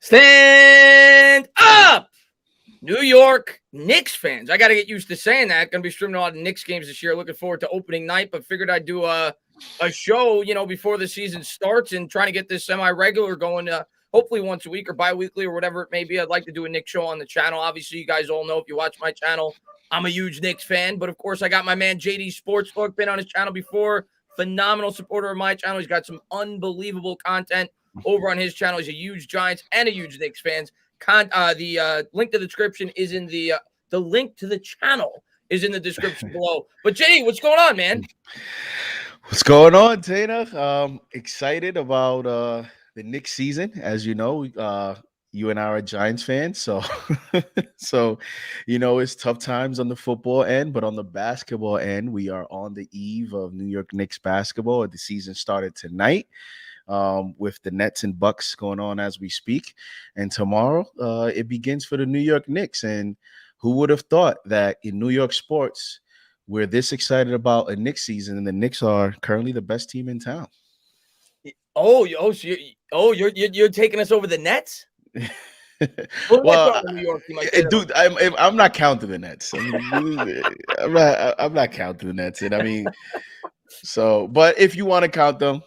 Stand up, New York Knicks fans. I got to get used to saying that. Going to be streaming a lot of Knicks games this year. Looking forward to opening night, but figured I'd do a show, before the season starts and trying to get this semi-regular going. Hopefully once a week or bi-weekly or whatever it may be. I'd like to do a Knicks show on the channel. Obviously, you guys all know if you watch my channel, I'm a huge Knicks fan. But of course, I got my man JD SportsTalk, been on his channel before. Phenomenal supporter of my channel. He's got some unbelievable content over on his channel. He's a huge Giants and a huge Knicks fans. The link to the description is in the link to the channel is in the description below. But JD, what's going on, man? What's going on, Tana? Excited about the Knicks season. As you know, you and I are Giants fans, so it's tough times on the football end, but on the basketball end, we are on the eve of New York Knicks basketball. The season started tonight. With the Nets and Bucks going on as we speak. And tomorrow, it begins for the New York Knicks. And who would have thought that in New York sports, we're this excited about a Knicks season, and the Knicks are currently the best team in town. You're taking us over the Nets? Well, New York team, dude, I'm not counting the Nets. I'm not counting the Nets. And I mean, so, but if you want to count them,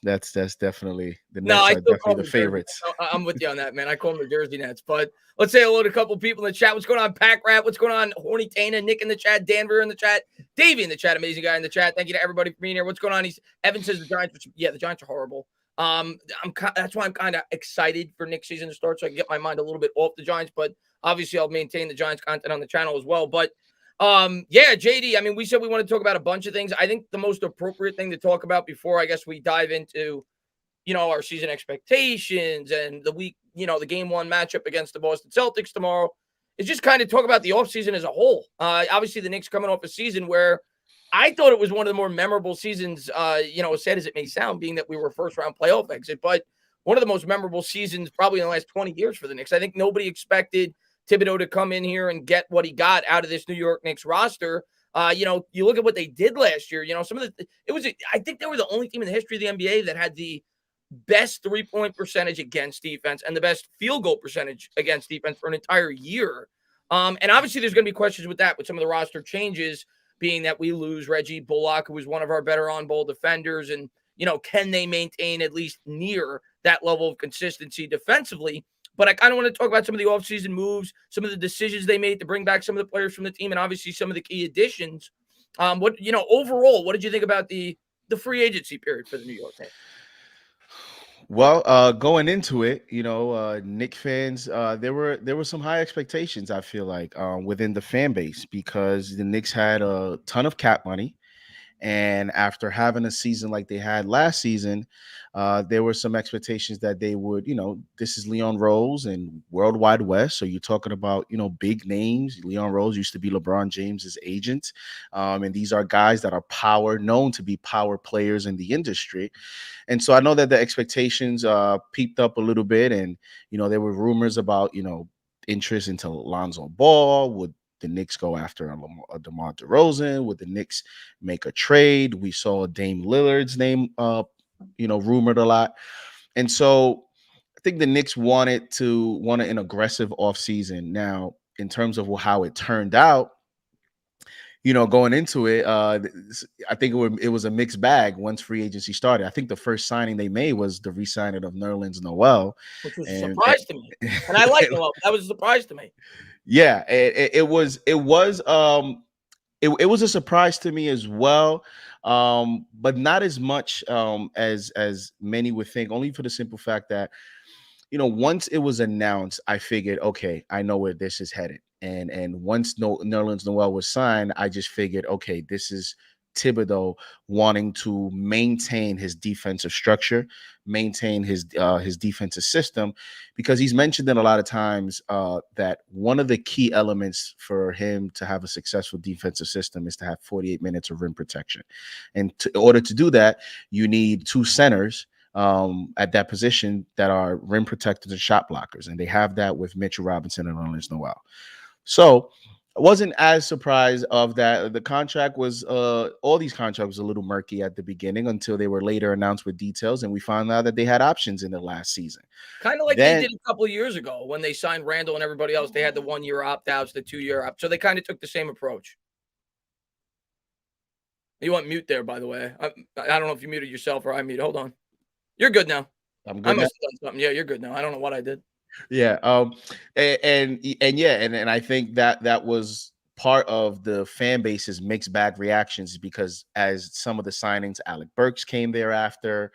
that's definitely the Nets are definitely the favorites. I'm with you on that, man. I call them the Jersey Nets. But let's say hello to a couple of people in the chat. What's going on, Pack Rat? What's going on, Horny Tana? Nick in the chat, Danver in the chat, Davey in the chat, amazing guy in the chat. Thank you to everybody for being here. What's going on? Evan says the Giants. The Giants are horrible. That's why I'm kind of excited for Knicks season to start, so I can get my mind a little bit off the Giants. But obviously, I'll maintain the Giants content on the channel as well. But JD, I mean, we said we want to talk about a bunch of things. I think the most appropriate thing to talk about before I guess we dive into, our season expectations and the week, the game one matchup against the Boston Celtics tomorrow is just kind of talk about the offseason as a whole. Obviously, the Knicks coming off a season where I thought it was one of the more memorable seasons, as sad as it may sound, being that we were a first-round playoff exit, but one of the most memorable seasons probably in the last 20 years for the Knicks. I think nobody expected Thibodeau to come in here and get what he got out of this New York Knicks roster. You look at what they did last year. I think they were the only team in the history of the NBA that had the best three-point percentage against defense and the best field goal percentage against defense for an entire year. And obviously there's going to be questions with that, with some of the roster changes being that we lose Reggie Bullock, who was one of our better on-ball defenders. And, can they maintain at least near that level of consistency defensively? But I kind of want to talk about some of the offseason moves, some of the decisions they made to bring back some of the players from the team, and obviously some of the key additions. Overall, what did you think about the free agency period for the New York Knicks? Well, going into it, Knicks fans, there were some high expectations, I feel like, within the fan base, because the Knicks had a ton of cap money. And after having a season like they had last season, there were some expectations that they would, this is Leon Rose and World Wide West. So you're talking about, big names. Leon Rose used to be LeBron James's agent. And these are guys that are known to be power players in the industry. And so I know that the expectations peaked up a little bit. And, there were rumors about, interest into Lonzo Ball. Would the Knicks go after a DeMar DeRozan? Would the Knicks make a trade? We saw Dame Lillard's name, rumored a lot. And so I think the Knicks wanted an aggressive offseason. Now, in terms of how it turned out, going into it, I think it was a mixed bag once free agency started. I think the first signing they made was the re-signing of Nerlens Noel. Which was a surprise to me. And I like Noel. That was a surprise to me. Yeah, it was a surprise to me as well, but not as much as many would think. Only for the simple fact that once it was announced, I figured, okay, I know where this is headed. And once Nerlens Noel was signed, I just figured, okay, this is Thibodeau wanting to maintain his defensive structure, maintain his defensive system, because he's mentioned it a lot of times that one of the key elements for him to have a successful defensive system is to have 48 minutes of rim protection. And in order to do that, you need two centers at that position that are rim protectors and shot blockers. And they have that with Mitch Robinson and Nerlens Noel. So I wasn't as surprised of that. The contract was all these contracts was a little murky at the beginning until they were later announced with details, and we found out that they had options in the last season. Kind of like they Then did a couple of years ago when they signed Randall and everybody else. They had the 1 year opt outs, the 2 year opt. So they kind of took the same approach. You want mute there, by the way. I don't know if you muted yourself or I muted. Hold on. You're good now. I'm I good now. must have done something. Yeah, you're good now. I don't know what I did. Yeah. And I think that that was part of the fan base's mixed bag reactions because as some of the signings, Alec Burks came thereafter,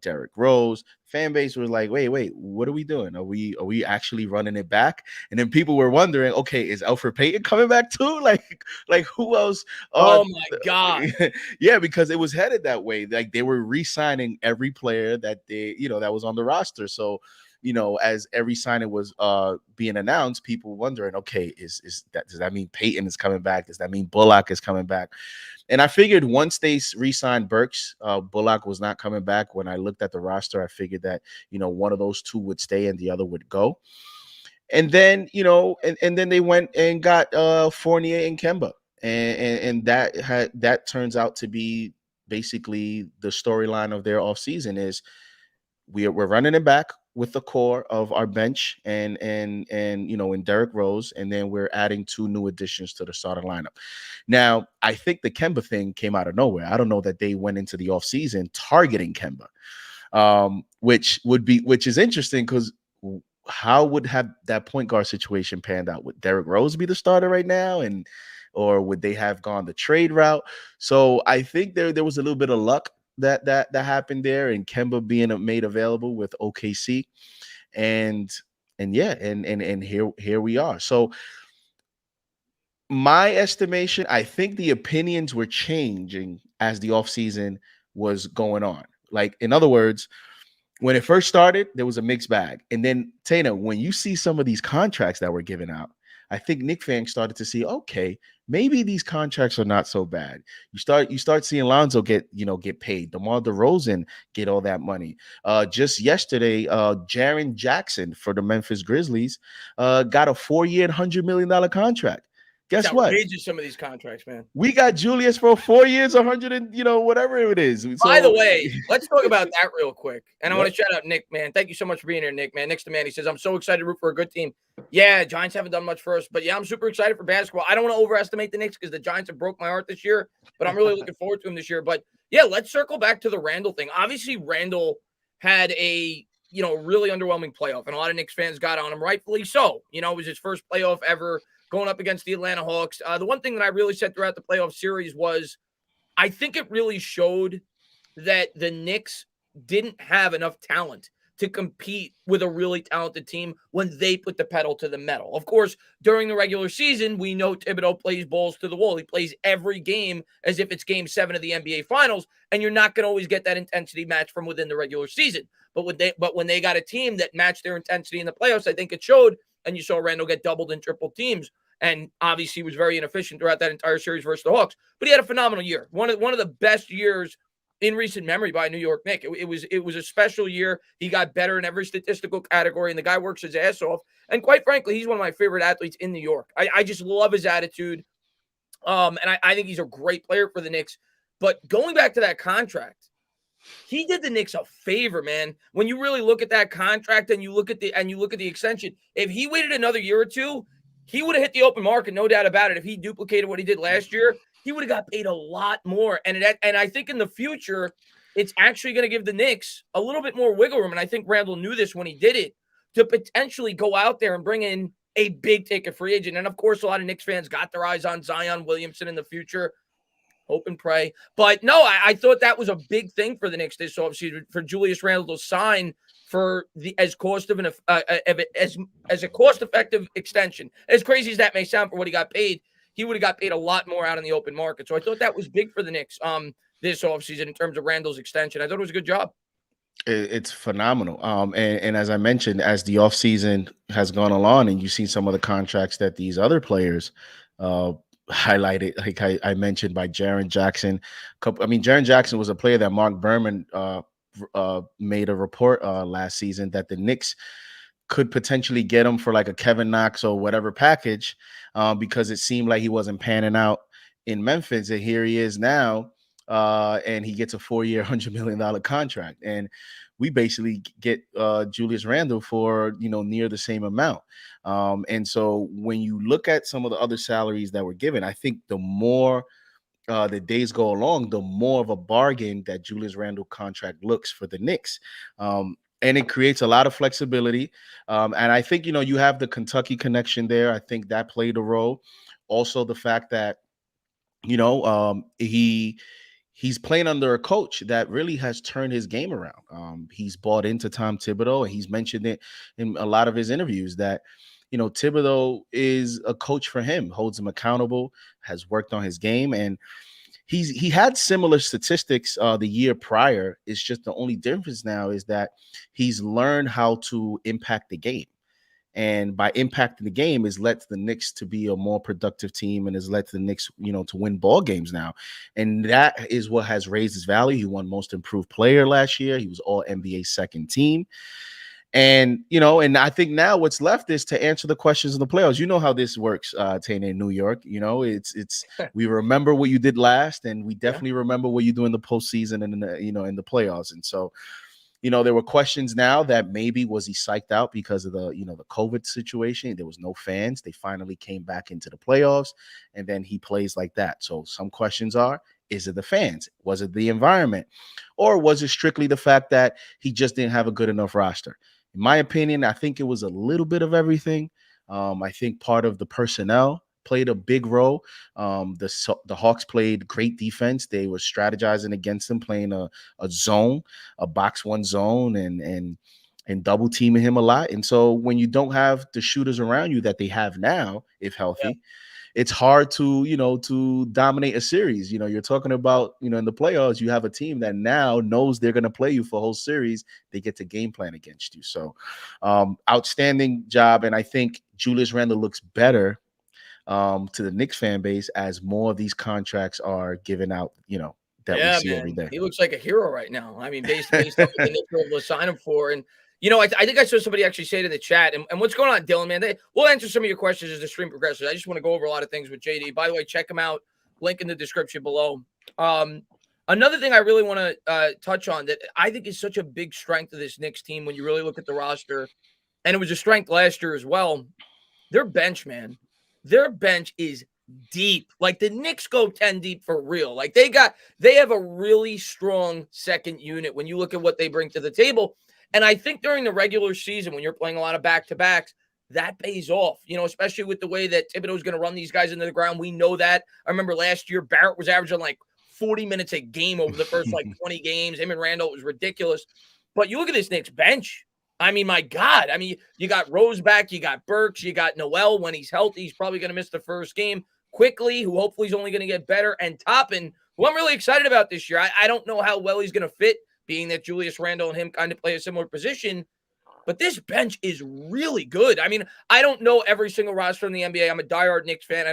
Derrick Rose, fan base was like, wait, what are we doing? Are we actually running it back? And then people were wondering, okay, is Elfrid Payton coming back too? Like who else? Oh my God. Yeah, because it was headed that way. Like they were re-signing every player that that was on the roster. So as every signing was being announced, people wondering, okay, does that mean Peyton is coming back? Does that mean Bullock is coming back? And I figured once they re-signed Burks, Bullock was not coming back. When I looked at the roster, I figured that one of those two would stay and the other would go. And then and then they went and got Fournier and Kemba, and that turns out to be basically the storyline of their offseason is we're running it back with the core of our bench and in Derrick Rose, and then we're adding two new additions to the starting lineup. Now, I think the Kemba thing came out of nowhere. I don't know that they went into the offseason targeting Kemba, which is interesting because how would have that point guard situation panned out? Would Derrick Rose be the starter right now, or would they have gone the trade route? So I think there was a little bit of luck that happened there, and Kemba being made available with OKC, and here we are. So my estimation, I think the opinions were changing as the offseason was going on. Like, in other words, when it first started, there was a mixed bag. And then, Tana, when you see some of these contracts that were given out, I think Knicks fans started to see, okay, maybe these contracts are not so bad. You start seeing Lonzo get paid. DeMar DeRozan get all that money. Just yesterday, Jaron Jackson for the Memphis Grizzlies got a 4-year, $100 million contract. Guess It's what? outrageous, some of these contracts, man. We got Julius for 4 years, 100 and whatever it is. So, by the way, let's talk about that real quick. And I want to Yep. shout out Nick, man. Thank you so much for being here, Nick, man. Nick's the man. He says, I'm so excited to root for a good team. Yeah, Giants haven't done much for us, but yeah, I'm super excited for basketball. I don't want to overestimate the Knicks because the Giants have broke my heart this year, but I'm really looking forward to them this year. But yeah, let's circle back to the Randall thing. Obviously, Randall had a really underwhelming playoff, and a lot of Knicks fans got on him, rightfully so. It was his first playoff ever going up against the Atlanta Hawks. The one thing that I really said throughout the playoff series was I think it really showed that the Knicks didn't have enough talent to compete with a really talented team when they put the pedal to the metal. Of course, during the regular season, we know Thibodeau plays balls to the wall. He plays every game as if it's game 7 of the NBA Finals, and you're not going to always get that intensity match from within the regular season. But when they got a team that matched their intensity in the playoffs, I think it showed, and you saw Randall get doubled and triple teams. And obviously he was very inefficient throughout that entire series versus the Hawks. But he had a phenomenal year. One of the best years in recent memory by New York Knicks. It was a special year. He got better in every statistical category, and the guy works his ass off. And quite frankly, he's one of my favorite athletes in New York. I just love his attitude. And I think he's a great player for the Knicks. But going back to that contract, he did the Knicks a favor, man. When you really look at that contract and you look at the extension, if he waited another year or two, he would have hit the open market, no doubt about it. If he duplicated what he did last year, he would have got paid a lot more. And I think in the future, it's actually going to give the Knicks a little bit more wiggle room. And I think Randall knew this when he did it, to potentially go out there and bring in a big ticket free agent. And of course, a lot of Knicks fans got their eyes on Zion Williamson in the future. Hope and pray. But no, I thought that was a big thing for the Knicks this offseason, for Julius Randle to sign for as a cost-effective extension. As crazy as that may sound for what he got paid, he would have got paid a lot more out in the open market. So I thought that was big for the Knicks this offseason in terms of Randle's extension. I thought it was a good job. It's phenomenal. And as I mentioned, as the offseason has gone along and you've seen some of the contracts that these other players highlighted, like I mentioned, by Jaron Jackson. Jaron Jackson was a player that Mark Berman made a report last season that the Knicks could potentially get him for like a Kevin Knox or whatever package, because it seemed like he wasn't panning out in Memphis, and here he is now, and he gets a 4-year, $100 million contract, and we basically get Julius Randle for near the same amount. And so when you look at some of the other salaries that were given, I think the more the days go along, the more of a bargain that Julius Randle contract looks for the Knicks. And it creates a lot of flexibility. And I think, you have the Kentucky connection there. I think that played a role. Also, the fact that, he's playing under a coach that really has turned his game around. He's bought into Tom Thibodeau, and he's mentioned it in a lot of his interviews that, Thibodeau is a coach for him, holds him accountable, has worked on his game, and he had similar statistics the year prior. It's just the only difference now is that he's learned how to impact the game. And by impacting the game has led the Knicks to be a more productive team, and has led the Knicks, to win ball games now. And that is what has raised his value. He won Most Improved Player last year. He was All NBA second team. And, and I think now what's left is to answer the questions in the playoffs. You know how this works, Tana, in New York. It's we remember what you did last, and we definitely remember what you do in the postseason and in the playoffs. And so, there were questions now that maybe was he psyched out because of the COVID situation. There was no fans. They finally came back into the playoffs, and then he plays like that. So some questions are, is it the fans? Was it the environment? Or was it strictly the fact that he just didn't have a good enough roster? In my opinion, I think it was a little bit of everything. I think part of the personnel played a big role. The Hawks played great defense. They were strategizing against them, playing a zone, a box one zone, and double teaming him a lot. And so when you don't have the shooters around you that they have now, if healthy, it's hard to dominate a series. You're talking about, in the playoffs, you have a team that now knows they're going to play you for a whole series. They get to game plan against you. So outstanding job. And I think Julius Randle looks better to the Knicks fan base as more of these contracts are given out, that we see every day. He looks like a hero right now. I mean, based on what the Knicks were able to sign him for. And, I think I saw somebody actually say it in the chat. And what's going on, Dylan, man? We'll answer some of your questions as the stream progresses. I just want to go over a lot of things with JD. By the way, check him out. Link in the description below. Another thing I really want to touch on that I think is such a big strength of this Knicks team when you really look at the roster, and it was a strength last year as well, their bench, man. Their bench is deep. Like the Knicks go 10 deep for real. Like they have a really strong second unit when you look at what they bring to the table. And I think during the regular season, when you're playing a lot of back-to-backs, that pays off, especially with the way that Thibodeau's going to run these guys into the ground. We know that. I remember last year, Barrett was averaging like 40 minutes a game over the first 20 games. Him and Randall, it was ridiculous. But you look at this Knicks bench. I mean, my God. I mean, you got Rose back, you got Burks, you got Noel when he's healthy. He's probably going to miss the first game. Quickly, who hopefully is only going to get better, and Toppin, who I'm really excited about this year. I don't know how well he's going to fit, being that Julius Randle and him kind of play a similar position. But this bench is really good. I mean, I don't know every single roster in the NBA. I'm a diehard Knicks fan. I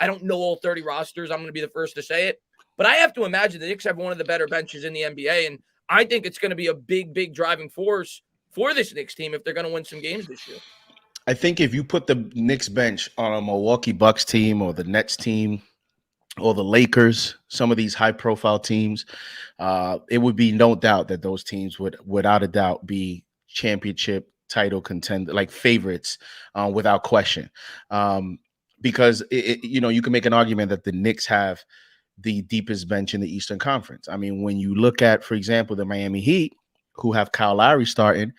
don't know all 30 rosters. I'm going to be the first to say it. But I have to imagine the Knicks have one of the better benches in the NBA, and I think it's going to be a big, big driving force for this Knicks team if they're going to win some games this year. I think if you put the Knicks bench on a Milwaukee Bucks team or the Nets team or the Lakers, some of these high-profile teams, it would be no doubt that those teams would, without a doubt, be championship title contender, like favorites, without question. Because you can make an argument that the Knicks have the deepest bench in the Eastern Conference. I mean, when you look at, for example, the Miami Heat, who have Kyle Lowry starting,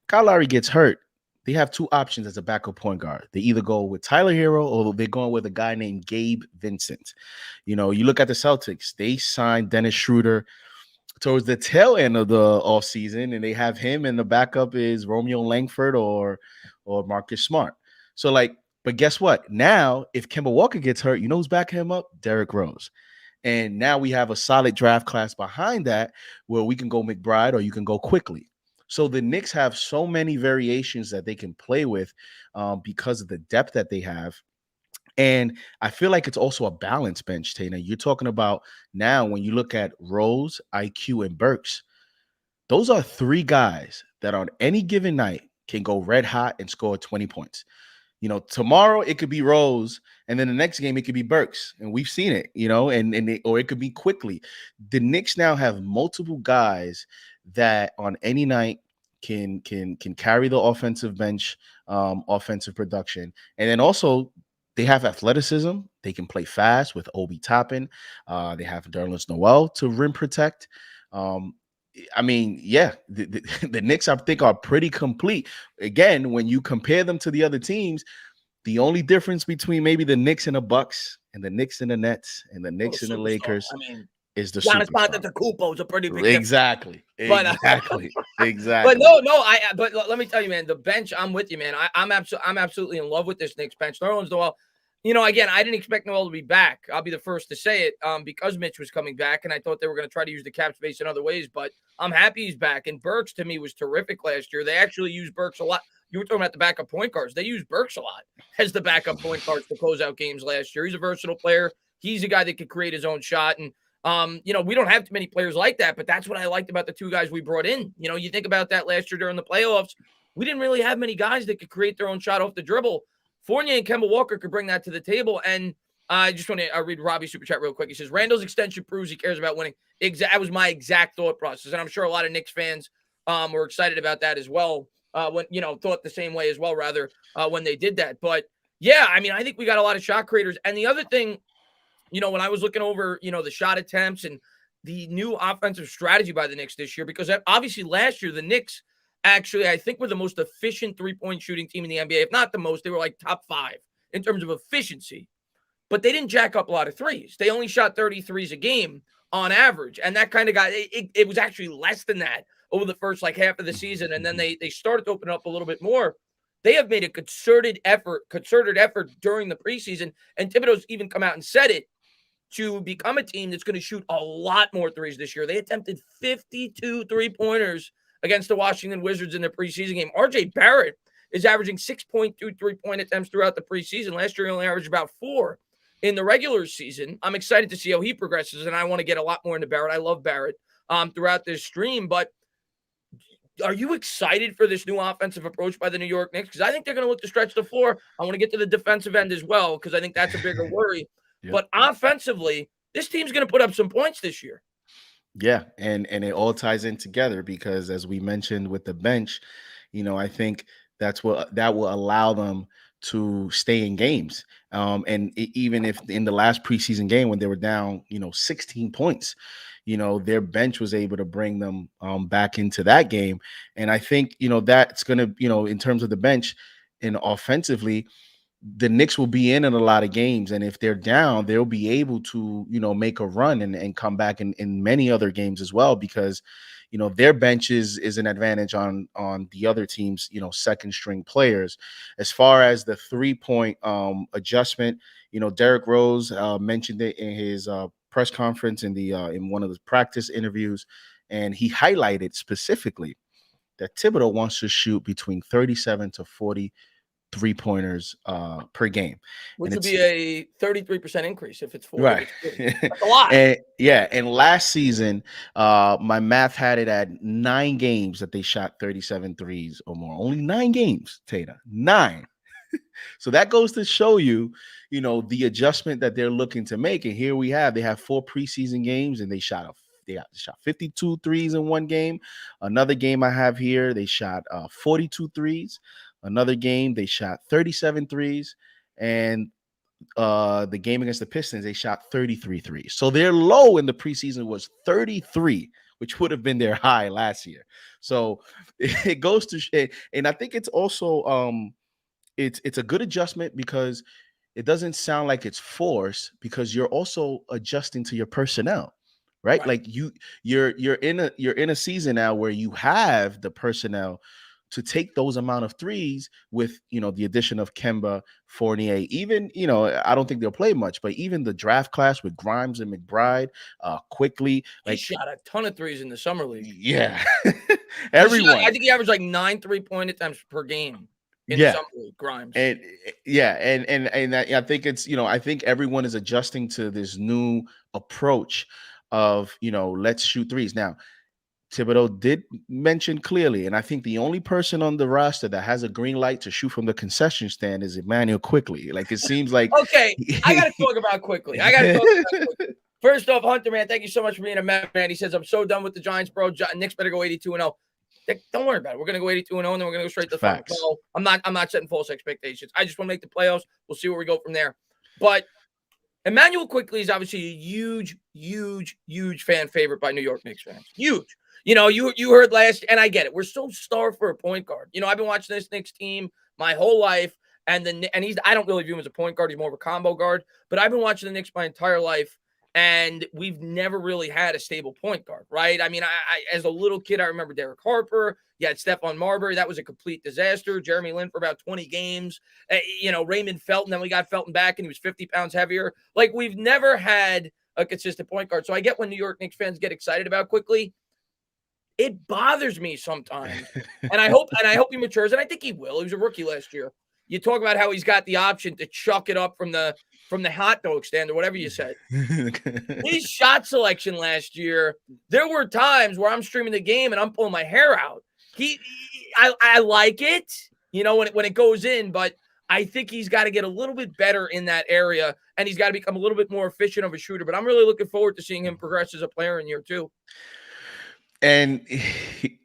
Kyle Lowry gets hurt. They have two options as a backup point guard. They either go with Tyler Hero or they're going with a guy named Gabe Vincent. You look at the Celtics, they signed Dennis Schroeder towards the tail end of the offseason, and they have him, and the backup is Romeo Langford or Marcus Smart. So, but guess what? Now, if Kemba Walker gets hurt, who's backing him up? Derrick Rose. And now we have a solid draft class behind that where we can go McBride or you can go quickly. So the Knicks have so many variations that they can play with because of the depth that they have. And I feel like it's also a balanced bench, Tana. You're talking about now when you look at Rose, IQ, and Burks, those are three guys that on any given night can go red hot and score 20 points. Tomorrow it could be Rose, and then the next game it could be Burks, and we've seen it. Or it could be quickly. The Knicks now have multiple guys that on any night can carry the offensive bench, offensive production, and then also they have athleticism. They can play fast with Obi Toppin. They have Derlis Noel to rim protect. The Knicks, I think, are pretty complete. Again, when you compare them to the other teams, the only difference between maybe the Knicks and the Bucks and the Knicks and the Nets and the Knicks and the Lakers is the Giannis superstar. Antetokounmpo is a pretty big difference. Exactly. Exactly. But but let me tell you, man, the bench, I'm with you, man. I'm absolutely in love with this Knicks bench. Nerlens Noel, again, I didn't expect Noel to be back. I'll be the first to say it, because Mitch was coming back, and I thought they were going to try to use the cap space in other ways, but I'm happy he's back. And Burks, to me, was terrific last year. They actually used Burks a lot. You were talking about the backup point guards. They used Burks a lot as the backup point guards to close out games last year. He's a versatile player. He's a guy that could create his own shot. And, we don't have too many players like that, but that's what I liked about the two guys we brought in. You think about that last year during the playoffs. We didn't really have many guys that could create their own shot off the dribble. Fournier and Kemba Walker could bring that to the table. And I just want to read Robbie's super chat real quick. He says, Randall's extension proves he cares about winning. That was my exact thought process. And I'm sure a lot of Knicks fans were excited about that as well. Thought the same way as well, rather, when they did that. But yeah, I think we got a lot of shot creators. And the other thing, when I was looking over, the shot attempts and the new offensive strategy by the Knicks this year, because obviously last year, the Knicks actually, I think, were the most efficient three-point shooting team in the NBA. If not the most, they were like top 5 in terms of efficiency. But they didn't jack up a lot of threes. They only shot 30 threes a game on average. And that kind of got, it was actually less than that over the first half of the season. And then they started to open up a little bit more. They have made a concerted effort during the preseason. And Thibodeau's even come out and said it, to become a team that's going to shoot a lot more threes this year. They attempted 52 three-pointers against the Washington Wizards in their preseason game. R.J. Barrett is averaging 6.2 three-point attempts throughout the preseason. Last year, he only averaged about 4 in the regular season. I'm excited to see how he progresses, and I want to get a lot more into Barrett. I love Barrett throughout this stream, but are you excited for this new offensive approach by the New York Knicks? Because I think they're going to look to stretch the floor. I want to get to the defensive end as well, because I think that's a bigger worry. Yep. But offensively, this team's going to put up some points this year. Yeah, and it all ties in together because, as we mentioned with the bench, I think that will allow them to stay in games. Even if in the last preseason game when they were down, 16 points, their bench was able to bring them back into that game. And I think, that's going to, in terms of the bench and offensively, the Knicks will be in a lot of games. And if they're down, they'll be able to, make a run and come back in many other games as well, because, their bench is an advantage on the other team's, second string players. As far as the 3-point adjustment, Derrick Rose mentioned it in his press conference in one of the practice interviews. And he highlighted specifically that Thibodeau wants to shoot between 37 to 40 3-pointers per game, which would be a 33% increase if it's 4. Right. That's a lot. And last season, my math had it at 9 games that they shot 37 threes or more. Only 9 games, Tata. 9. So that goes to show you, the adjustment that they're looking to make. And here they have 4 preseason games, and they shot 52 threes in one game. Another game I have here, they shot 42 threes. Another game, they shot 37 threes. And the game against the Pistons, they shot 33 threes. So their low in the preseason was 33, which would have been their high last year. So it goes to, and I think it's also, it's a good adjustment because it doesn't sound like it's forced, because you're also adjusting to your personnel. Right? Like you're in a season now where you have the personnel to take those amount of threes with, the addition of Kemba, Fournier, even, I don't think they'll play much, but even the draft class with Grimes and McBride, quickly. He shot a ton of threes in the summer league. Yeah. Everyone. I think he averaged 9 3-point attempts per game in the summer league, Grimes. And I think it's, I think everyone is adjusting to this new approach of, let's shoot threes. Now, Thibodeau did mention clearly, and I think the only person on the roster that has a green light to shoot from the concession stand is Emmanuel Quickly. Like, it seems like Okay, I got to talk about quickly. First off, Hunter, man, thank you so much for being a Met fan. He says, I'm so done with the Giants, bro. Knicks better go 82-0. Don't worry about it. We're going to go 82-0, and then we're going to go straight to the finals. No, I'm not setting false expectations. I just want to make the playoffs. We'll see where we go from there. But Emmanuel Quickly is obviously a huge fan favorite by New York Knicks fans. Huge. You heard last, and I get it. We're so starved for a point guard. I've been watching this Knicks team my whole life, I don't really view him as a point guard. He's more of a combo guard. But I've been watching the Knicks my entire life, and we've never really had a stable point guard, right? I mean, I as a little kid, I remember Derek Harper. You had Stephon Marbury. That was a complete disaster. Jeremy Lin for about 20 games. Raymond Felton. Then we got Felton back, and he was 50 pounds heavier. Like, we've never had a consistent point guard. So I get when New York Knicks fans get excited about Quickly. It bothers me sometimes, and I hope he matures, and I think he will. He was a rookie last year. You talk about how he's got the option to chuck it up from the hot dog stand or whatever you said. His shot selection last year, there were times where I'm streaming the game and I'm pulling my hair out. I like it, when it goes in, but I think he's got to get a little bit better in that area, and he's got to become a little bit more efficient of a shooter. But I'm really looking forward to seeing him progress as a player in year two. And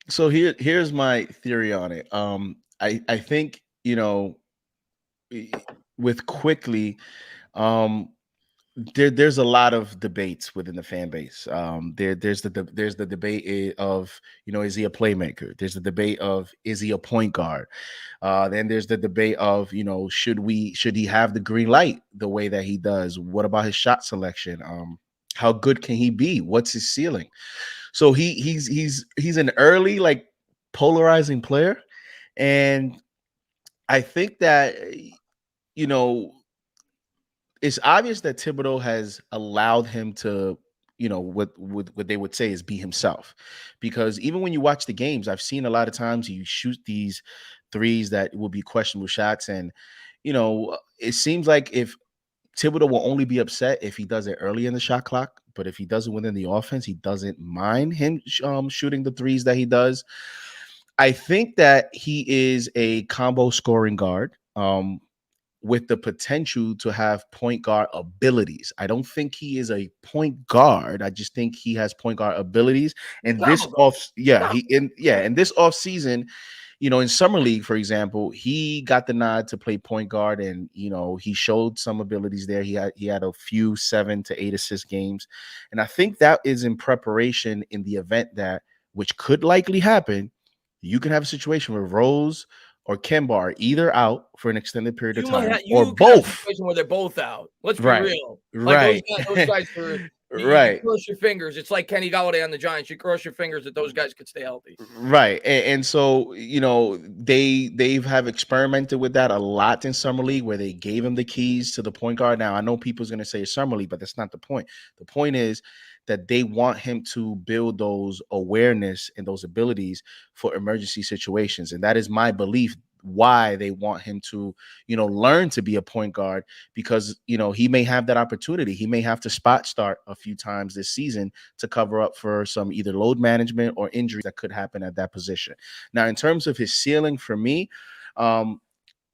so here's my theory on it. I think, with Quickly, there's a lot of debates within the fan base. There's the debate of, is he a playmaker? There's the debate of, is he a point guard? Then there's the debate of, should he have the green light the way that he does? What about his shot selection? How good can he be? What's his ceiling? So he's an early, like, polarizing player, and I think that it's obvious that Thibodeau has allowed him to, what they would say is be himself, because even when you watch the games, I've seen a lot of times you shoot these threes that will be questionable shots, and it seems like if Thibodeau will only be upset if he does it early in the shot clock, but if he does it within the offense, he doesn't mind him shooting the threes that he does. I think that he is a combo scoring guard with the potential to have point guard abilities. I don't think he is a point guard. I just think he has point guard abilities. And in this off season, in summer league, for example, he got the nod to play point guard, and he showed some abilities there. He had a few 7 to 8 assist games, and I think that is in preparation in the event that, which could likely happen, you can have a situation where Rose or Kemba are either out for an extended period of time, or both. Where they're both out. Let's be real. Like, those guys are. You cross your fingers. It's like Kenny Galladay on the Giants. You cross your fingers that those guys could stay healthy. Right. And so, they have experimented with that a lot in summer league, where they gave him the keys to the point guard. Now, I know people's going to say summer league, but that's not the point. The point is that they want him to build those awareness and those abilities for emergency situations. And that is my belief, why they want him to, learn to be a point guard, because, he may have that opportunity. He may have to spot start a few times this season to cover up for some either load management or injuries that could happen at that position. Now, in terms of his ceiling, for me,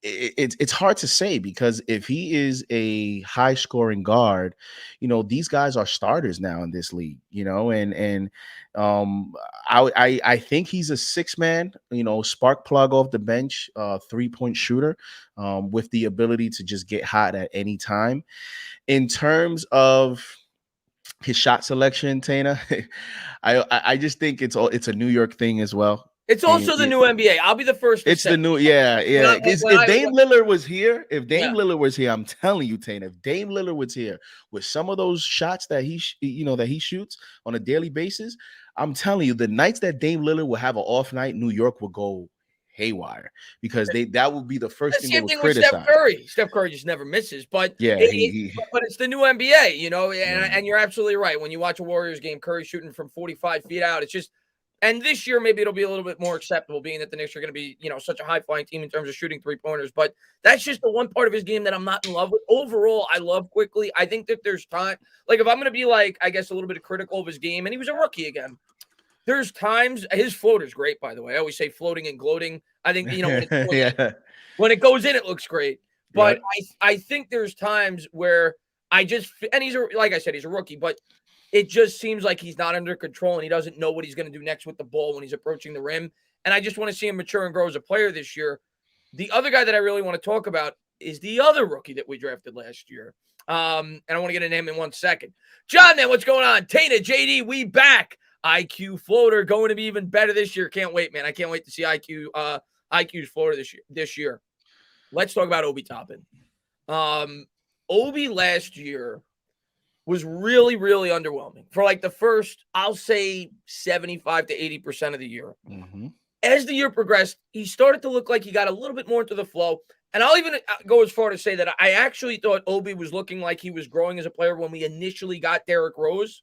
it's hard to say, because if he is a high scoring guard, these guys are starters now in this league, and I think he's a 6-man, spark plug off the bench, 3-point shooter, with the ability to just get hot at any time. In terms of his shot selection, Tana, I just think it's a New York thing as well. It's also the new NBA. I'll be the first to say. The new, yeah. If Dame Lillard was here, I'm telling you, Tane, if Dame Lillard was here with some of those shots that he shoots on a daily basis, I'm telling you, the nights that Dame Lillard will have an off night, New York will go haywire, because that would be the first thing they would criticize. Steph Curry just never misses, but but it's the new NBA, and you're absolutely right. When you watch a Warriors game, Curry shooting from 45 feet out, it's just. And this year, maybe it'll be a little bit more acceptable, being that the Knicks are going to be, such a high-flying team in terms of shooting three-pointers. But that's just the one part of his game that I'm not in love with. Overall, I love Quickly. I think that there's time. Like, if I'm going to be, I guess, a little bit critical of his game, and he was a rookie again, there's times his floater's great, by the way. I always say floating and gloating. I think, Yeah. when it goes in, it looks great. But Right. I think there's times where and like I said, he's a rookie, but it just seems like he's not under control and he doesn't know what he's going to do next with the ball when he's approaching the rim. And I just want to see him mature and grow as a player this year. The other guy that I really want to talk about is the other rookie that we drafted last year. And I want to get into him in 1 second. John, man, what's going on? Tana, JD, we back. IQ floater going to be even better this year. Can't wait, man. I can't wait to see IQ's floater this year. Let's talk about Obi Toppin. Obi last year was really, really underwhelming for like the first, I'll say 75 to 80% of the year. Mm-hmm. As the year progressed, he started to look like he got a little bit more into the flow. And I'll even go as far to say that I actually thought Obi was looking like he was growing as a player when we initially got Derrick Rose.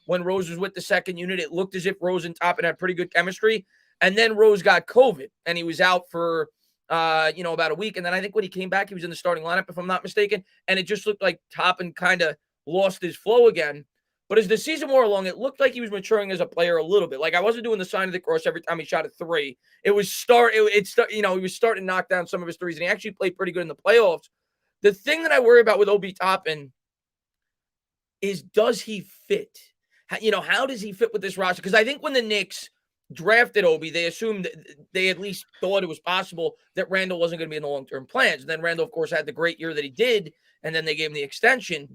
When Rose was with the second unit, it looked as if Rose and Toppin had pretty good chemistry. And then Rose got COVID, and he was out for about a week. And then I think when he came back, he was in the starting lineup, if I'm not mistaken. And it just looked like Toppin kind of lost his flow again. But as the season wore along, it looked like he was maturing as a player a little bit. Like I wasn't doing the sign of the cross every time he shot a three. He was starting to knock down some of his threes, and he actually played pretty good in the playoffs. The thing that I worry about with Obi Toppin is, does he fit? How does he fit with this roster? Because I think when the Knicks drafted Obi, they assumed they at least thought it was possible that Randall wasn't going to be in the long-term plans. And then Randall, of course, had the great year that he did, and then they gave him the extension.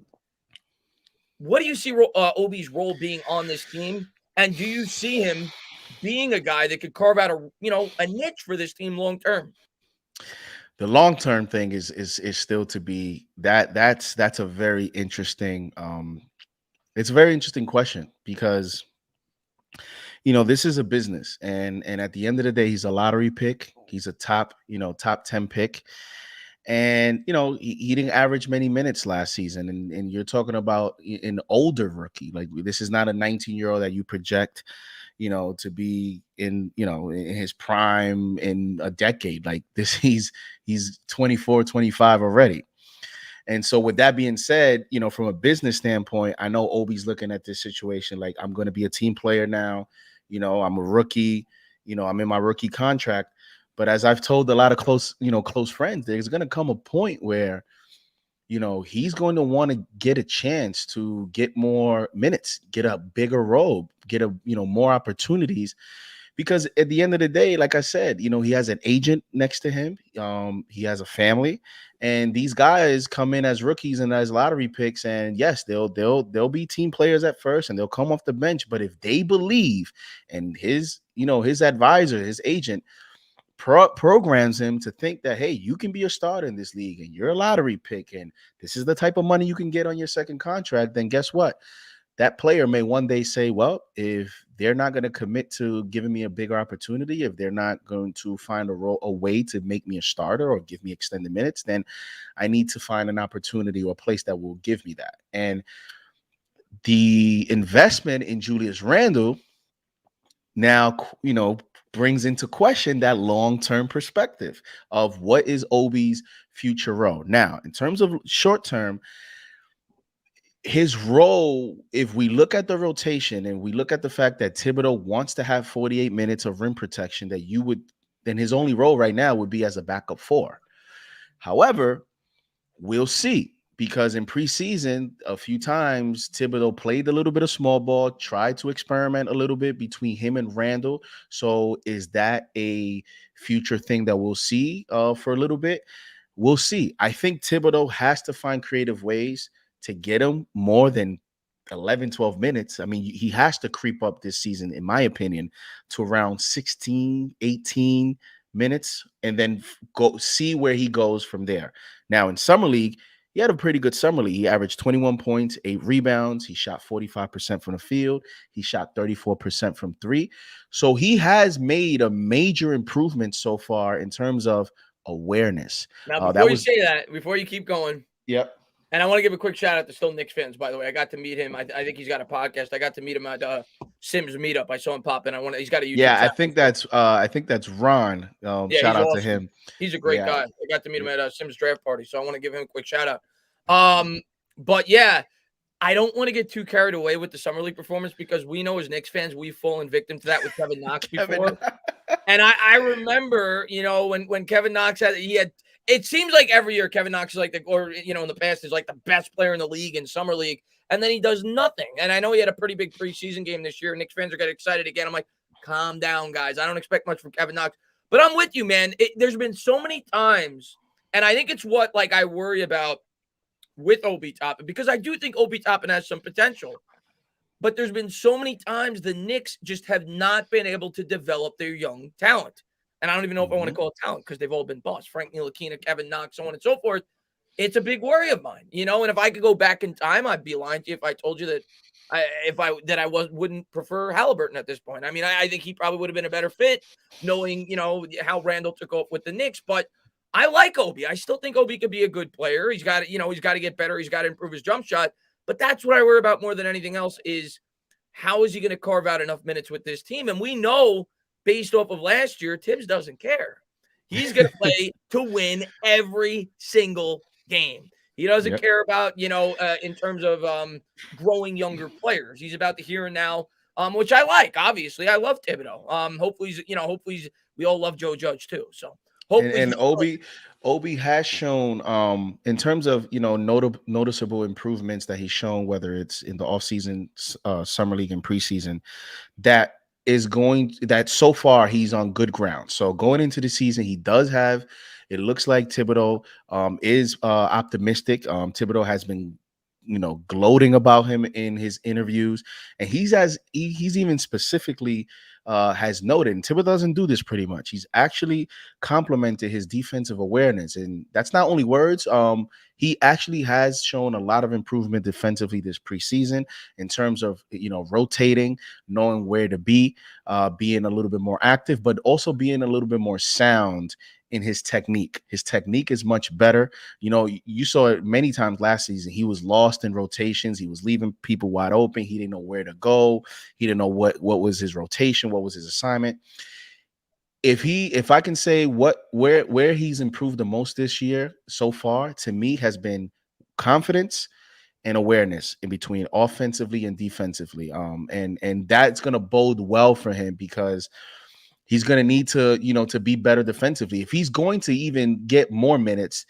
What do you see Obi's role being on this team? And do you see him being a guy that could carve out a niche for this team long term? The long term thing is still to be that's a very interesting it's a very interesting question, because this is a business, and at the end of the day, he's a lottery pick. He's a top 10 pick. And he didn't average many minutes last season, and you're talking about an older rookie. Like, this is not a 19-year-old that you project to be in his prime in a decade. Like this, he's 24, 25 already. And so with that being said, from a business standpoint, I know Obi's looking at this situation like, I'm going to be a team player now. I'm a rookie. I'm in my rookie contract. But as I've told a lot of close friends, there's going to come a point where, he's going to want to get a chance to get more minutes, get a bigger role, get more opportunities. Because at the end of the day, like I said, he has an agent next to him. He has a family, and these guys come in as rookies and as lottery picks. And yes, they'll be team players at first, and they'll come off the bench. But if they believe, and his advisor, his agent, programs him to think that, hey, you can be a starter in this league, and you're a lottery pick, and this is the type of money you can get on your second contract, then guess what? That player may one day say, well, if they're not going to commit to giving me a bigger opportunity, if they're not going to find a way to make me a starter or give me extended minutes, then I need to find an opportunity or a place that will give me that. And the investment in Julius Randle now, brings into question that long-term perspective of what is Obi's future role. Now, in terms of short-term, his role, if we look at the rotation and we look at the fact that Thibodeau wants to have 48 minutes of rim protection, then his only role right now would be as a backup four. However, we'll see. Because in preseason, a few times, Thibodeau played a little bit of small ball, tried to experiment a little bit between him and Randall. So is that a future thing that we'll see for a little bit? We'll see. I think Thibodeau has to find creative ways to get him more than 11, 12 minutes. I mean, he has to creep up this season, in my opinion, to around 16, 18 minutes, and then go see where he goes from there. Now, in Summer League, he had a pretty good summer league. He averaged 21 points, 8 rebounds. He shot 45% from the field. He shot 34% from three. So he has made a major improvement so far in terms of awareness. Now, before you keep going. Yep. And I want to give a quick shout out to still Knicks fans, by the way. I got to meet him. I think he's got a podcast. I got to meet him at Sims meetup. I saw him pop in. He's got a YouTube channel. I think that's Ron. Shout out to him. He's a great guy. I got to meet him at Sims draft party, so I want to give him a quick shout out. But yeah, I don't want to get too carried away with the summer league performance because we know as Knicks fans we've fallen victim to that with Kevin Knox before. And I remember, when Kevin Knox had. It seems like every year Kevin Knox is like in the past is like the best player in the league in summer league, and then he does nothing. And I know he had a pretty big preseason game this year. Knicks fans are getting excited again. I'm like, calm down, guys. I don't expect much from Kevin Knox, but I'm with you, man. There's been so many times, and I think it's what I worry about with Obi Toppin, because I do think Obi Toppin has some potential. But there's been so many times the Knicks just have not been able to develop their young talent. And I don't even know if I want to call it talent because they've all been busts. Frank Ntilikina, Kevin Knox, so on and so forth. It's a big worry of mine, And if I could go back in time, I'd be lying to you if I told you that I wouldn't prefer Halliburton at this point. I mean, I think he probably would have been a better fit, knowing how Randall took off with the Knicks. But I like Obi. I still think Obi could be a good player. He's got to get better. He's got to improve his jump shot. But that's what I worry about more than anything else is how is he going to carve out enough minutes with this team? And we know based off of last year, Tibbs doesn't care. He's going to play to win every single game. He doesn't care about, in terms of growing younger players. He's about the here and now, which I like. Obviously, I love Thibodeau. Hopefully we all love Joe Judge too. So hopefully and Obi has shown in terms of noticeable improvements that he's shown, whether it's in the offseason, summer league and preseason, that so far he's on good ground. So going into the season, he does have. It looks like Thibodeau is optimistic. Thibodeau has been gloating about him in his interviews, and he's even specifically has noted, and Thibodeau doesn't do this pretty much. He's actually complimented his defensive awareness, and that's not only words. He actually has shown a lot of improvement defensively this preseason in terms of rotating, knowing where to be, being a little bit more active, but also being a little bit more sound in his technique. His technique is much better. You saw it many times last season. He was lost in rotations. He was leaving people wide open. He didn't know where to go. He didn't know what was his rotation, what was his assignment. If I can say where he's improved the most this year so far, to me, has been confidence and awareness in between offensively and defensively. And that's going to bode well for him because he's going to need to be better defensively. If he's going to even get more minutes,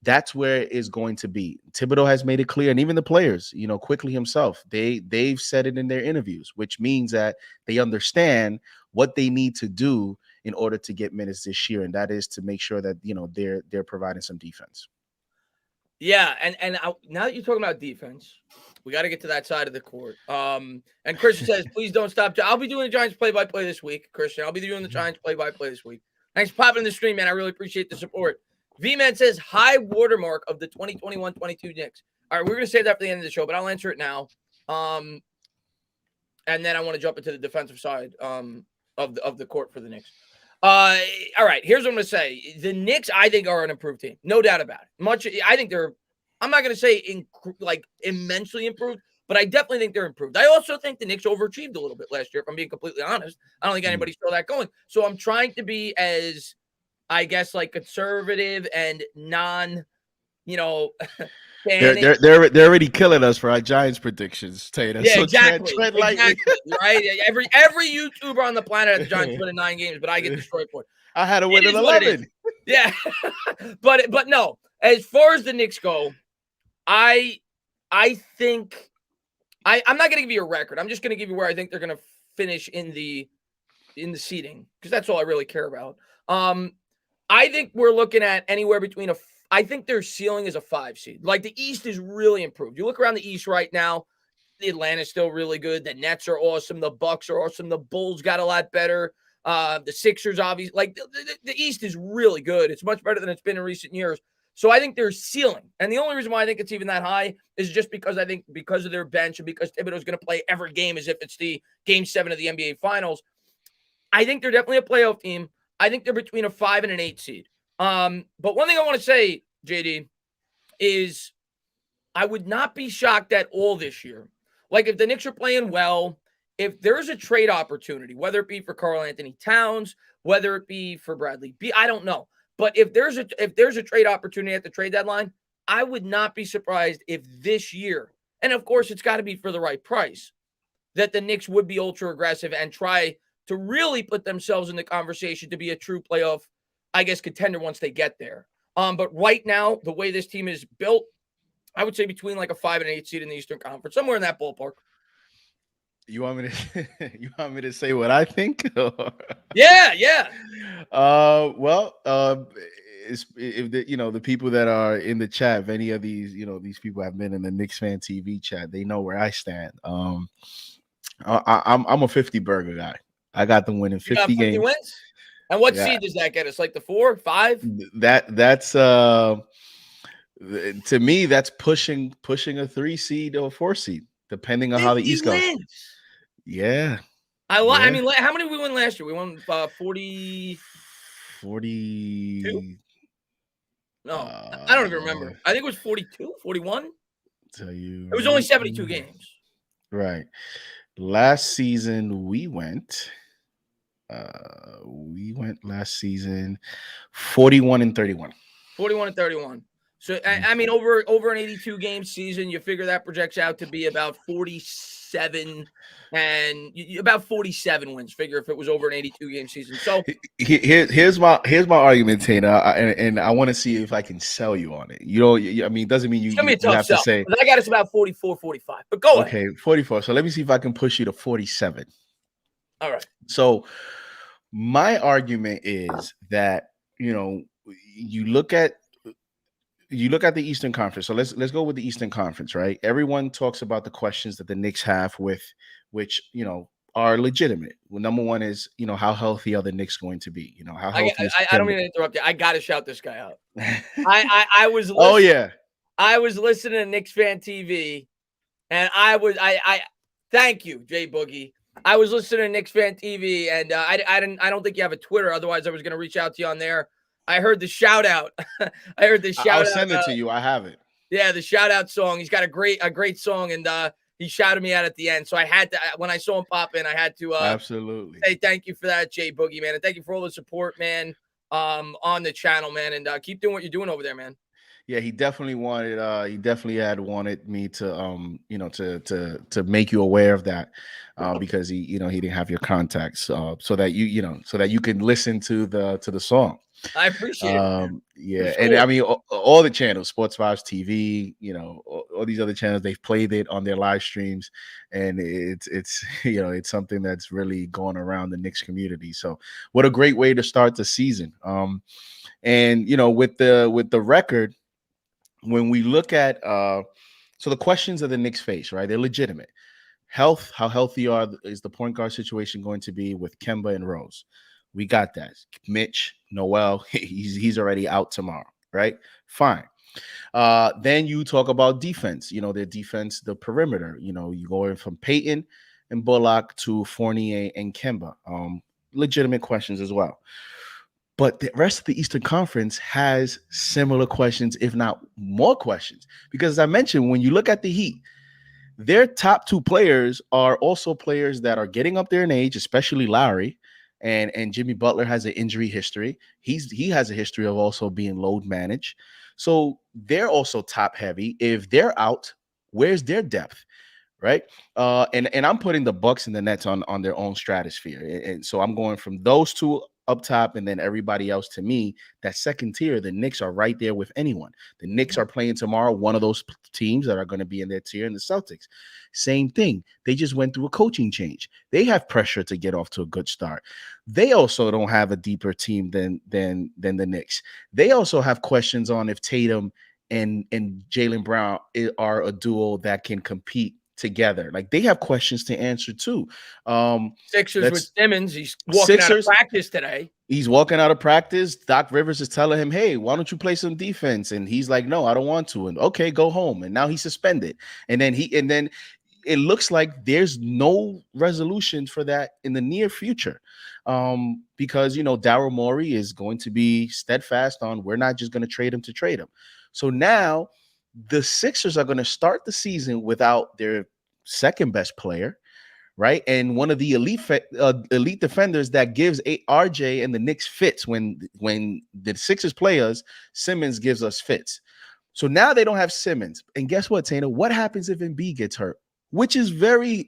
that's where it's going to be. Thibodeau has made it clear, and even the players, quickly himself, they've said it in their interviews, which means that they understand what they need to do in order to get minutes this year, and that is to make sure that they're providing some defense. Yeah, and now that you're talking about defense, we got to get to that side of the court. And Christian says, please don't stop. I'll be doing the Giants play-by-play this week, Christian. I'll be doing the Giants play-by-play this week. Thanks for popping in the stream, man. I really appreciate the support. V-Man says, high watermark of the 2021-22 Knicks. All right, we're going to save that for the end of the show, but I'll answer it now. And then I want to jump into the defensive side of the court for the Knicks. All right, here's what I'm going to say. The Knicks, I think, are an improved team. No doubt about it. I think they're, I'm not going to say immensely improved, but I definitely think they're improved. I also think the Knicks overachieved a little bit last year, if I'm being completely honest. I don't think anybody saw that going. So I'm trying to be as, I guess, conservative and non, They're already killing us for our Giants predictions, Tater. Yeah, so exactly. Right? Every YouTuber on the planet has the Giants winning 9 games, but I get destroyed for it. I had to win at 11. Yeah, but no. As far as the Knicks go, I think I'm not going to give you a record. I'm just going to give you where I think they're going to finish in the seeding because that's all I really care about. I think we're looking at anywhere between I think their ceiling is a 5 seed. The East is really improved. You look around the East right now, the Atlanta's still really good. The Nets are awesome. The Bucks are awesome. The Bulls got a lot better. The Sixers, obviously. The East is really good. It's much better than it's been in recent years. So I think their ceiling. And the only reason why I think it's even that high is just because I think because of their bench and because Thibodeau's going to play every game as if it's the Game 7 of the NBA Finals. I think they're definitely a playoff team. I think they're between a 5 and an 8 seed. But one thing I want to say, JD, is I would not be shocked at all this year. If the Knicks are playing well, if there's a trade opportunity, whether it be for Karl-Anthony Towns, whether it be for Bradley Beal, I don't know. But if there's a trade opportunity at the trade deadline, I would not be surprised if this year and of course it's got to be for the right price, that the Knicks would be ultra aggressive and try to really put themselves in the conversation to be a true playoff, I guess, contender once they get there. But right now, the way this team is built, I would say between like a 5 and 8 seed in the Eastern Conference, somewhere in that ballpark. You want me to you want me to say what I think? Yeah. Well, if the people that are in the chat, if any of these people have been in the Knicks fan TV chat, they know where I stand. I'm a 50 burger guy. I got them winning You got 50 50 games. wins? And what Yeah. seed does that get us? Like the 4, 5? That's to me, that's pushing a 3 seed or 4 seed, depending on how the 50 East goes. wins. Yeah. I mean, how many did we win last year? We won 40. No, I don't even remember. I think it was 42, 41. Tell you, It was only 72 games. Right. Last season we went last season 41 and 31. 41 and 31. So I mean, over an 82 game season, you figure that projects out to be about 47 and about 47 wins. Figure if it was over an 82 game season. So here's my argument, Tina, and I want to see if I can sell you on it. I mean, it doesn't mean you have to say. I got us about 44, 45. But go ahead. Okay, 44. So let me see if I can push you to 47. All right. So my argument is that you look at the Eastern Conference. So let's go with the Eastern Conference, right? Everyone talks about the questions that the Knicks have which are legitimate. Well, number one is how healthy are the Knicks going to be? How healthy? I don't mean to interrupt you. I got to shout this guy out. I was listening, oh yeah. I was listening to Knicks Fan TV, and I thank you, Jay Boogie. I was listening to Knicks Fan TV, and I don't think you have a Twitter. Otherwise, I was going to reach out to you on there. I heard the shout out. I'll send it to you. I have it. Yeah, the shout out song. He's got a great song, and he shouted me out at the end. So I had to, when I saw him pop in, I had to absolutely say thank you for that, Jay Boogie, man, and thank you for all the support, man, on the channel, man, and keep doing what you're doing over there, man. Yeah, he definitely had wanted me to to make you aware of that, because he didn't have your contacts, so that you can listen to the song. I appreciate it. Yeah, and I mean all the channels, Sports Vibes TV, all these other channels, they've played it on their live streams, and it's it's something that's really going around the Knicks community. So what a great way to start the season. And with the record, when we look at so the questions that the Knicks face, right? They're legitimate. Health, how healthy is the point guard situation going to be with Kemba and Rose? We got that. Mitch, Noel, he's already out tomorrow, right? Fine. Then you talk about defense. Their defense, the perimeter. You go from Peyton and Bullock to Fournier and Kemba. Legitimate questions as well. But the rest of the Eastern Conference has similar questions, if not more questions. Because as I mentioned, when you look at the Heat, their top 2 players are also players that are getting up there in age, especially Lowry. And Jimmy Butler has an injury history. He has a history of also being load managed. So they're also top heavy. If they're out, where's their depth? Right. And I'm putting the Bucks and the Nets on their own stratosphere. And so I'm going from those 2 up top, and then everybody else. To me, that second tier, the Knicks are right there with anyone. The Knicks are playing tomorrow, one of those teams that are going to be in their tier, and the Celtics. Same thing. They just went through a coaching change. They have pressure to get off to a good start. They also don't have a deeper team than the Knicks. They also have questions on if Tatum and Jaylen Brown are a duo that can compete together. Like, they have questions to answer too. Sixers with Simmons, he's walking out of practice today. He's walking out of practice. Doc Rivers is telling him, hey, why don't you play some defense? And he's like, no, I don't want to. And okay, go home. And now he's suspended. And then it looks like there's no resolution for that in the near future. Because Daryl Morey is going to be steadfast on, we're not just going to trade him to trade him. So now the Sixers are going to start the season without their second best player, right? And one of the elite defenders that gives RJ and the Knicks fits when the Sixers play us, Simmons gives us fits. So now they don't have Simmons. And guess what, Tana? What happens if Embiid gets hurt? Which is very,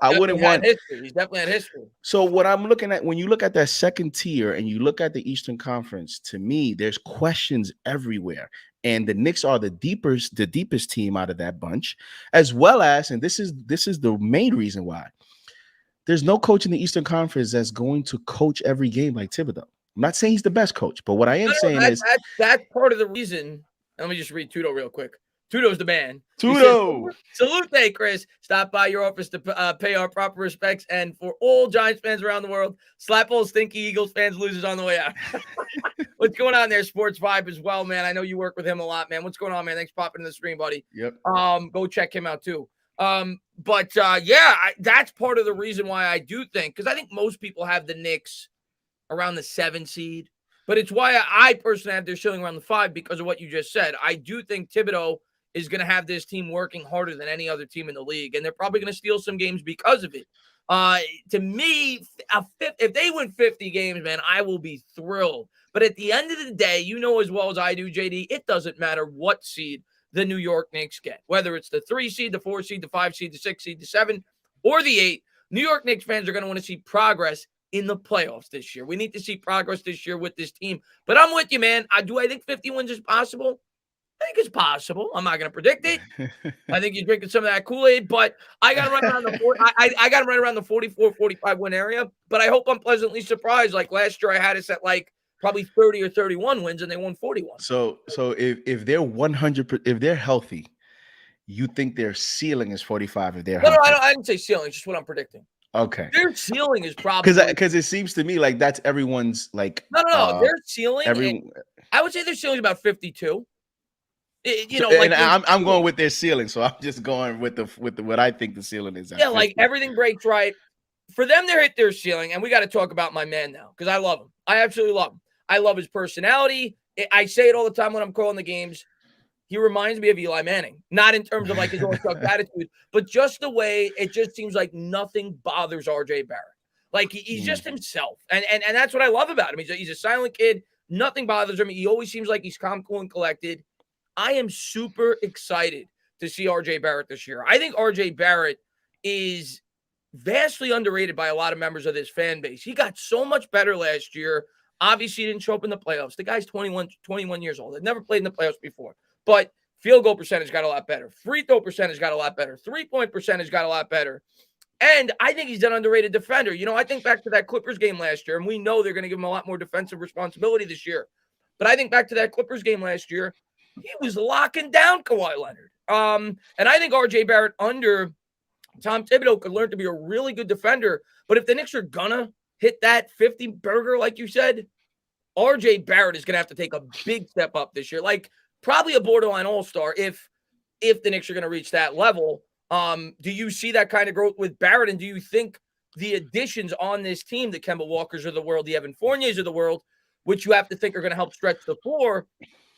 I wouldn't want. He's definitely had history. So what I'm looking at, when you look at that second tier and you look at the Eastern Conference, to me, there's questions everywhere. And the Knicks are the deepest team out of that bunch, as well as, and this is the main reason why, there's no coach in the Eastern Conference that's going to coach every game like Thibodeau. I'm not saying he's the best coach, but what I am saying is that's part of the reason. Let me just read Tudo real quick. Tudo's the man. Tudo. Salute, Chris. Stop by your office to pay our proper respects. And for all Giants fans around the world, slap all stinky Eagles fans losers on the way out. What's going on there, Sports Vibe as well, man? I know you work with him a lot, man. What's going on, man? Thanks for popping in the stream, buddy. Yep. Go check him out too. That's part of the reason why I do think, because I think most people have the Knicks around the 7 seed, but it's why I personally have their ceiling around the 5 because of what you just said. I do think Thibodeau is going to have this team working harder than any other team in the league, and they're probably going to steal some games because of it. To me, if they win 50 games, man, I will be thrilled. But at the end of the day, you know as well as I do, JD, it doesn't matter what seed the New York Knicks get, whether it's the 3 seed, the 4 seed, the 5 seed, the 6 seed, the 7, or the 8. New York Knicks fans are going to want to see progress in the playoffs this year. We need to see progress this year with this team. But I'm with you, man. I think 50 wins is possible? I think it's possible. I'm not going to predict it. I think you're drinking some of that Kool-Aid, but I got to run around I got to run around the 44, 45 win area. But I hope I'm pleasantly surprised. Like last year, I had us at like probably 30 or 31 wins, and they won 41. So if they're 100, if they're healthy, you think their ceiling is 45? If they're healthy? No, I didn't say ceiling. It's just what I'm predicting. Okay. Their ceiling is probably because it seems to me like that's everyone's like. No. Their ceiling. I would say their ceiling is about 52. I'm going with their ceiling, so I'm just going with the what I think the ceiling is. Yeah, 50. Like everything breaks right for them. They hit their ceiling, and we got to talk about my man now because I love him. I absolutely love him. I love his personality. I say it all the time when I'm calling the games. He reminds me of Eli Manning, not in terms of like his all-star attitude, but just the way it just seems like nothing bothers RJ Barrett. Like he's just himself, and that's what I love about him. He's a silent kid. Nothing bothers him. He always seems like he's calm, cool, and collected. I am super excited to see RJ Barrett this year. I think RJ Barrett is vastly underrated by a lot of members of this fan base. He got so much better last year. Obviously, he didn't show up in the playoffs. The guy's 21 years old. He'd never played in the playoffs before. But field goal percentage got a lot better. Free throw percentage got a lot better. Three-point percentage got a lot better. And I think he's an underrated defender. I think back to that Clippers game last year, and we know they're going to give him a lot more defensive responsibility this year. But I think back to that Clippers game last year, he was locking down Kawhi Leonard. And I think RJ Barrett under Tom Thibodeau could learn to be a really good defender. But if the Knicks are gonna hit that 50 burger, like you said, RJ Barrett is gonna have to take a big step up this year. Like probably a borderline all-star if the Knicks are gonna reach that level. Do you see that kind of growth with Barrett? And do you think the additions on this team, the Kemba Walkers of the world, the Evan Fourniers of the world, which you have to think are gonna help stretch the floor,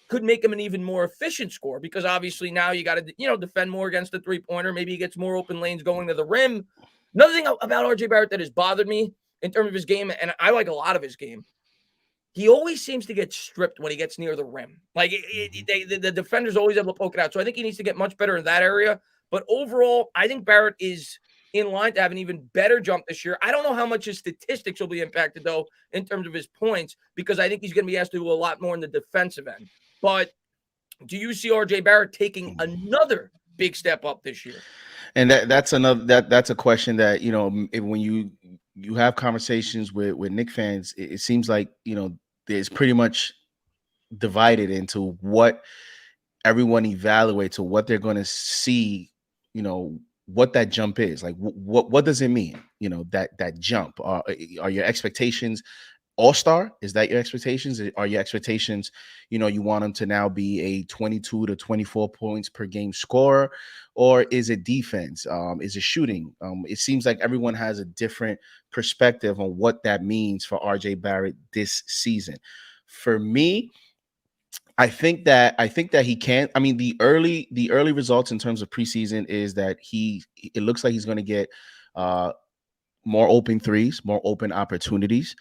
could make him an even more efficient scorer? Because obviously now you got to, defend more against the three-pointer. Maybe he gets more open lanes going to the rim. Another thing about RJ Barrett that has bothered me in terms of his game, and I like a lot of his game, he always seems to get stripped when he gets near the rim. Like the defender's always able to poke it out. So I think he needs to get much better in that area. But overall, I think Barrett is in line to have an even better jump this year. I don't know how much his statistics will be impacted, though, in terms of his points, because I think he's going to be asked to do a lot more in the defensive end. But do you see RJ Barrett taking another big step up this year? And that's a question that, when you have conversations with Knicks fans, it seems like, there's pretty much divided into what everyone evaluates or what they're going to see, what that jump is. Like, what does it mean? That jump. Are your expectations all-star? Is that your expectations? Are your expectations, you want him to now be a 22 to 24 points per game scorer? Or is it defense? Is it shooting? It seems like everyone has a different perspective on what that means for RJ Barrett this season. For me, I think that he can. I mean, the early results in terms of preseason is that it looks like he's going to get more open threes, more open opportunities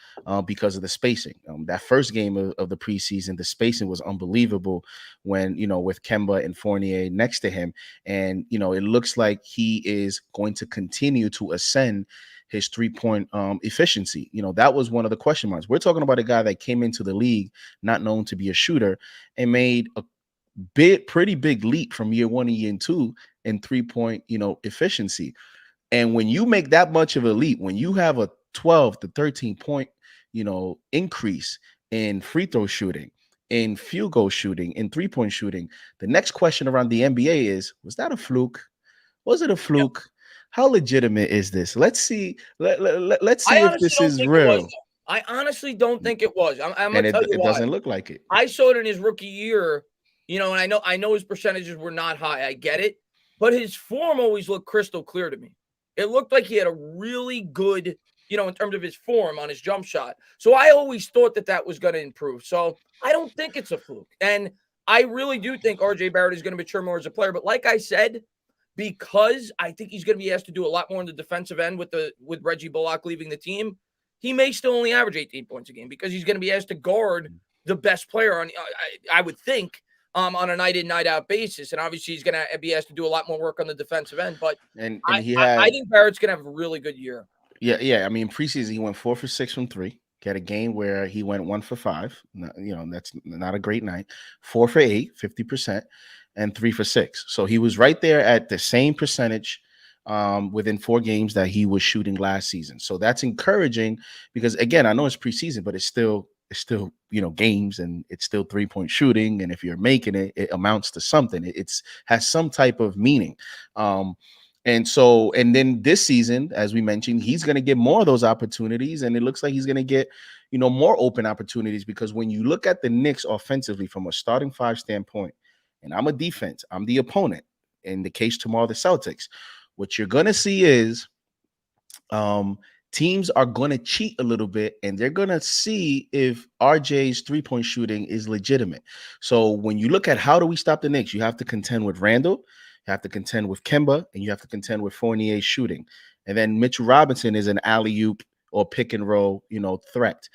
because of the spacing. That first game of the preseason, the spacing was unbelievable when, with Kemba and Fournier next to him. And, it looks like he is going to continue to ascend his 3-point efficiency. That was one of the question marks. We're talking about a guy that came into the league not known to be a shooter and made a pretty big leap from year 1 to year 2 in 3-point, efficiency. And when you make that much of a leap, when you have a 12 to 13 point, increase in free throw shooting, in field goal shooting, in 3-point shooting, the next question around the NBA is, was that a fluke? Was it a fluke? Yep. How legitimate is this? Let's see. Let's see if this is real. I honestly don't think it was. I'm going to tell you why. It doesn't look like it. I saw it in his rookie year, and I know his percentages were not high. I get it. But his form always looked crystal clear to me. It looked like he had a really good, in terms of his form on his jump shot. So I always thought that was going to improve. So I don't think it's a fluke. And I really do think RJ Barrett is going to mature more as a player. But like I said, because I think he's going to be asked to do a lot more on the defensive end with Reggie Bullock leaving the team, he may still only average 18 points a game because he's going to be asked to guard the best player on, I would think, on a night in, night out basis. And obviously he's going to be asked to do a lot more work on the defensive end. But I think Barrett's going to have a really good year. Yeah. I mean, preseason, he went 4 for 6 from 3. He had a game where he went 1 for 5. That's not a great night. 4 for 8, 50%, and 3 for 6. So he was right there at the same percentage within 4 games that he was shooting last season. So that's encouraging because, again, I know it's preseason, but it's still games, and it's still 3-point shooting. And if you're making it, it amounts to something. It's has some type of meaning. And then this season, as we mentioned, he's going to get more of those opportunities, and it looks like he's going to get, more open opportunities, because when you look at the Knicks offensively from a starting 5 standpoint, and I'm a defense, I'm the opponent, in the case tomorrow, the Celtics, what you're going to see is teams are going to cheat a little bit, and they're going to see if RJ's 3-point shooting is legitimate. So when you look at how do we stop the Knicks, you have to contend with Randall, you have to contend with Kemba, and you have to contend with Fournier shooting. And then Mitch Robinson is an alley-oop or pick and roll, threat.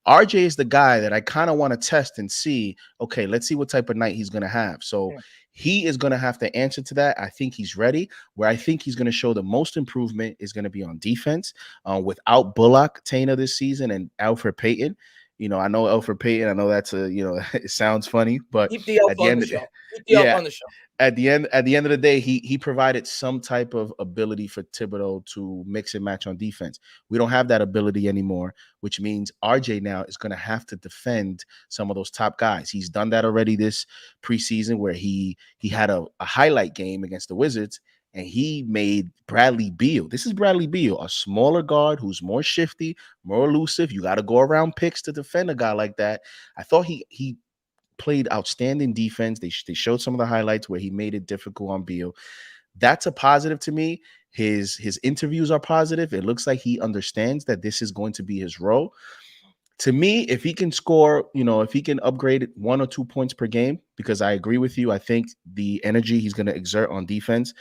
RJ is the guy that I kind of want to test and see, okay, let's see what type of night he's going to have. So he is going to have to answer to that. I think he's ready. Where I think he's going to show the most improvement is going to be on defense. Without Bullock, Taina this season, and Alfred Payton. I know Alfred Payton. I know that's it sounds funny, but keep the elf on the show. Keep the elf on the show. At the end of the day, he provided some type of ability for Thibodeau to mix and match on defense. We don't have that ability anymore, which means RJ now is going to have to defend some of those top guys. He's done that already this preseason, where he had a highlight game against the Wizards, and he made Bradley Beal. This is Bradley Beal, a smaller guard who's more shifty, more elusive. You got to go around picks to defend a guy like that. I thought he played outstanding defense. They showed some of the highlights where he made it difficult on Beal. That's a positive to me. His interviews are positive. It looks like he understands that this is going to be his role. To me, if he can score, if he can upgrade 1 or 2 points per game, because I agree with you, I think the energy he's going to exert on defense,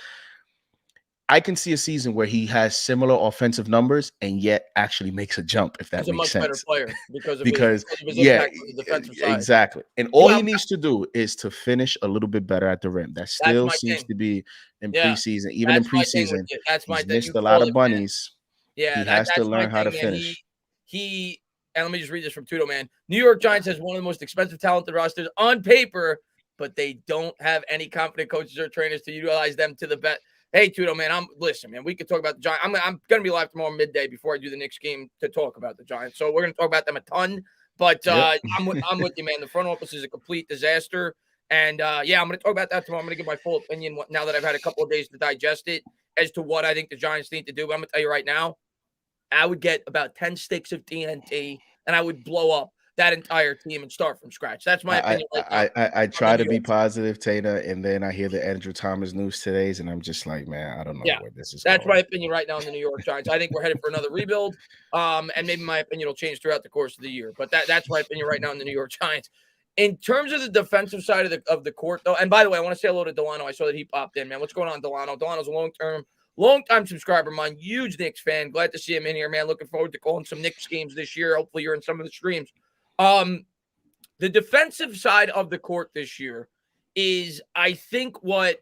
I can see a season where he has similar offensive numbers and yet actually makes a jump, if that makes sense. He's a much better player because of his impact on the defensive side. Exactly. And all he needs to do is to finish a little bit better at the rim. That still seems to be in preseason. Even in preseason, he's missed a lot of bunnies. Yeah, he has to learn how to finish. And let me just read this from Tudo, man. New York Giants has one of the most expensive, talented rosters on paper, but they don't have any competent coaches or trainers to utilize them to the best. Hey, Tudo, man, listen, man, we could talk about the Giants. I'm going to be live tomorrow midday before I do the Knicks game to talk about the Giants. So we're going to talk about them a ton. But I'm with you, man. The front office is a complete disaster. And, I'm going to talk about that tomorrow. I'm going to give my full opinion now that I've had a couple of days to digest it as to what I think the Giants need to do. But I'm going to tell you right now, I would get about 10 sticks of TNT, and I would blow up that entire team and start from scratch. That's my opinion. I try to be positive, Taina, and then I hear the Andrew Thomas news today, and I'm just like, man, I don't know where this is going. That's my opinion right now on the New York Giants. I think we're headed for another rebuild, and maybe my opinion will change throughout the course of the year. But that's my opinion right now on the New York Giants. In terms of the defensive side of the court, though, and by the way, I want to say hello to Delano. I saw that he popped in, man. What's going on, Delano? Delano's a long-term longtime subscriber of mine, huge Knicks fan. Glad to see him in here, man. Looking forward to calling some Knicks games this year. Hopefully you're in some of the streams. The defensive side of the court this year is, I think, what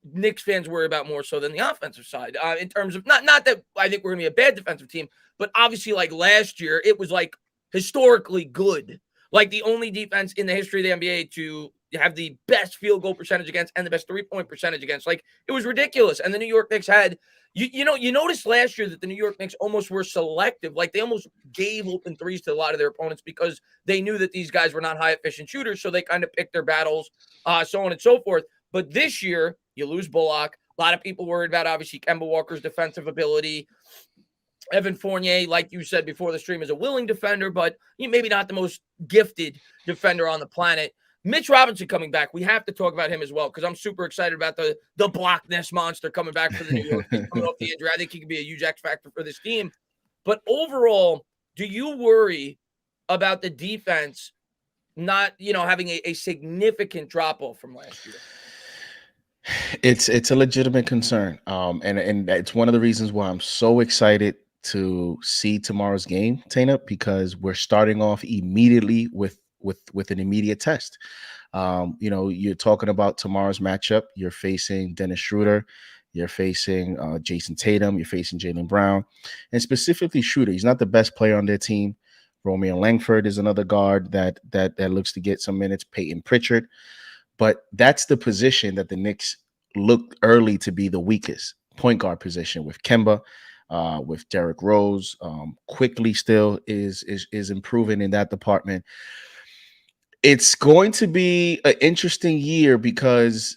Knicks fans worry about more so than the offensive side, in terms of not that I think we're going to be a bad defensive team, but obviously like last year, it was like historically good. Like the only defense in the history of the NBA to have the best field goal percentage against and the best 3-point percentage against. Like it was ridiculous. And the New York Knicks had, you noticed last year that the New York Knicks almost were selective. Like they almost gave open threes to a lot of their opponents because they knew that these guys were not high efficient shooters. So they kind of picked their battles, so on and so forth. But this year, you lose Bullock. A lot of people worried about, obviously, Kemba Walker's defensive ability. Evan Fournier, like you said before the stream, is a willing defender, but maybe not the most gifted defender on the planet. Mitch Robinson coming back. We have to talk about him as well because I'm super excited about the block nest monster coming back for the New York Knicks coming off the injury. I think he could be a huge X factor for this team. But overall, do you worry about the defense not, having a significant drop-off from last year? It's a legitimate concern, and it's one of the reasons why I'm so excited to see tomorrow's game, Tana, because we're starting off immediately with an immediate test. You're talking about tomorrow's matchup. You're facing Dennis Schroeder, you're facing Jason Tatum, you're facing Jaylen Brown, and specifically Schroeder. He's not the best player on their team. Romeo Langford is another guard that looks to get some minutes. Peyton Pritchard. But that's the position that the Knicks looked early to be the weakest point guard position with Kemba, with Derrick Rose. Quickly still is improving in that department. It's going to be an interesting year because,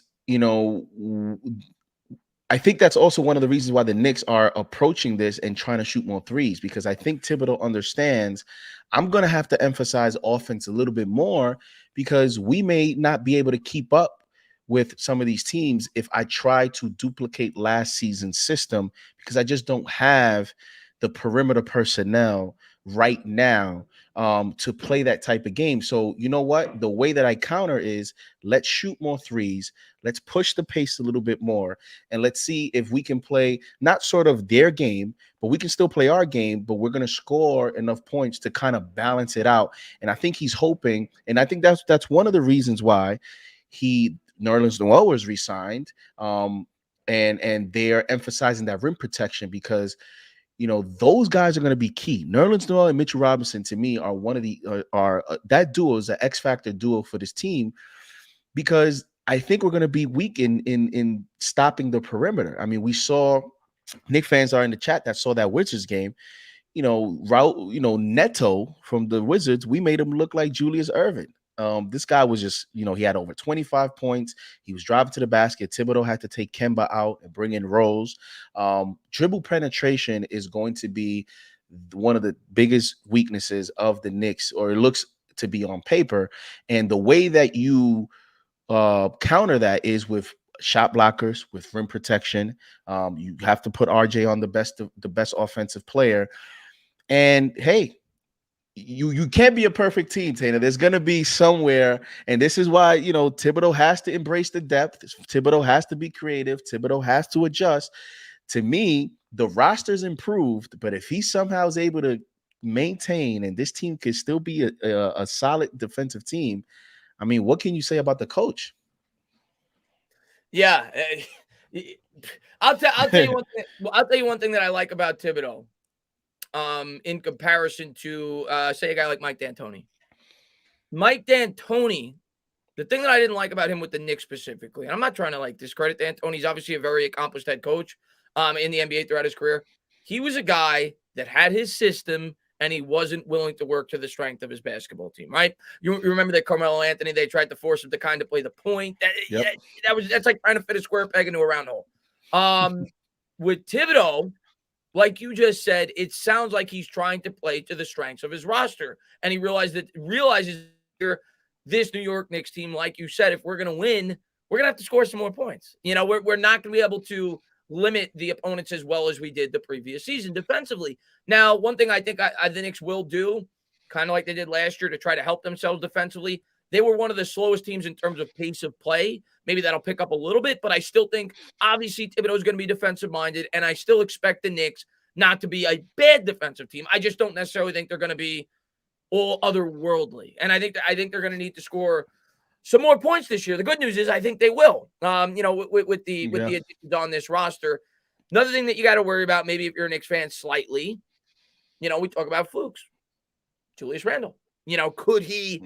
I think that's also one of the reasons why the Knicks are approaching this and trying to shoot more threes, because I think Thibodeau understands I'm going to have to emphasize offense a little bit more because we may not be able to keep up with some of these teams if I try to duplicate last season's system, because I just don't have the perimeter personnel right now to play that type of game. So you know what? The way that I counter is let's shoot more threes. Let's push the pace a little bit more. And let's see if we can play not sort of their game, but we can still play our game, but we're going to score enough points to kind of balance it out. And I think he's hoping, and I think that's one of the reasons why Nerlens Noel was re-signed. And they're emphasizing that rim protection because those guys are going to be key. Nerlens Noel and Mitch Robinson, to me, are one of the that duo is an X factor duo for this team, because I think we're going to be weak in stopping the perimeter. I mean, we saw Knicks fans are in the chat that saw that Wizards game. Neto from the Wizards, we made him look like Julius Erving. This guy was just, he had over 25 points. He was driving to the basket. Thibodeau had to take Kemba out and bring in Rose. Dribble penetration is going to be one of the biggest weaknesses of the Knicks, or it looks to be on paper. And the way that you counter that is with shot blockers, with rim protection. You have to put RJ on the best offensive player. And hey, you can't be a perfect team, Tana. There's going to be somewhere, and this is why, Thibodeau has to embrace the depth. Thibodeau has to be creative. Thibodeau has to adjust. To me, the roster's improved, but if he somehow is able to maintain, and this team could still be a solid defensive team, I mean, what can you say about the coach? Yeah. I'll tell you one thing. I'll tell you one thing that I like about Thibodeau. In comparison to, say, a guy like Mike D'Antoni. Mike D'Antoni, the thing that I didn't like about him with the Knicks specifically, and I'm not trying to discredit D'Antoni. He's obviously a very accomplished head coach in the NBA throughout his career. He was a guy that had his system, and he wasn't willing to work to the strength of his basketball team, right? You remember that Carmelo Anthony, they tried to force him to kind of play the point. Yep. That's like trying to fit a square peg into a round hole. With Thibodeau, like you just said, it sounds like he's trying to play to the strengths of his roster. And he realizes this New York Knicks team, like you said, if we're going to win, we're going to have to score some more points. We're not going to be able to limit the opponents as well as we did the previous season defensively. Now, one thing I think the Knicks will do, kind of like they did last year to try to help themselves defensively, they were one of the slowest teams in terms of pace of play. Maybe that'll pick up a little bit, but I still think obviously Thibodeau is going to be defensive minded, and I still expect the Knicks not to be a bad defensive team. I just don't necessarily think they're going to be all otherworldly, and I think they're going to need to score some more points this year. The good news is I think they will. With the additions on this roster. Another thing that you got to worry about, maybe if you're a Knicks fan, slightly, we talk about flukes. Julius Randle. Could he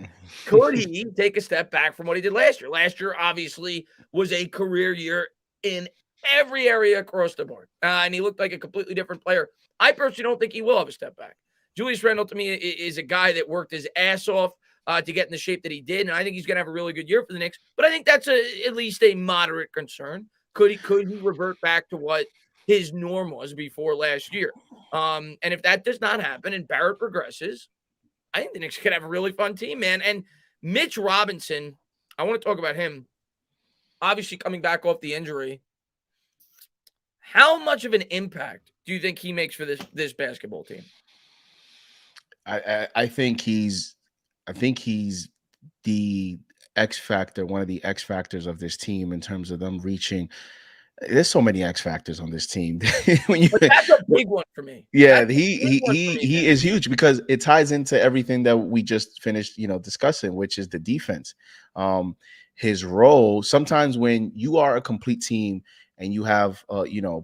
take a step back from what he did last year? Last year, obviously, was a career year in every area across the board. And he looked like a completely different player. I personally don't think he will have a step back. Julius Randle, to me, is a guy that worked his ass off to get in the shape that he did. And I think he's going to have a really good year for the Knicks. But I think that's at least a moderate concern. Could he revert back to what his norm was before last year? And if that does not happen and Barrett progresses, I think the Knicks could have a really fun team, man. And Mitch Robinson, I want to talk about him. Obviously, coming back off the injury, how much of an impact do you think he makes for this basketball team? I think he's the X factor, one of the X factors of this team in terms of them reaching. There's so many X factors on this team. But that's a big one for me. Yeah, he is huge because it ties into everything that we just finished, discussing, which is the defense. His role, sometimes when you are a complete team and you have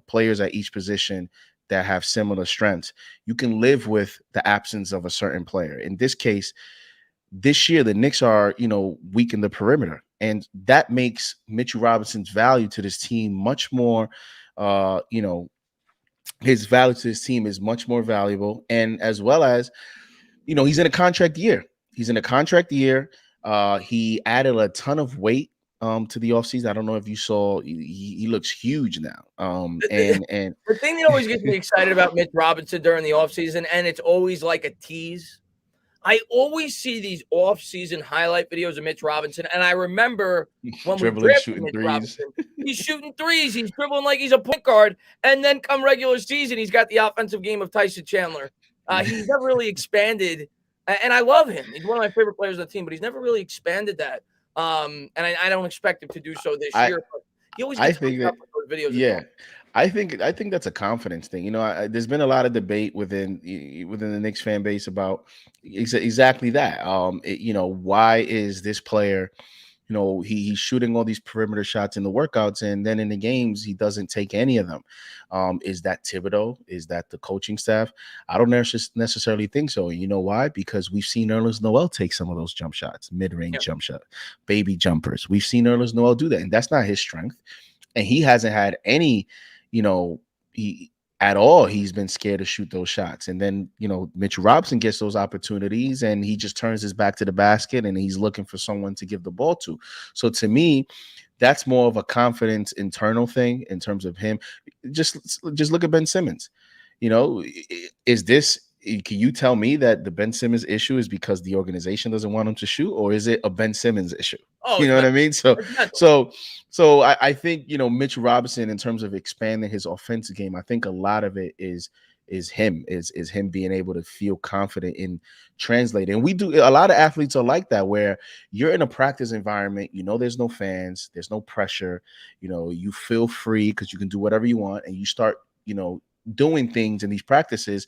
players at each position that have similar strengths, you can live with the absence of a certain player. In this case, this year the Knicks are, weak in the perimeter. And that makes Mitch Robinson's value to this team much more, his value to his team is much more valuable. And as well as, he's in a contract year. He added a ton of weight to the offseason. I don't know if you saw, he looks huge now. And the thing that always gets me excited about Mitch Robinson during the offseason, and it's always like a tease, I always see these off-season highlight videos of Mitch Robinson, and I remember when we drafted Mitch Robinson, he's shooting threes, he's dribbling like he's a point guard, and then come regular season, he's got the offensive game of Tyson Chandler. He's never really expanded, and I love him. He's one of my favorite players on the team, but he's never really expanded that, and I don't expect him to do so this year. But he always gets those videos. Yeah. I think that's a confidence thing. There's been a lot of debate within the Knicks fan base about exactly that. Why is this player, he's shooting all these perimeter shots in the workouts, and then in the games he doesn't take any of them. Is that Thibodeau? Is that the coaching staff? I don't necessarily think so. You know why? Because we've seen Nerlens Noel take some of those jump shots, mid-range jump shot, baby jumpers. We've seen Nerlens Noel do that, and that's not his strength. And he hasn't had any. At all, he's been scared to shoot those shots. And then, Mitch Robinson gets those opportunities and he just turns his back to the basket and he's looking for someone to give the ball to. So to me, that's more of a confidence internal thing in terms of him. Just look at Ben Simmons. Can you tell me that the Ben Simmons issue is because the organization doesn't want him to shoot, or is it a Ben Simmons issue? You know what I mean? So I think, Mitch Robinson, in terms of expanding his offensive game, I think a lot of it is him being able to feel confident in translating. And a lot of athletes are like that, where you're in a practice environment, there's no fans, there's no pressure, you feel free because you can do whatever you want, and you start, doing things in these practices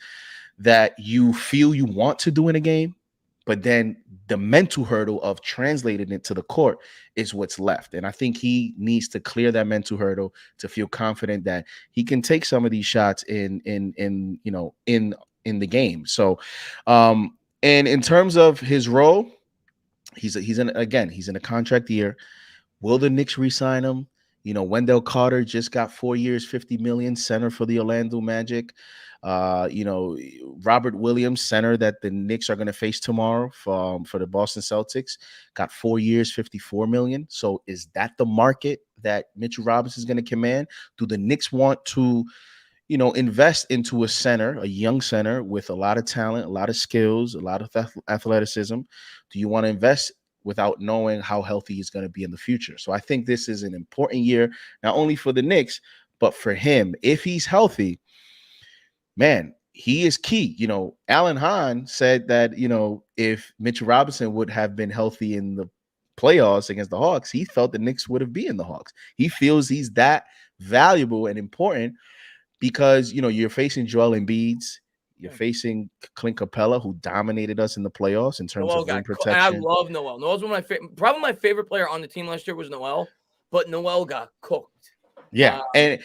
that you feel you want to do in a game, but then the mental hurdle of translating it to the court is what's left. And I think he needs to clear that mental hurdle to feel confident that he can take some of these shots in the game. So, and in terms of his role, he's in a contract year. Will the Knicks re-sign him? Wendell Carter just got 4 years, $50 million, center for the Orlando Magic. Robert Williams, center that the Knicks are going to face tomorrow for the Boston Celtics, got 4 years, $54 million. So is that the market that Mitch Robinson is going to command? Do the Knicks want to, invest into a young center with a lot of talent, a lot of skills, a lot of athleticism? Do you want to invest without knowing how healthy he's going to be in the future? So I think this is an important year, not only for the Knicks, but for him. If he's healthy, man, he is key. Alan Hahn said that, if Mitch Robinson would have been healthy in the playoffs against the Hawks, he felt the Knicks would have beaten the Hawks. He feels he's that valuable and important because, you're facing Joel Embiid's, you're facing Clint Capella, who dominated us in the playoffs in terms Noel of rim got and I protection. love Noel. Noel's one of my favorite. Probably my favorite player on the team last year was Noel, but Noel got cooked. Yeah, and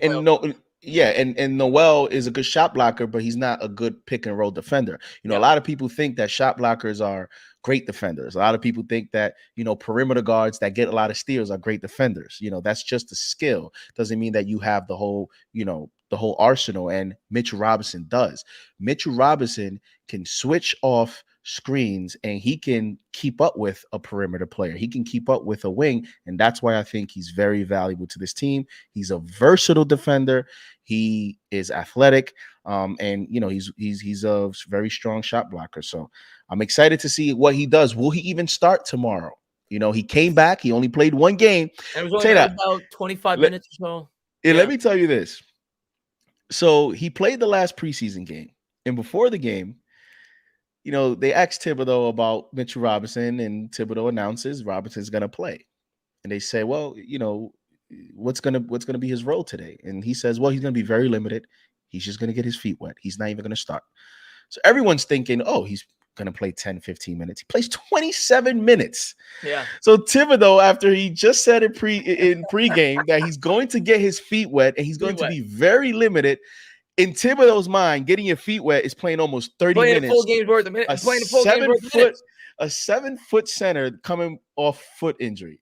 no, yeah, and Noel is a good shot blocker, but he's not a good pick and roll defender. A lot of people think that shot blockers are great defenders. A lot of people think that perimeter guards that get a lot of steals are great defenders. That's just a skill. Doesn't mean that you have the whole arsenal. And Mitchell Robinson does. Mitchell Robinson can switch off screens and he can keep up with a perimeter player. He can keep up with a wing, and that's why I think he's very valuable to this team. He's a versatile defender. He is athletic, and he's a very strong shot blocker. So I'm excited to see what he does. Will he even start tomorrow? He came back. He only played one game. And it was only about 25 minutes or so. Let me tell you this. So he played the last preseason game, and before the game, they asked Thibodeau about Mitchell Robinson, and Thibodeau announces Robinson's going to play. And they say, well, what's going to be his role today? And he says, well, he's going to be very limited. He's just going to get his feet wet. He's not even going to start. So everyone's thinking, oh, he's going to play 10, 15 minutes. He plays 27 minutes. Yeah. So Thibodeau, after he just said in pregame that he's going to get his feet wet and he's going to be very limited, in Thibodeau's mind, getting your feet wet is playing almost 30 minutes. A full game's worth of minutes. Playing a full game's worth of minutes. A 7-foot center coming off foot injury.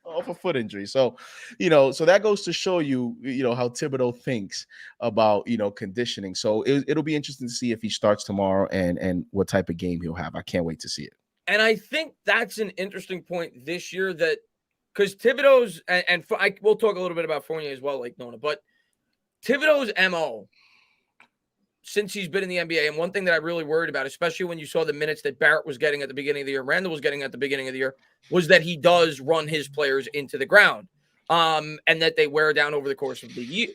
Off a foot injury. So, so that goes to show you, how Thibodeau thinks about, conditioning. So it'll be interesting to see if he starts tomorrow and what type of game he'll have. I can't wait to see it. And I think that's an interesting point this year that because Thibodeau's we'll talk a little bit about Fournier as well, like Nona, but Thibodeau's MO since he's been in the NBA, and one thing that I really worried about, especially when you saw the minutes that Barrett was getting at the beginning of the year, Randall was getting at the beginning of the year, was that he does run his players into the ground, and that they wear down over the course of the year.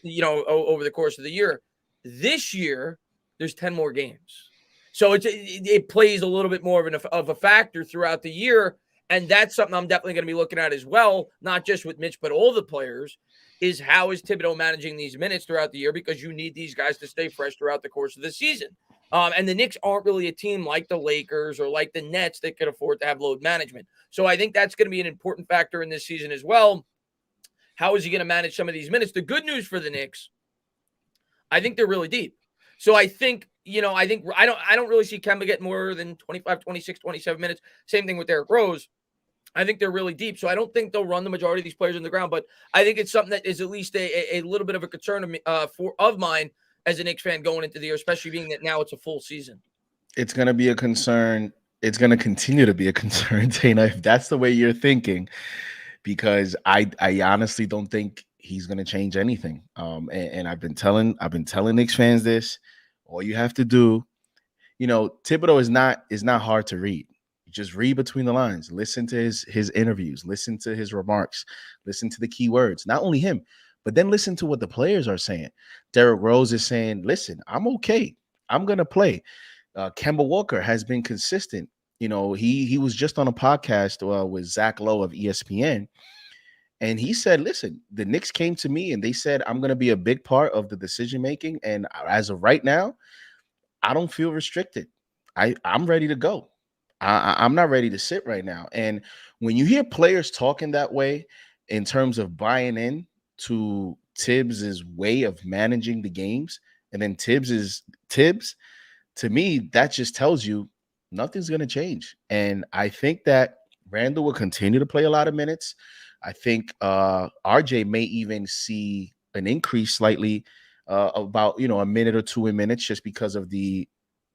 Over the course of the year. This year, there's 10 more games, so it plays a little bit more of a factor throughout the year, and that's something I'm definitely going to be looking at as well, not just with Mitch, but all the players. Is how is Thibodeau managing these minutes throughout the year, because you need these guys to stay fresh throughout the course of the season. And the Knicks aren't really a team like the Lakers or like the Nets that could afford to have load management. So I think that's going to be an important factor in this season as well. How is he going to manage some of these minutes? The good news for the Knicks, I think they're really deep. So I think, I don't really see Kemba getting more than 25, 26, 27 minutes. Same thing with Derrick Rose. I think they're really deep, so I don't think they'll run the majority of these players on the ground. But I think it's something that is at least a little bit of a concern of mine as a Knicks fan going into the year, especially being that now it's a full season. It's going to be a concern. It's going to continue to be a concern, Dana, if that's the way you're thinking, because I honestly don't think he's going to change anything. And I've been telling Knicks fans this. All you have to do, Thibodeau is not hard to read. Just read between the lines, listen to his interviews, listen to his remarks, listen to the key words. Not only him, but then listen to what the players are saying. Derrick Rose is saying, listen, I'm okay. I'm going to play. Kemba Walker has been consistent. He was just on a podcast with Zach Lowe of ESPN, and he said, listen, the Knicks came to me and they said, I'm going to be a big part of the decision-making. And as of right now, I don't feel restricted. I'm ready to go. I'm not ready to sit right now. And when you hear players talking that way in terms of buying in to Tibbs's way of managing the games, and then Tibbs, to me, that just tells you nothing's going to change. And I think that Randall will continue to play a lot of minutes. I think RJ may even see an increase slightly about, a minute or two in minutes, just because of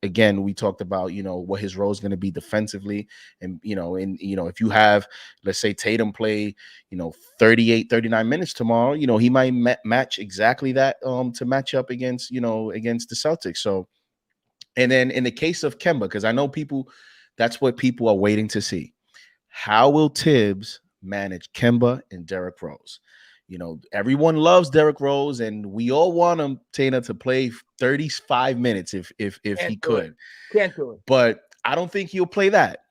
again, we talked about, what his role is going to be defensively. And, if you have, let's say Tatum play, 38, 39 minutes tomorrow, he might match exactly that to match up against the Celtics. So, and then in the case of Kemba, because I know that's what people are waiting to see. How will Tibbs manage Kemba and Derrick Rose? Everyone loves Derrick Rose, and we all want him, Tana, to play 35 minutes if he could. Can't do it. But I don't think he'll play that.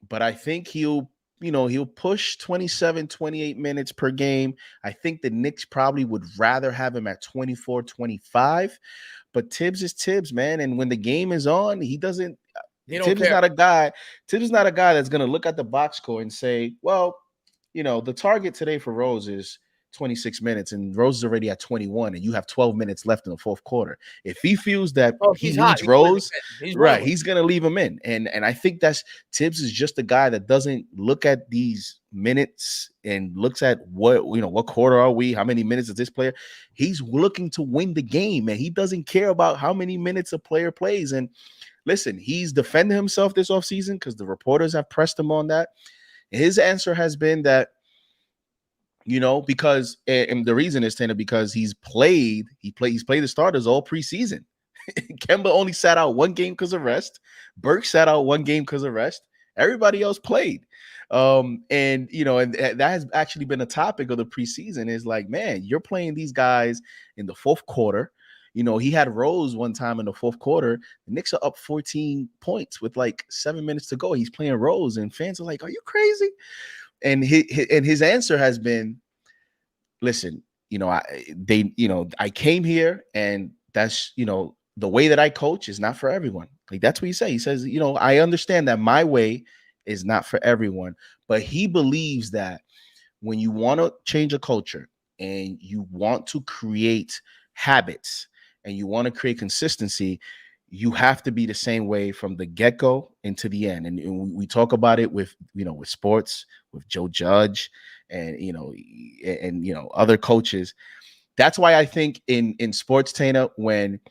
But I think he'll he'll push 27, 28 minutes per game. I think the Knicks probably would rather have him at 24, 25. But Tibbs is Tibbs, man. And when the game is on, he doesn't. You don't Tibbs is care. not a guy. Tibbs is not a guy that's going to look at the box score and say, well, the target today for Rose is 26 minutes, and Rose is already at 21, and you have 12 minutes left in the fourth quarter. If he feels that Oh, he he's hot. needs Rose, He's right, rolling. he's going to leave him in. And I think that's Tibbs is just a guy that doesn't look at these minutes and looks at what quarter are we, how many minutes is this player. He's looking to win the game, and he doesn't care about how many minutes a player plays. And listen, he's defending himself this offseason because the reporters have pressed him on that. His answer has been that, because and the reason is, Tanner, because he's played the starters all preseason. Kemba only sat out one game because of rest. Burke sat out one game because of rest. Everybody else played. And that has actually been a topic of the preseason is like, man, you're playing these guys in the fourth quarter. He had Rose one time in the fourth quarter. The Knicks are up 14 points with like 7 minutes to go. He's playing Rose, and fans are like, are you crazy? And his answer has been, listen, I came here, and that's, the way that I coach is not for everyone. Like, that's what he said. He says, I understand that my way is not for everyone, but he believes that when you want to change a culture and you want to create habits and you want to create consistency, you have to be the same way from the get-go into the end. And we talk about it with sports, with Joe Judge and other coaches. That's why I think in sports, Tana, when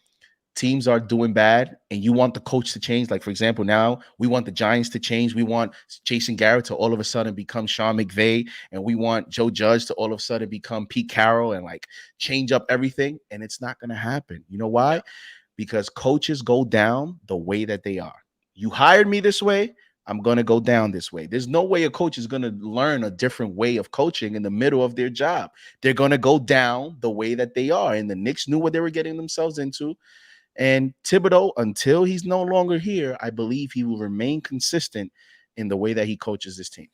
teams are doing bad and you want the coach to change, like for example, now we want the Giants to change. We want Jason Garrett to all of a sudden become Sean McVay, and we want Joe Judge to all of a sudden become Pete Carroll and like change up everything. And it's not going to happen. You know why? Because coaches go down the way that they are. You hired me this way, I'm going to go down this way. There's no way a coach is going to learn a different way of coaching in the middle of their job. They're going to go down the way that they are. And the Knicks knew what they were getting themselves into. And Thibodeau, until he's no longer here, I believe he will remain consistent in the way that he coaches this team.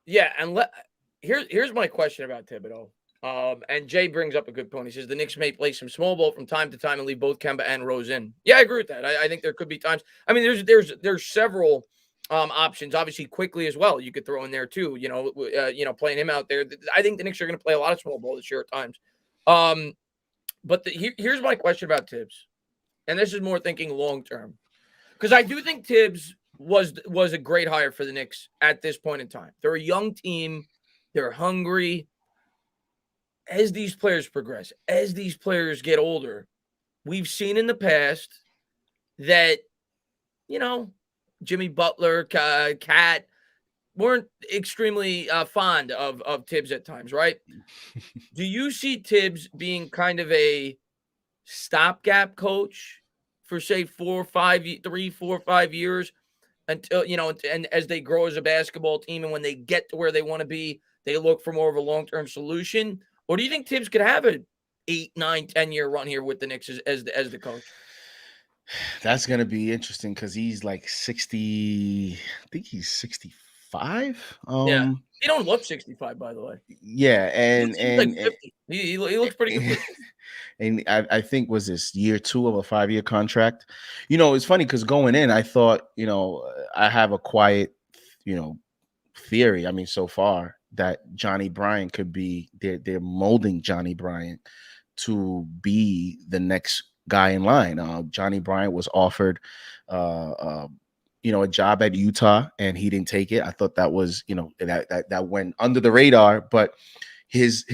Yeah, and here's my question about Thibodeau. And Jay brings up a good point. He says the Knicks may play some small ball from time to time and leave both Kemba and Rose in. Yeah, I agree with that. I think there could be times. I mean, there's several options. Obviously, quickly as well. You could throw in there too. Playing him out there. I think the Knicks are going to play a lot of small ball this year at times. But here's my question about Tibbs, and this is more thinking long term, because I do think Tibbs was a great hire for the Knicks at this point in time. They're a young team. They're hungry. As these players progress, as these players get older, we've seen in the past that, Jimmy Butler, Cat weren't extremely fond of Tibbs at times, right? Do you see Tibbs being kind of a stopgap coach for, say, 3, 4, 5 years until, and as they grow as a basketball team and when they get to where they want to be, they look for more of a long-term solution? Or do you think Tibbs could have an 8, 9, 10-year run here with the Knicks as the coach? That's going to be interesting because he's like 60. I think he's 65. Yeah. He don't look 65, by the way. Yeah, and like 50. He looks pretty good. And I think was this year 2 of a 5-year contract. It's funny because going in, I thought, I have a quiet, theory. I mean, so far that Johnny Bryant could be, they're molding Johnny Bryant to be the next guy in line. Johnny Bryant was offered, a job at Utah, and he didn't take it. I thought that was, that went under the radar, but his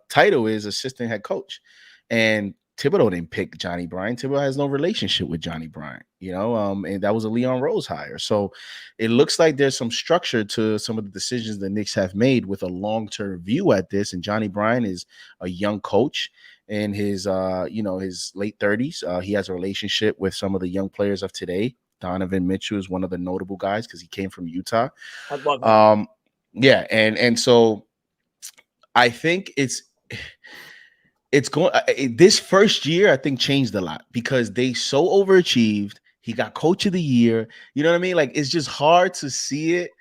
title is assistant head coach, and Thibodeau didn't pick Johnny Bryant. Thibodeau has no relationship with Johnny Bryant, and that was a Leon Rose hire. So it looks like there's some structure to some of the decisions the Knicks have made with a long-term view at this. And Johnny Bryant is a young coach in his, his late 30s. He has a relationship with some of the young players of today. Donovan Mitchell is one of the notable guys because he came from Utah. I love him. Yeah, and so I think it's going this first year, I think, changed a lot because they so overachieved. He got coach of the year. You know what I mean? Like, it's just hard to see it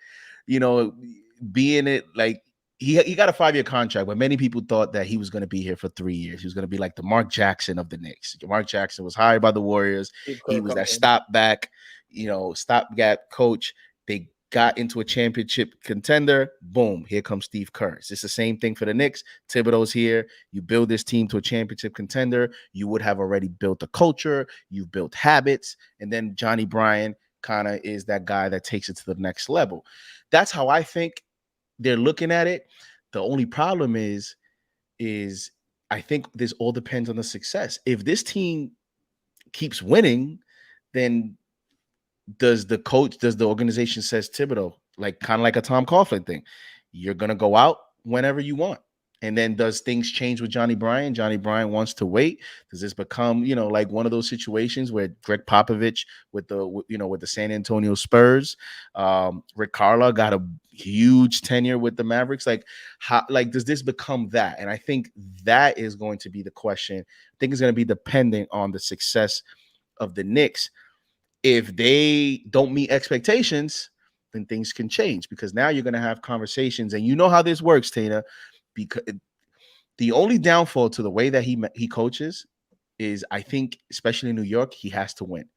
being it like he got a 5-year contract, but many people thought that he was going to be here for 3 years. He was going to be like the Mark Jackson of the Knicks. Mark Jackson was hired by the Warriors. Steve He Kerr was that comes in. stopgap coach. They got into a championship contender. Boom, here comes Steve Kerr. It's the same thing for the Knicks. Thibodeau's here. You build this team to a championship contender. You would have already built a culture. You've built habits. And then Johnny Bryant kind of is that guy that takes it to the next level. That's how I think they're looking at it. The only problem is I think this all depends on the success. If this team keeps winning, then does the organization says Thibodeau, like kind of like a Tom Coughlin thing, you're gonna go out whenever you want. And then does things change with Johnny Bryant? Johnny Bryant wants to wait. Does this become, like one of those situations where Greg Popovich with the San Antonio Spurs, Rick Carlisle got a huge tenure with the Mavericks? Like, how, like, does this become that? And I think that is going to be the question. I think it's going to be dependent on the success of the Knicks. If they don't meet expectations, then things can change, because now you're going to have conversations, and you know how this works, Tina, because the only downfall to the way that he coaches is, I think, especially in New York, he has to win,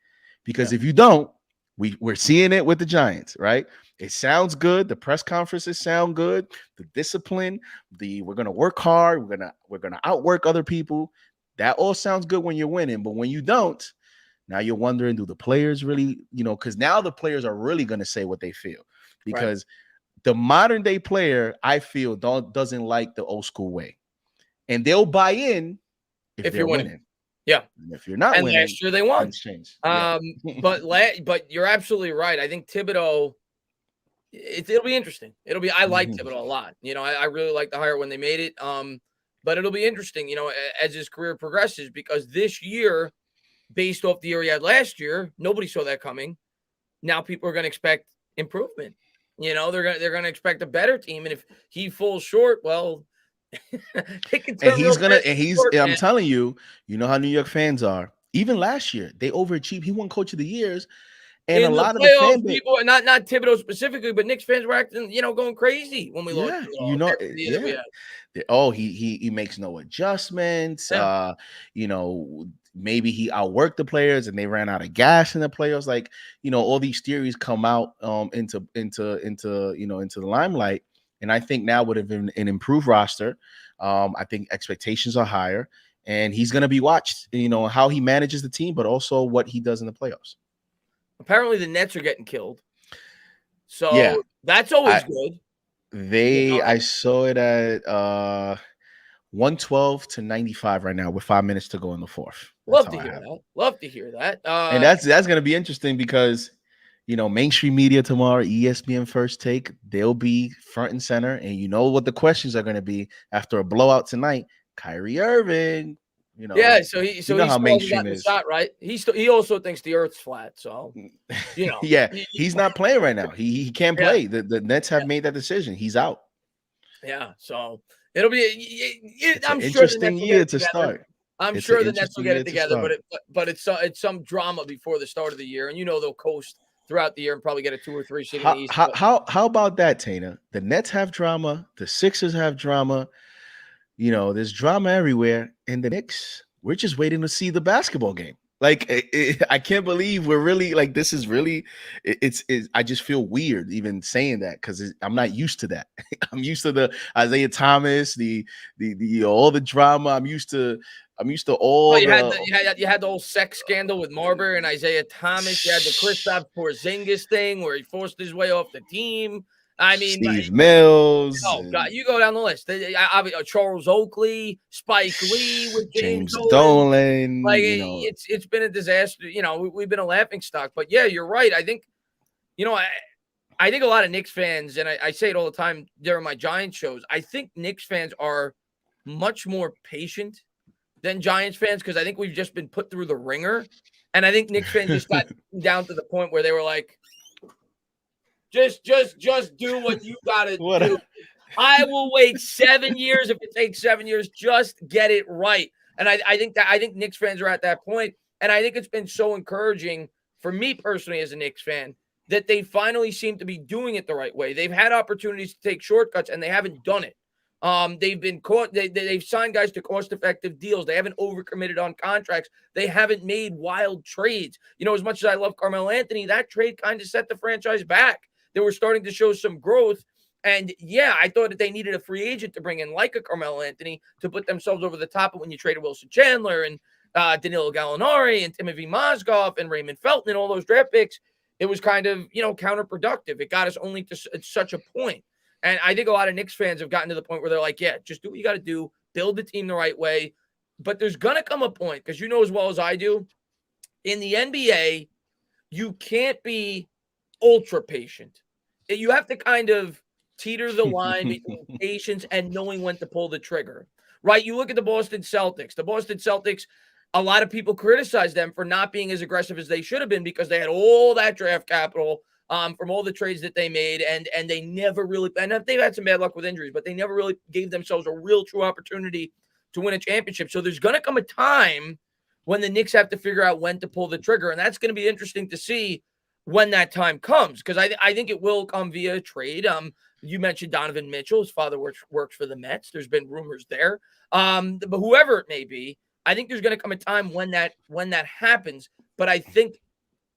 because if you don't, we're seeing it with the Giants, right? It sounds good. The press conferences sound good. The discipline, we're going to work hard. We're going to outwork other people. That all sounds good when you're winning, but when you don't, now you're wondering, do the players really, because now the players are really going to say what they feel, because the modern day player, I feel, doesn't like the old school way, and they'll buy in if they're winning. Yeah. And if you're not winning, last year they won. Change. But you're absolutely right. I think Thibodeau, it'll be interesting. I like Thibodeau a lot. I really like the hire when they made it. But it'll be interesting, as his career progresses, because this year, based off the year he had last year, nobody saw that coming. Now people are going to expect improvement. They're going to expect a better team, and if he falls short, well, I'm telling you, how New York fans are. Even last year, they overachieved. He won Coach of the Years, and a lot of the fan base, people, not Thibodeau specifically, but Knicks fans were acting, going crazy when we lost. He makes no adjustments. Maybe he outworked the players and they ran out of gas in the playoffs. Like, all these theories come out into the limelight. And I think now with an improved roster, I think expectations are higher, and he's going to be watched, how he manages the team, but also what he does in the playoffs. Apparently the Nets are getting killed. So that's always good. I saw it at 112-95 right now with 5 minutes to go in the fourth. Love to hear that. And that's going to be interesting because, mainstream media tomorrow, ESPN First Take, they'll be front and center. And you know what the questions are going to be after a blowout tonight? Kyrie Irving. So he's how mainstream is. Shot, right? He also thinks the Earth's flat. So, he's not playing right now. He can't play. The Nets have made that decision. He's out. Yeah, so it'll be. I'm sure interesting year to start. I'm sure the Nets will get it together, but it's some drama before the start of the year, and they'll coast throughout the year and probably get a 2 or 3 seed in the East. How about that, Tana? The Nets have drama. The Sixers have drama. There's drama everywhere. And the Knicks, we're just waiting to see the basketball game. Like, I can't believe we're really, like, this is really, I just feel weird even saying that, because I'm not used to that. I'm used to the Isaiah Thomas, the all the drama. I'm used to all. You had the whole sex scandal with Marbury and Isaiah Thomas. You had the Kristaps Porzingis thing where he forced his way off the team. I mean, Steve Mills. Oh God, you go down the list. Charles Oakley, Spike Lee with James Dolan. Like, it's been a disaster. We've been a laughing stock. But yeah, you're right. I think, I think a lot of Knicks fans, and I say it all the time during my Giants shows, I think Knicks fans are much more patient than Giants fans, because I think we've just been put through the ringer, and I think Knicks fans just got down to the point where they were like, Just do what you gotta do. I will wait 7 years if it takes 7 years. Just get it right. And I think Knicks fans are at that point. And I think it's been so encouraging for me personally as a Knicks fan that they finally seem to be doing it the right way. They've had opportunities to take shortcuts, and they haven't done it. They've been caught. They've signed guys to cost-effective deals. They haven't overcommitted on contracts. They haven't made wild trades. As much as I love Carmelo Anthony, that trade kind of set the franchise back. They were starting to show some growth. And yeah, I thought that they needed a free agent to bring in like a Carmelo Anthony to put themselves over the top of when you traded Wilson Chandler and Danilo Gallinari and Timothy Mozgov and Raymond Felton and all those draft picks. It was kind of, counterproductive. It got us only to such a point. And I think a lot of Knicks fans have gotten to the point where they're like, yeah, just do what you got to do, build the team the right way. But there's going to come a point, because you know as well as I do, in the NBA, you can't be ultra patient. You have to kind of teeter the line between patience and knowing when to pull the trigger, right? You look at the Boston Celtics. The Boston Celtics, a lot of people criticize them for not being as aggressive as they should have been because they had all that draft capital from all the trades that they made, and they never really, and they've had some bad luck with injuries, but they never really gave themselves a real true opportunity to win a championship. So there's going to come a time when the Knicks have to figure out when to pull the trigger, and that's going to be interesting to see when that time comes, because I think it will come via trade. You mentioned Donovan Mitchell. His father works for the Mets. There's been rumors there. But whoever it may be, I think there's going to come a time when that happens. But I think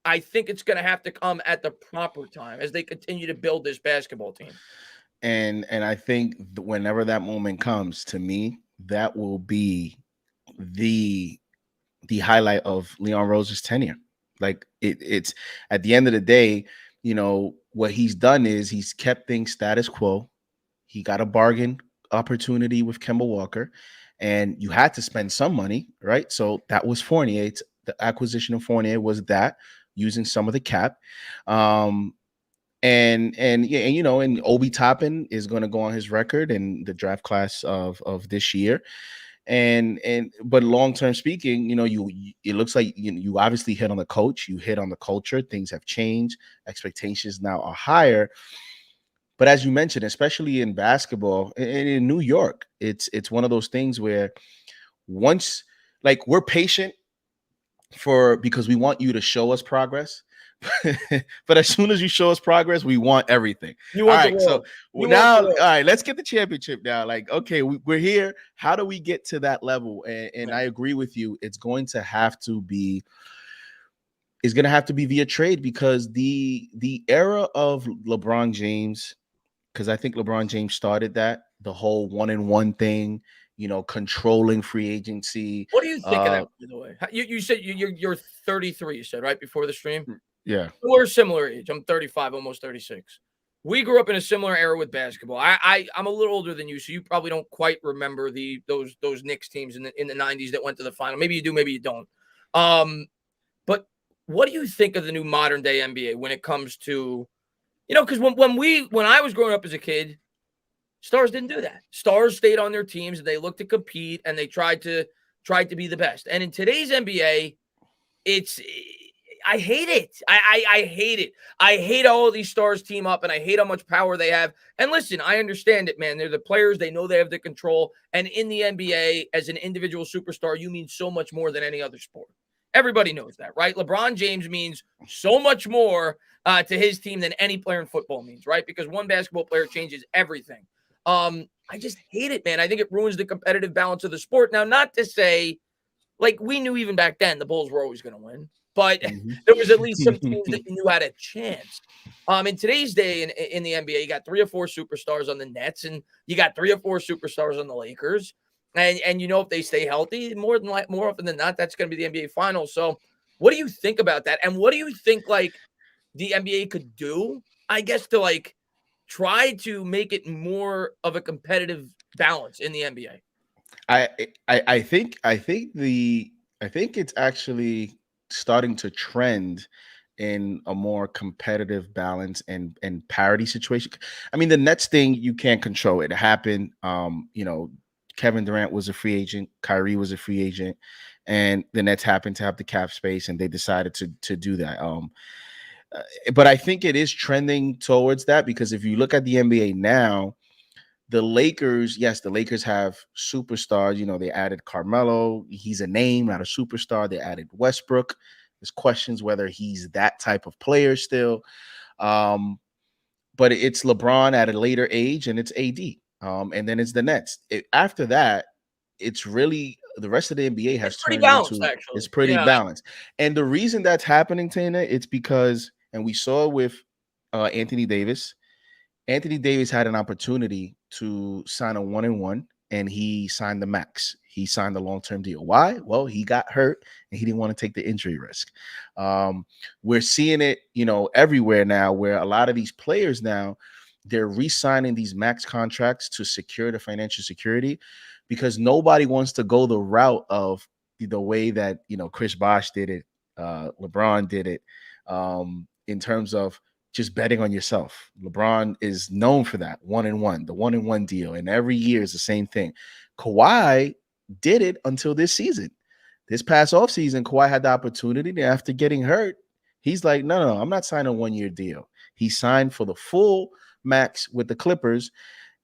it's going to have to come at the proper time as they continue to build this basketball team. And I think whenever that moment comes, to me, that will be the highlight of Leon Rose's tenure. Like it's at the end of the day, what he's done is he's kept things status quo. He got a bargain opportunity with Kemba Walker, and you had to spend some money, right? So that was Fournier. The acquisition of Fournier was that, using some of the cap. And Obi Toppin is going to go on his record in the draft class of this year. But long-term speaking, it looks like you obviously hit on the coach, you hit on the culture. Things have changed. Expectations now are higher. But as you mentioned, especially in basketball and in New York, it's one of those things where once, like, we're patient because we want you to show us progress. But as soon as you show us progress, we want everything. All right, so now, all right, let's get the championship now. Like, okay, we're here. How do we get to that level? And I agree with you. It's going to have to be via trade, because the era of LeBron James, because I think LeBron James started that, the whole 1-and-1 thing, controlling free agency. What do you think of that, by the way? You said you're 33, you said, right before the stream? Yeah. We're a similar age. I'm 35, almost 36. We grew up in a similar era with basketball. I'm a little older than you, so you probably don't quite remember those Knicks teams in the 90s that went to the final. Maybe you do, maybe you don't. But what do you think of the new modern day NBA when it comes to, because when I was growing up as a kid, stars didn't do that. Stars stayed on their teams and they looked to compete and they tried to be the best. And in today's NBA, I hate it. I hate it. I hate how all these stars team up, and I hate how much power they have. And listen, I understand it, man. They're the players. They know they have the control. And in the NBA, as an individual superstar, you mean so much more than any other sport. Everybody knows that, right? LeBron James means so much more to his team than any player in football means, right? Because one basketball player changes everything. I just hate it, man. I think it ruins the competitive balance of the sport. Now, not to say, like, we knew even back then the Bulls were always going to win, but there was at least some teams that you knew had a chance. In today's day in the NBA, you got 3 or 4 superstars on the Nets, and you got 3 or 4 superstars on the Lakers. And if they stay healthy, more often than not, that's going to be the NBA Finals. So, what do you think about that? And what do you think, like, the NBA could do, I guess, to, like, try to make it more of a competitive balance in the NBA? I think it's actually starting to trend in a more competitive balance and parity situation. I mean, the Nets thing, you can't control it. It happened. Kevin Durant was a free agent, Kyrie was a free agent, and the Nets happened to have the cap space, and they decided to do that. But I think it is trending towards that, because if you look at the NBA now, the Lakers have superstars. They added Carmelo. He's a name, not a superstar. They added Westbrook. There's questions whether he's that type of player still. But it's LeBron at a later age, and it's AD, and then it's the Nets. After that, it's really the rest of the NBA It's has pretty turned balanced, into it's actually. pretty Yeah. balanced. And the reason that's happening, Tina, it's because, and we saw with Anthony Davis. Anthony Davis had an opportunity to sign a 1-and-1, and he signed the max. He signed the long-term deal. Why? Well, he got hurt and he didn't want to take the injury risk. We're seeing it, everywhere now, where a lot of these players now, they're re-signing these max contracts to secure the financial security, because nobody wants to go the route of the way that Chris Bosh did it, LeBron did it, in terms of just betting on yourself. LeBron is known for that 1-and-1, the 1-and-1 deal, and every year is the same thing. Kawhi did it until this season. This past offseason, Kawhi had the opportunity, and after getting hurt, he's like, no, I'm not signing a 1-year deal. He signed for the full max with the Clippers,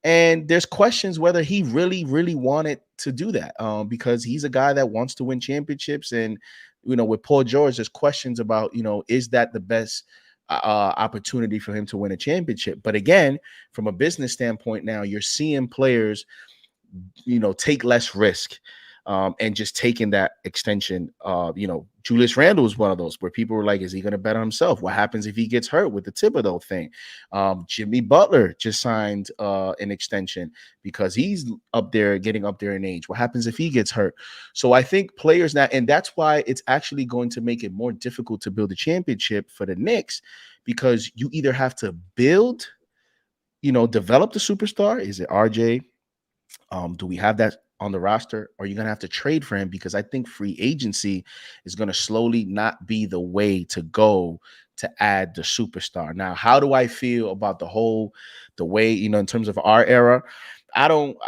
and there's questions whether he really, really wanted to do that, because he's a guy that wants to win championships. And, with Paul George, there's questions about, is that the best opportunity for him to win a championship? But again, from a business standpoint, now you're seeing players, take less risk, and just taking that extension. Julius Randle is one of those where people were like, is he going to bet on himself? What happens if he gets hurt with the Thibodeau thing? Jimmy Butler just signed an extension because he's getting up there in age. What happens if he gets hurt? So I think players now, and that's why it's actually going to make it more difficult to build a championship for the Knicks, because you either have to build, develop the superstar. Is it RJ? Do we have that on the roster? Or are you going to have to trade for him? Because I think free agency is going to slowly not be the way to go to add the superstar. Now, how do I feel about the way, in terms of our era? I don't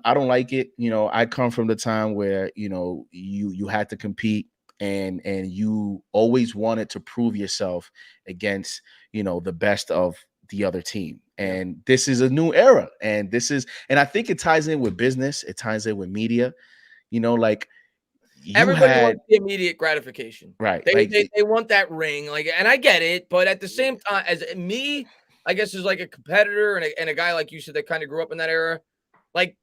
like it. I come from the time where, you had to compete, and you always wanted to prove yourself against, the best of the other team. And this is a new era. And I think it ties in with business. It ties in with media, like Everybody wants the immediate gratification. Right. They want that ring. And I get it. But at the same time, as me, I guess, is like a competitor and a guy like you said that kind of grew up in that era.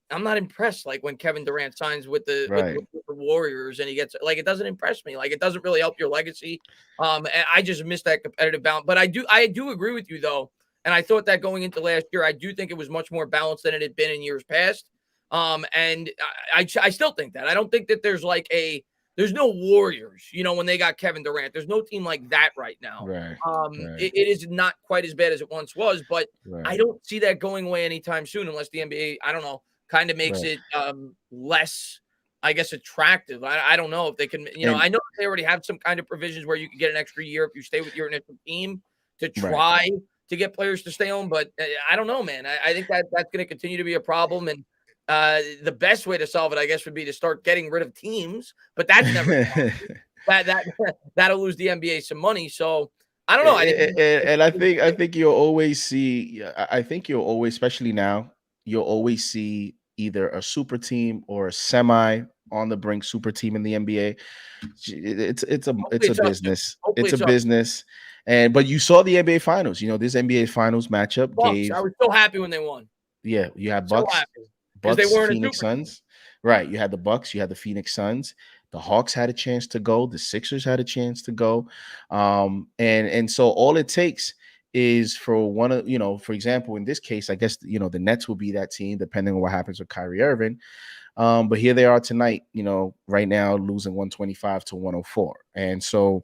I'm not impressed. When Kevin Durant signs with the Warriors and he gets it doesn't impress me. It doesn't really help your legacy. And I just miss that competitive balance. But I do agree with you though. And I thought that going into last year, I do think it was much more balanced than it had been in years past. And I still think that. I don't think that there's there's no Warriors, when they got Kevin Durant. There's no team like that right now. Right. It is not quite as bad as it once was, but Right. I don't see that going away anytime soon unless the NBA, I don't know, kind of makes it less, I guess, attractive. I don't know if they can, I know they already have some kind of provisions where you can get an extra year if you stay with your initial team to try to get players to stay on. But I don't know, man. I think that's going to continue to be a problem. And the best way to solve it, I guess, would be to start getting rid of teams. But that's never that'll lose the NBA some money. So I don't know. I think you'll always see. I think you'll always, especially now, you'll always see either a super team or a semi on the brink super team in the NBA. It's a business. It's a business. But you saw the NBA Finals. This NBA Finals matchup Bucks. I was so happy when they won. Yeah, you had Bucks. Bucks, they weren't Phoenix Suns. Right. You had the Bucks, you had the Phoenix Suns. The Hawks had a chance to go. The Sixers had a chance to go. And so all it takes is for one of, for example, in this case, I guess, the Nets will be that team, depending on what happens with Kyrie Irving. But here they are tonight, right now losing 125-104. And so,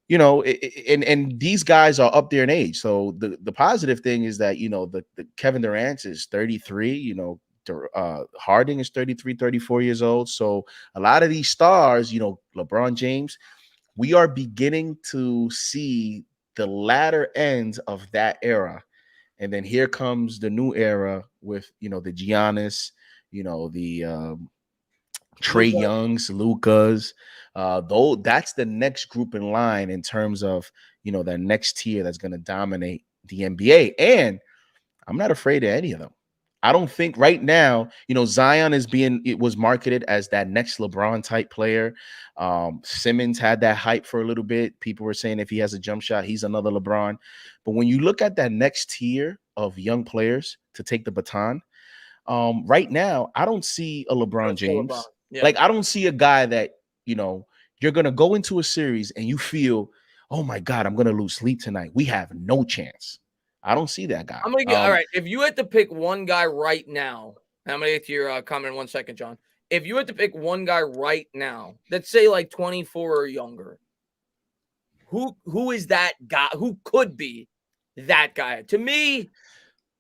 and these guys are up there in age. So the positive thing is that, the Kevin Durant is 33, Harden is 33, 34 years old. So a lot of these stars, LeBron James, we are beginning to see the latter ends of that era. And then here comes the new era with, the Giannis, the Trae Youngs, Lukas. Though that's the next group in line in terms of, the next tier that's going to dominate the NBA. And I'm not afraid of any of them. I don't think right now, Zion it was marketed as that next LeBron type player. Simmons had that hype for a little bit. People were saying if he has a jump shot, he's another LeBron. But when you look at that next tier of young players to take the baton, right now, I don't see a LeBron James. Yeah. Like, I don't see a guy that, you're going to go into a series and you feel, oh my God, I'm going to lose sleep tonight. We have no chance. I don't see that guy. I'm going to get, all right. If you had to pick one guy right now, I'm going to get to your comment in 1 second, John. If you had to pick one guy right now, let's say like 24 or younger, who is that guy? Who could be that guy? To me,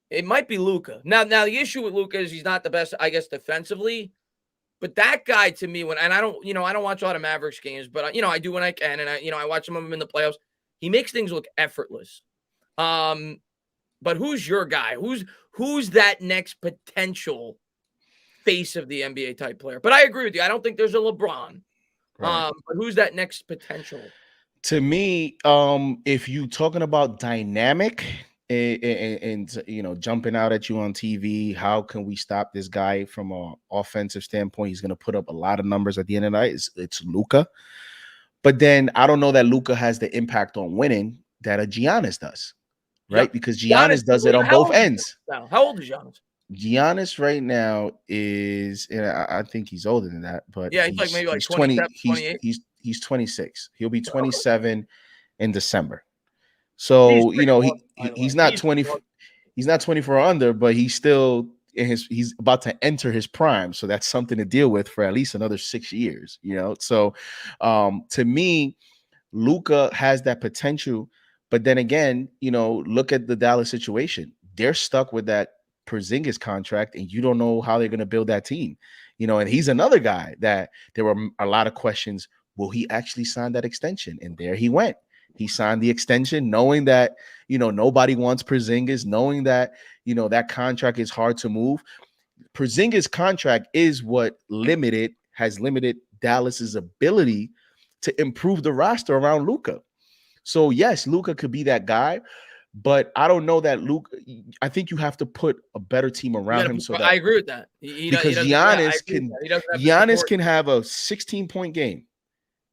it might be Luka. Now the issue with Luka is he's not the best, I guess, defensively. But that guy to me, I don't watch a lot of Mavericks games, but I do when I can, and I watch some of them in the playoffs. He makes things look effortless. But who's your guy? Who's that next potential face of the NBA type player? But I agree with you. I don't think there's a LeBron. Right. But who's that next potential? To me, if you talking about dynamic and jumping out at you on TV, how can we stop this guy from an offensive standpoint? He's going to put up a lot of numbers at the end of the night. It's Luka. But then I don't know that Luka has the impact on winning that a Giannis does, right? Yep. Because Giannis does it on both ends. How old is Giannis? Giannis right now is, and I think he's older than that, but yeah, he's like maybe like 20, 28. He's 26. He'll be 27 in December. So he's not 20. He's not 24 under, but he's still he's about to enter his prime. So that's something to deal with for at least another 6 years. So to me, Luka has that potential. But then again, look at the Dallas situation. They're stuck with that Porzingis contract, and you don't know how they're going to build that team. And he's another guy that there were a lot of questions. Will he actually sign that extension? And there he went. He signed the extension knowing that, nobody wants Porzingis, knowing that, that contract is hard to move. Porzingis' contract is what has limited Dallas's ability to improve the roster around Luka. So yes, Luka could be that guy, but I don't know that Luka. I think you have to put a better team around him. So that I agree with that. Because Giannis can have a 16-point game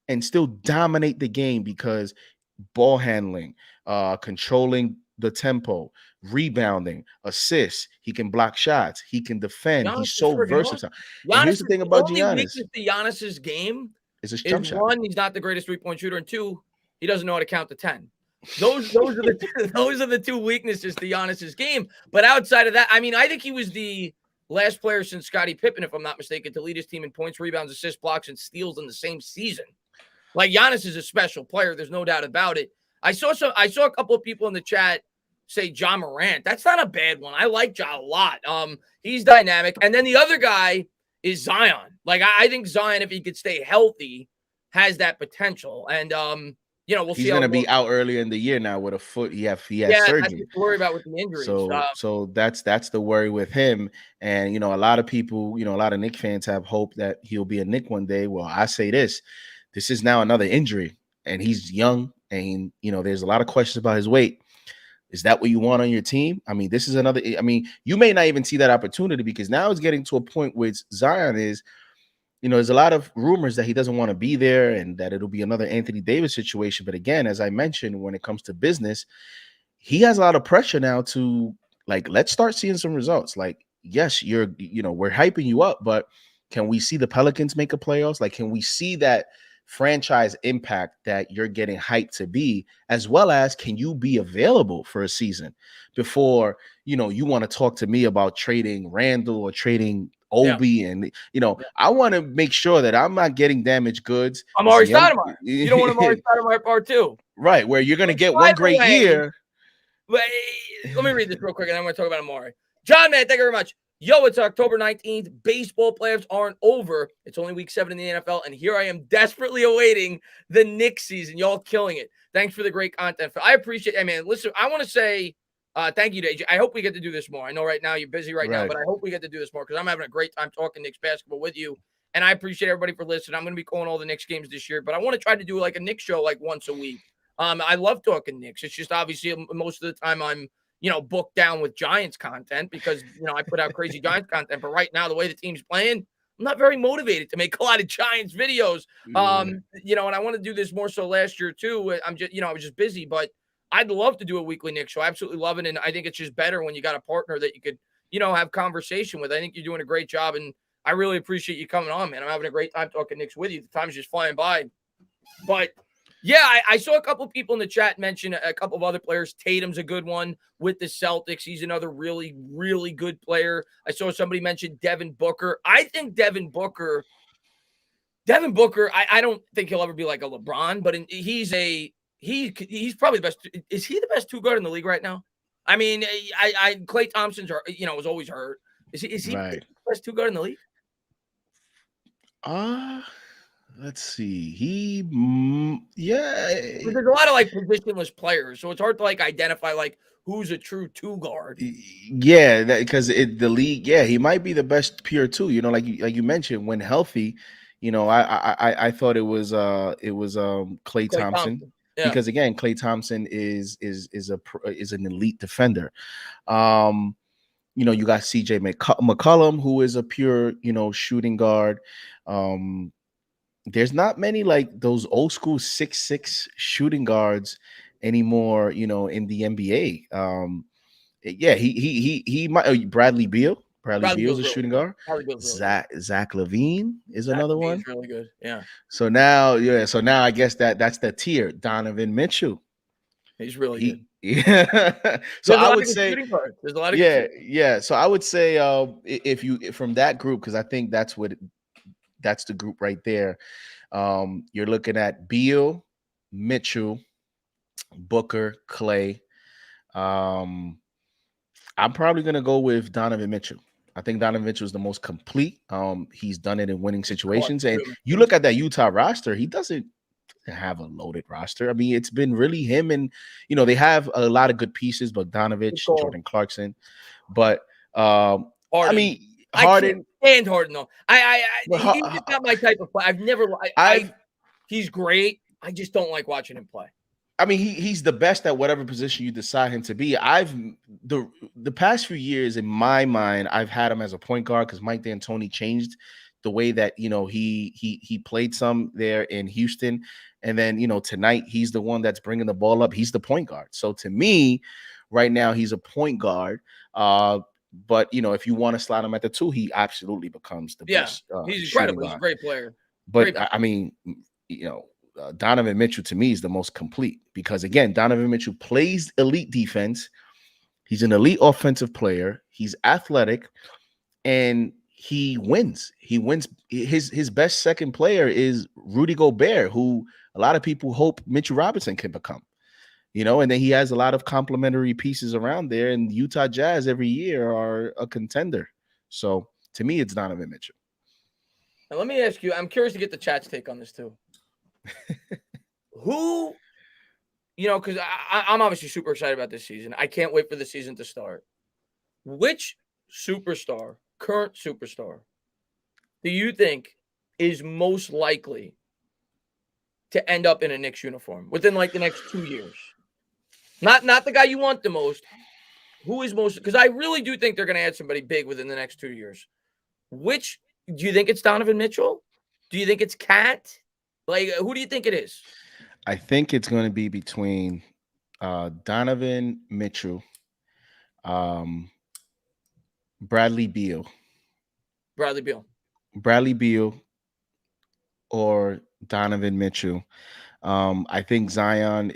and still dominate the game because ball handling, controlling the tempo, rebounding, assists. He can block shots. He can defend. He's so versatile. And here's the thing about Giannis. The Giannis's game is his jump shot. One, he's not the greatest three-point shooter, and two, he doesn't know how to count to 10. Those are the two weaknesses to Giannis's game. But outside of that, I think he was the last player since Scottie Pippen, if I'm not mistaken, to lead his team in points, rebounds, assists, blocks, and steals in the same season. Like, Giannis is a special player. There's no doubt about it. I saw a couple of people in the chat say Ja Morant. That's not a bad one. I like Ja a lot. He's dynamic. And then the other guy is Zion. Like, I think Zion, if he could stay healthy, has that potential. And we'll see. He's going to be out earlier in the year now with a foot. He has surgery. That's what to worry about with the injuries. So that's the worry with him. And a lot of people, a lot of Knicks fans have hope that he'll be a Knick one day. Well, I say this is now another injury, and he's young, and there's a lot of questions about his weight. Is that what you want on your team? This is another. You may not even see that opportunity because now it's getting to a point where Zion is. There's a lot of rumors that he doesn't want to be there and that it'll be another Anthony Davis situation. But again, as I mentioned, when it comes to business, he has a lot of pressure now to let's start seeing some results. Yes, we're hyping you up, but can we see the Pelicans make a playoffs? Can we see that franchise impact that you're getting hyped to be, as well as can you be available for a season before, you want to talk to me about trading Randall or trading Obi, and I want to make sure that I'm not getting damaged goods. Amari Stoudemire. You don't want Amari Stoudemire part two, right? Where you're going to get one great year. Let me read this real quick, and I'm going to talk about Amari. John, man, thank you very much. Yo, it's October 19th. Baseball playoffs aren't over. It's only week 7 in the NFL, and here I am desperately awaiting the Knicks season. Y'all killing it. Thanks for the great content. I appreciate it. Man, listen, I want to say thank you to AJ. I hope we get to do this more. I know right now you're busy right now, but I hope we get to do this more because I'm having a great time talking Knicks basketball with you, and I appreciate everybody for listening. I'm going to be calling all the Knicks games this year, but I want to try to do a Knicks show once a week. I love talking Knicks. It's just obviously most of the time I'm booked down with Giants content because, I put out crazy Giants content. But right now, the way the team's playing, I'm not very motivated to make a lot of Giants videos. Yeah. And I want to do this more so last year too. I'm just, I was just busy, but I'd love to do a weekly Knicks show. I absolutely love it. And I think it's just better when you got a partner that you could, have conversation with. I think you're doing a great job. And I really appreciate you coming on, man. I'm having a great time talking Knicks with you. The time's just flying by. But yeah, I saw a couple of people in the chat mention a couple of other players. Tatum's a good one with the Celtics. He's another really, really good player. I saw somebody mention Devin Booker. I think Devin Booker, I don't think he'll ever be like a LeBron, but he's probably the best. Is he the best two guard in the league right now? I mean, Klay Thompson's, was always hurt. Is he Right. the best two guard in the league? Let's see. Yeah. There's a lot of like positionless players, so it's hard to like identify like who's a true two guard. Yeah, because the league, yeah, he might be the best pure two. Like you mentioned, when healthy, I thought it was Klay Thompson. Yeah. Because again, Klay Thompson is an elite defender. You got CJ McCollum, who is a pure shooting guard. There's not many like those old school 6'6" shooting guards anymore, in the NBA. Yeah, he might Bradley Beal. Bradley Beal's a shooting guard. Zach LaVine is another one. He's really good. Yeah. So now I guess that's the tier. Donovan Mitchell. He's really good. Yeah. So I would say there's a lot of yeah. So I would say if you from that group, because I think that's the group right there. You're looking at Beal, Mitchell, Booker, Klay. I'm probably gonna go with Donovan Mitchell. I think Donovan Mitchell is the most complete. He's done it in winning situations. And you look at that Utah roster, he doesn't have a loaded roster. I mean, it's been really him and they have a lot of good pieces, Bogdanovich, Jordan Clarkson. But Harden. I can't stand Harden though. He's just not my type of play. I've never. He's great. I just don't like watching him play. I mean, he's the best at whatever position you decide him to be. The past few years, in my mind, I've had him as a point guard because Mike D'Antoni changed the way that he played some there in Houston, and then tonight he's the one that's bringing the ball up. He's the point guard. So to me, right now he's a point guard. But if you want to slide him at the two, he absolutely becomes the best. He's incredible. He's a great player. But I mean, Donovan Mitchell to me is the most complete because again, Donovan Mitchell plays elite defense. He's an elite offensive player. He's athletic, and he wins. He wins. His best second player is Rudy Gobert, who a lot of people hope Mitch Robinson can become. And then he has a lot of complementary pieces around there, and Utah Jazz every year are a contender. So to me, it's Donovan Mitchell. Now, let me ask you, I'm curious to get the chat's take on this too. Who, because I'm obviously super excited about this season. I can't wait for the season to start. Which current superstar, do you think is most likely to end up in a Knicks uniform within like the next 2 years? Not the guy you want the most. Who is most? Because I really do think they're going to add somebody big within the next 2 years. Which do you think it's Donovan Mitchell? Do you think it's Cat? Like, who do you think it is? I think it's going to be between Donovan Mitchell, Bradley Beal, or Donovan Mitchell. I think Zion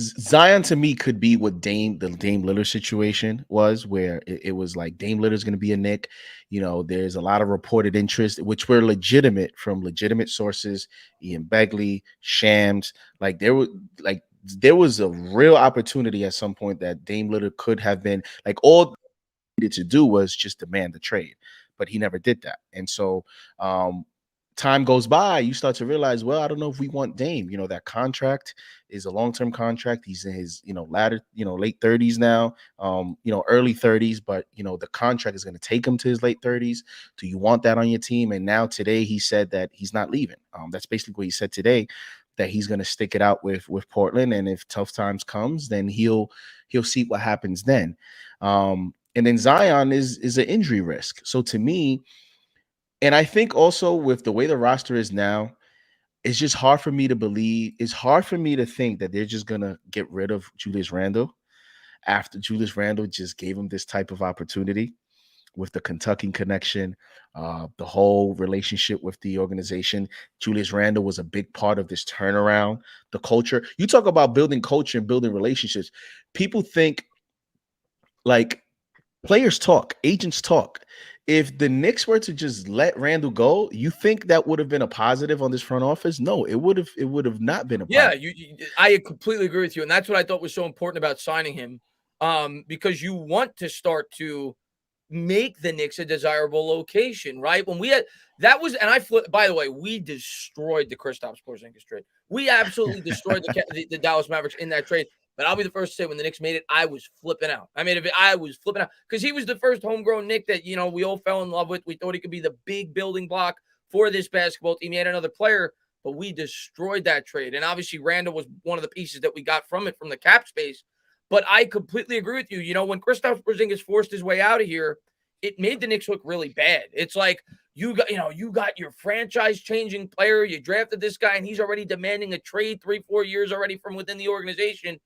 Zion to me could be what the Dame Lillard situation was, where it was like Dame Lillard's going to be a Knick. There's a lot of reported interest, which were legitimate from legitimate sources. Ian Begley, Shams, there was a real opportunity at some point that Dame Lillard could have been like all he needed to do was just demand the trade, but he never did that. And so time goes by, you start to realize, well, I don't know if we want Dame. That contract is a long-term contract. He's in his, late 30s now, early 30s, but the contract is going to take him to his late 30s. Do you want that on your team? And now today he said that he's not leaving. That's basically what he said today. that he's going to stick it out with Portland, and if tough times comes, then he'll see what happens then. And then Zion is an injury risk. So to me, and I think also with the way the roster is now, it's just hard for me to believe. It's hard for me to think that they're just gonna get rid of Julius Randle after Julius Randle just gave him this type of opportunity with the Kentucky connection, the whole relationship with the organization. Julius Randle was a big part of this turnaround. The culture. You talk about building culture and building relationships. People think like players talk, agents talk. If the Knicks were to just let Randall go, you think that would have been a positive on this front office? No, it would have not been a Yeah, positive. I completely agree with you, and that's what I thought was so important about signing him, because you want to start to make the Knicks a desirable location, right? When we had that was, and I flip. By the way, we destroyed the Kristaps Porzingis trade. We absolutely destroyed the Dallas Mavericks in that trade. But I'll be the first to say when the Knicks made it, I was flipping out. I mean, I was flipping out because he was the first homegrown Knick that we all fell in love with. We thought he could be the big building block for this basketball team. He had another player, but we destroyed that trade. And obviously, Randall was one of the pieces that we got from it from the cap space. But I completely agree with you. When Kristaps Porzingis forced his way out of here, it made the Knicks look really bad. It's like you got your franchise-changing player. You drafted this guy, and he's already demanding a trade 3-4 years already from within the organization.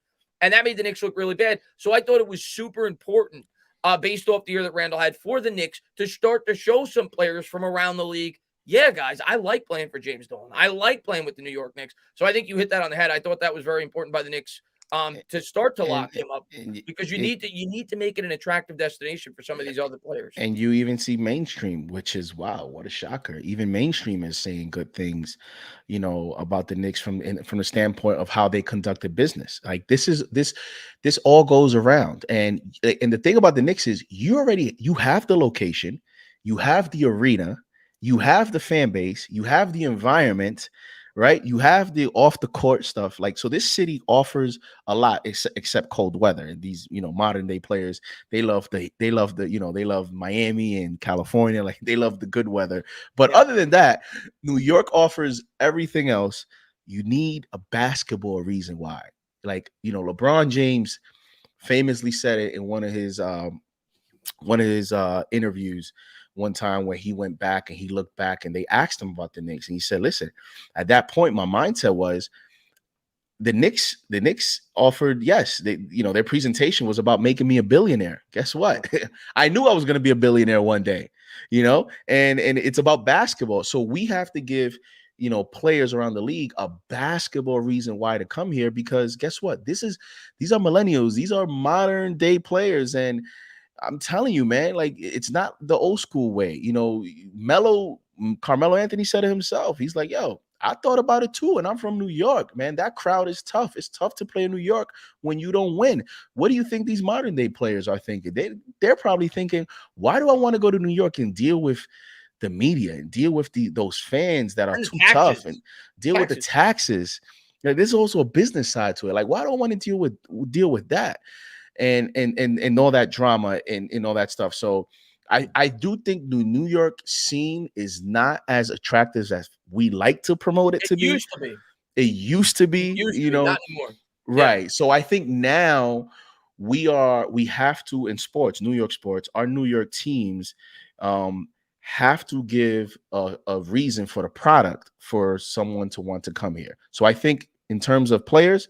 And that made the Knicks look really bad. So I thought it was super important, based off the year that Randall had, for the Knicks to start to show some players from around the league, yeah, guys, I like playing for James Dolan. I like playing with the New York Knicks. So I think you hit that on the head. I thought that was very important by the Knicks, to start to lock him up, because you need to make it an attractive destination for some of these other players. And you even see mainstream, which is wow, what a shocker. Even mainstream is saying good things, about the Knicks from the standpoint of how they conducted business. Like this all goes around. And the thing about the Knicks is you have the location, you have the arena, you have the fan base, you have the environment, right? You have the off the court stuff. Like, so this city offers a lot except cold weather. And these, modern day players, they love they love Miami and California. Like, they love the good weather. But other than that, New York offers everything else. You need a basketball reason why. Like, LeBron James famously said it in one of his interviews one time, where he went back and he looked back and they asked him about the Knicks, and he said, listen, at that point my mindset was the Knicks offered, yes, their presentation was about making me a billionaire. Guess what? I knew I was going to be a billionaire one day, and it's about basketball. So we have to give players around the league a basketball reason why to come here, because guess what? These are millennials, these are modern day players, and I'm telling you, man, like, it's not the old school way. Carmelo Anthony said it himself. He's like, yo, I thought about it too, and I'm from New York, man. That crowd is tough. It's tough to play in New York when you don't win. What do you think these modern day players are thinking? They're probably thinking, why do I want to go to New York and deal with the media and deal with those fans that are too tough, and deal with the taxes? There's also a business side to it. Like, why do I want to deal with that? And all that drama and all that stuff. So I do think the New York scene is not as attractive as we like to promote it to be. It used to be, not anymore. Right. Yeah. So I think now we have to, in sports, New York sports, our New York teams have to give a reason for the product for someone to want to come here. So I think in terms of players,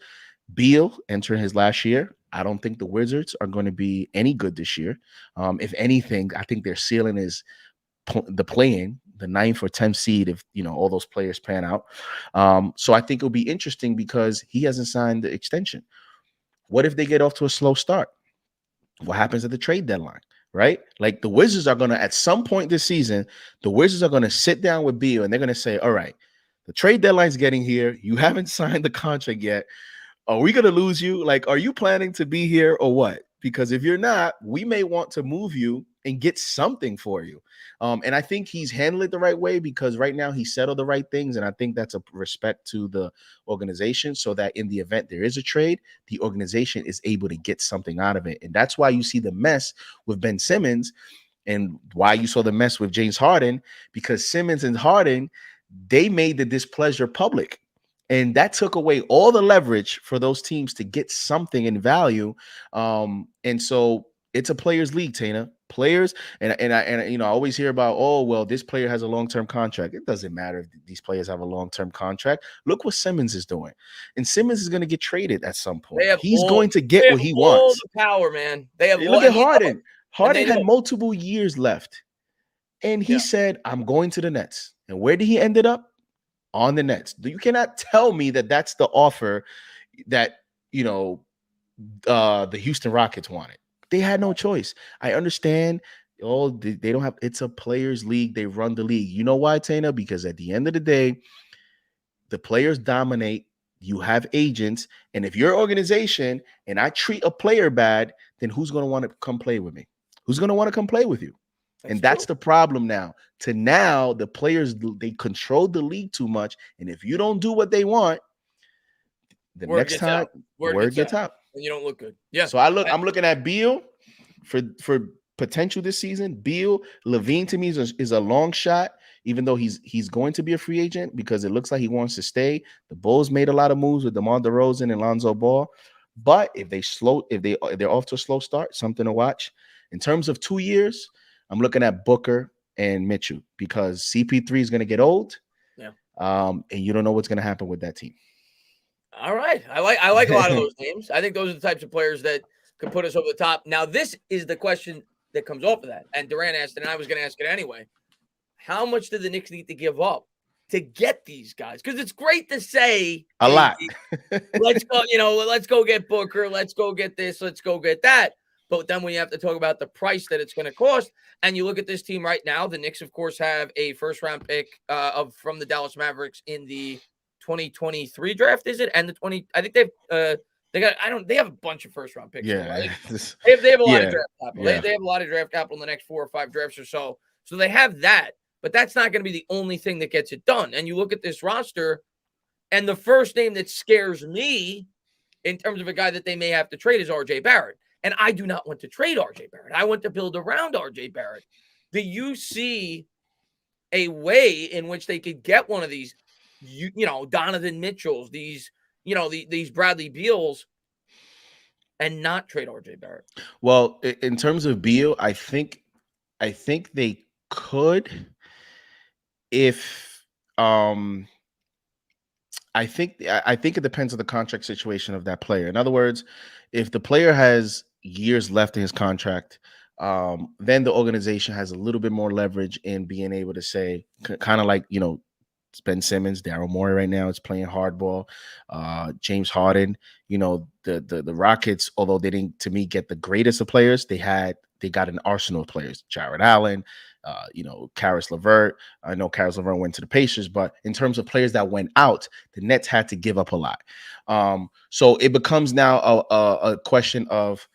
Beal entering his last year, I don't think the Wizards are going to be any good this year. If anything, I think their ceiling is the play-in, the 9th or 10th seed, if all those players pan out. So I think it'll be interesting because he hasn't signed the extension. What if they get off to a slow start? What happens at the trade deadline, right? Like, the Wizards are going to, at some point this season, the Wizards are going to sit down with Beal and they're going to say, all right, the trade deadline's getting here. You haven't signed the contract yet. Are we going to lose you? Like, are you planning to be here or what? Because if you're not, we may want to move you and get something for you. And I think he's handled it the right way, because right now he settled the right things. And I think that's a respect to the organization, so that in the event there is a trade, the organization is able to get something out of it. And that's why you see the mess with Ben Simmons, and why you saw the mess with James Harden, because Simmons and Harden, they made the displeasure public. And that took away all the leverage for those teams to get something in value. And so it's a players' league, Tana. Players, and I always hear about, oh, well, this player has a long-term contract. It doesn't matter if these players have a long-term contract. Look what Simmons is doing. And Simmons is going to get traded at some point. He's going to get what he all wants. the power, man. They have Look at Harden. Harden had know. multiple years left. And he said, I'm going to the Nets. And where did he ended up? On the Nets. You cannot tell me that that's the offer that, the Houston Rockets wanted. They had no choice. I understand. Oh, they don't have, it's a players' league. They run the league. You know why, Tana? Because at the end of the day, the players dominate. You have agents. And if your organization and I treat a player bad, then who's going to want to come play with me? Who's going to want to come play with you? That's the problem now. Now, the players, they control the league too much. And if you don't do what they want, the next time word gets out. And you don't look good. Yeah. So I'm looking at Beal for potential this season. Beal, Levine to me is a long shot, even though he's going to be a free agent because it looks like he wants to stay. The Bulls made a lot of moves with DeMar DeRozan and Lonzo Ball. But if they're off to a slow start, something to watch. In terms of 2 years, I'm looking at Booker and Mitchell because CP3 is going to get old. Yeah. And you don't know what's going to happen with that team. All right. I like a lot of those names. I think those are the types of players that could put us over the top. Now, this is the question that comes off of that. And Durant asked it, and I was going to ask it anyway. How much do the Knicks need to give up to get these guys? Because it's great to say a lot. Let's go, let's go get Booker. Let's go get this. Let's go get that. But then when you have to talk about the price that it's going to cost, and you look at this team right now, the Knicks, of course, have a first-round pick from the Dallas Mavericks in the 2023 draft, is it? And the 20, I think they have a bunch of first-round picks. Yeah, right? They have a lot of draft capital. Yeah. They have a lot of draft capital in the next 4 or 5 drafts or so. So they have that, but that's not going to be the only thing that gets it done. And you look at this roster, and the first name that scares me in terms of a guy that they may have to trade is RJ Barrett. And I do not want to trade RJ Barrett. I want to build around RJ Barrett. Do you see a way in which they could get one of these, Donovan Mitchells, these Bradley Beals, and not trade RJ Barrett? Well, in terms of Beal, I think they could if I think it depends on the contract situation of that player. In other words, if the player has years left in his contract, then the organization has a little bit more leverage in being able to say, kind of like, Ben Simmons, Daryl Morey right now is playing hardball. James Harden, the Rockets, although they didn't, to me, get the greatest of players, they got an arsenal of players. Jared Allen, Karis LeVert. I know Karis LeVert went to the Pacers, but in terms of players that went out, the Nets had to give up a lot. So it becomes now a question of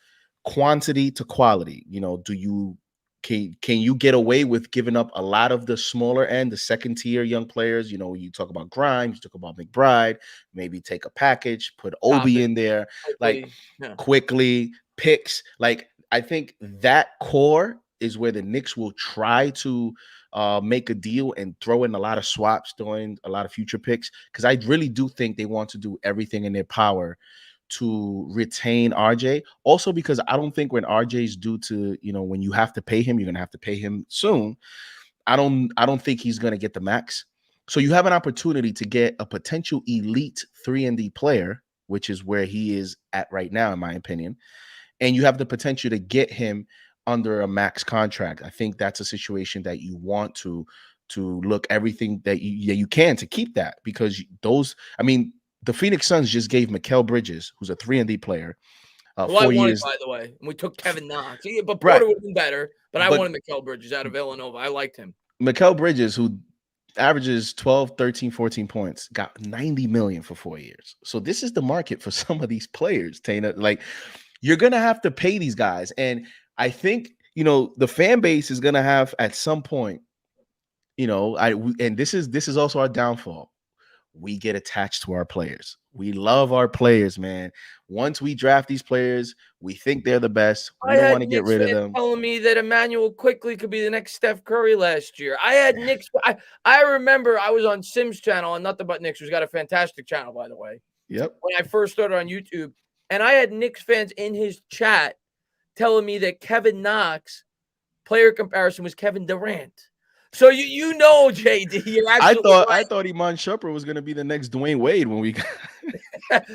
quantity to quality. Can you get away with giving up a lot of the smaller end, the second tier young players? You talk about Grimes, you talk about McBride, maybe take a package, put Obi in there, quickly picks. I think that core is where the Knicks will try to make a deal and throw in a lot of swaps, throwing a lot of future picks, because I really do think they want to do everything in their power to retain RJ. Also, because I don't think when RJ's due to, when you have to pay him, you're going to have to pay him soon. I don't think he's going to get the max. So you have an opportunity to get a potential elite 3-and-D player, which is where he is at right now, in my opinion. And you have the potential to get him under a max contract. I think that's a situation that you want to look everything that you can to keep that, because the Phoenix Suns just gave Mikal Bridges, who's a 3-and-D player, 4 years. By the way, and we took Kevin Knox. But Porter would have been better. But I wanted Mikal Bridges out of Villanova. I liked him. Mikal Bridges, who averages 12, 13, 14 points, got $90 million for 4 years. So this is the market for some of these players, Tana. You're gonna have to pay these guys, and I think the fan base is gonna have at some point. And this is also our downfall. we get attached to our players. We love our players, man. Once we draft these players, we think they're the best. We I don't had want to get Knicks rid of fans them. telling me that Emmanuel quickly could be the next Steph Curry last year. I had Knicks. I remember I was on Sim's channel on Nothing But Knicks, who's got a fantastic channel, by the way, Yep. when I first started on YouTube. And I had Knicks fans in his chat telling me that Kevin Knox player comparison was Kevin Durant. So you know, JD, you're absolutely I right. thought Iman Shumpert was going to be the next Dwayne Wade when we got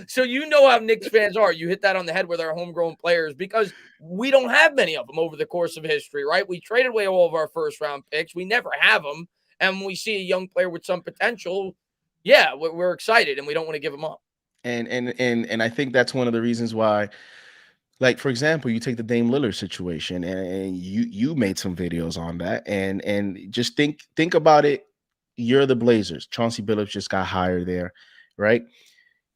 So you know how Knicks fans are. You hit that on the head with our homegrown players because we don't have many of them over the course of history, right? We traded away all of our first round picks. We never have them. And when we see a young player with some potential, yeah, we're excited and we don't want to give them up. and I think that's one of the reasons why, like, for example, you take the Dame Lillard situation, and you made some videos on that, and just think about it. You're the Blazers. Chauncey Billups just got hired there, right?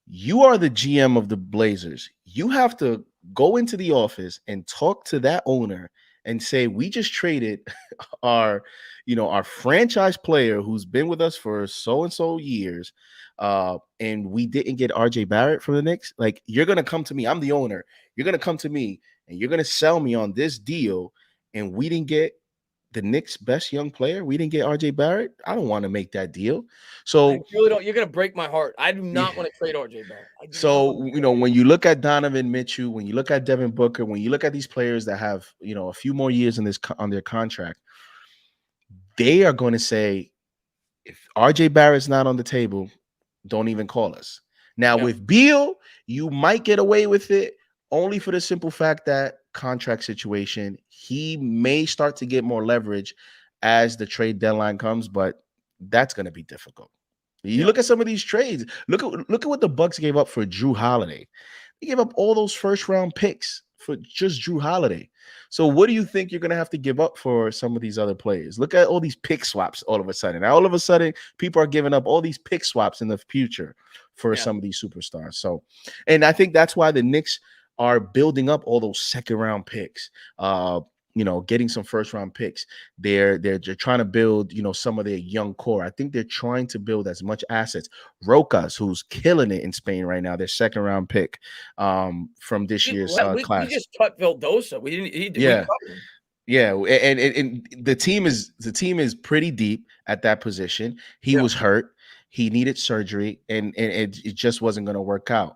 You are the GM of the Blazers. You have to go into the office and talk to that owner and say, we just traded our, our franchise player who's been with us for so and so years, and we didn't get RJ Barrett from the Knicks. Like, you're gonna come to me. I'm the owner. You're gonna come to me and you're gonna sell me on this deal, and we didn't get the Knicks' best young player. We didn't get RJ Barrett. I don't want to make that deal. I So really don't. You're going to break my heart. I do yeah. not want to trade RJ Barrett. I do not want So, to trade RJ. when you look at Donovan Mitchell, when you look at Devin Booker, when you look at these players that have, a few more years in on their contract, they are going to say, if RJ Barrett's not on the table, don't even call us. Now, Yeah. with Beal, you might get away with it only for the simple fact that contract situation, he may start to get more leverage as the trade deadline comes, but that's going to be difficult. You Yeah. look at some of these trades. Look at what the Bucks gave up for Drew Holiday. They gave up all those first round picks for just Drew Holiday. So what do you think you're going to have to give up for some of these other players? Look at all these pick swaps all of a sudden. Now, all of a sudden, people are giving up all these pick swaps in the future for some of these superstars. So, and I think that's why the Knicks are building up all those second round picks. Getting some first round picks. They're trying to build, some of their young core. I think they're trying to build as much assets. Rocas, who's killing it in Spain right now, their second round pick from this year's We class. just cut Vildosa. We didn't. Yeah. We cut him. Yeah, and the team is pretty deep at that position. He was hurt. He needed surgery, and it just wasn't going to work out.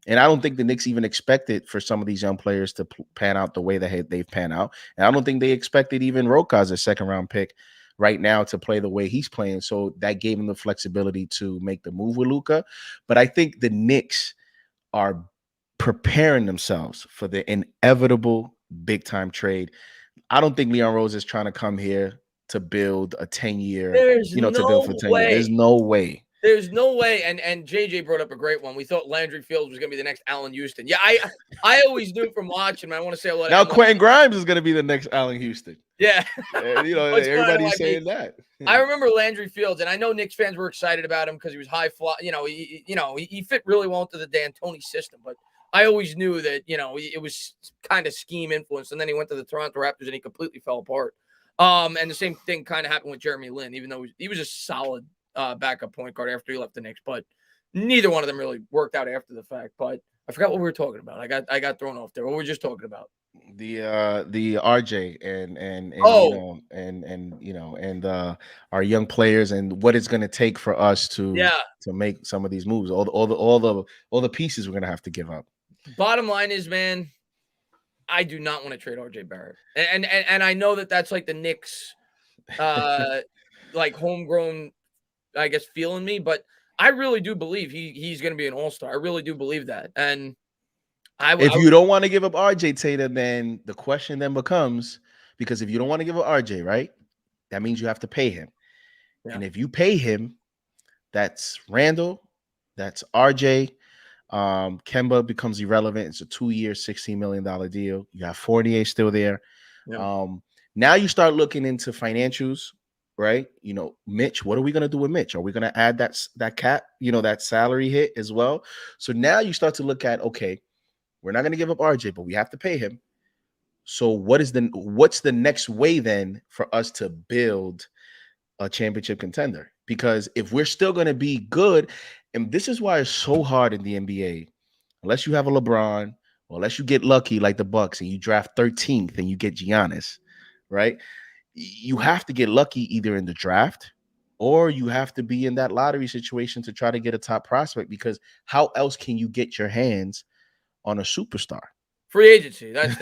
And I don't think the Knicks even expected for some of these young players to pan out the way that they've panned out. And I don't think they expected even Rocas, a second round pick, right now to play the way he's playing. So that gave him the flexibility to make the move with Luka. But I think the Knicks are preparing themselves for the inevitable big time trade. I don't think Leon Rose is trying to come here to build a 10-year, to build for 10 years. There's no way. There's no way. And JJ brought up a great one. We thought Landry Fields was going to be the next Allen Houston. Yeah, I always knew from watching him. I want to say a lot. Now Quentin Grimes is going to be the next Allen Houston. Yeah. Everybody's saying that. I remember Landry Fields, and I know Knicks fans were excited about him because he was high fly. He fit really well into the D'Antoni system. But I always knew that, it was kind of scheme influence. And then he went to the Toronto Raptors and he completely fell apart. And the same thing kind of happened with Jeremy Lin, even though he was a solid backup point guard after he left the Knicks. But neither one of them really worked out after the fact. But I forgot what we were talking about. I got thrown off there. What were we just talking about? The RJ and our young players and what it's going to take for us to make some of these moves. All the pieces we're going to have to give up. Bottom line is, man, I do not want to trade RJ Barrett, and I know that that's like the Knicks, like homegrown, I guess, feeling me, but I really do believe he's going to be an all-star. I really do believe that, and if you don't want to give up RJ Tatum, then the question then becomes, because if you don't want to give up RJ, right, that means you have to pay him, and if you pay him, that's Randall, that's RJ. Kemba becomes irrelevant. It's a 2-year, $16 million deal. You have Fournier still there. Now you start looking into financials, right? Mitch, what are we going to do with Mitch? Are we going to add that cap, that salary hit as well? So now you start to look at, okay, we're not going to give up RJ, but we have to pay him. So what's the next way then for us to build a championship contender? because if we're still going to be good, and this is why it's so hard in the NBA, unless you have a LeBron, or unless you get lucky like the Bucks and you draft 13th and you get Giannis, right? You have to get lucky either in the draft or you have to be in that lottery situation to try to get a top prospect, because how else can you get your hands on a superstar? Free agency. That's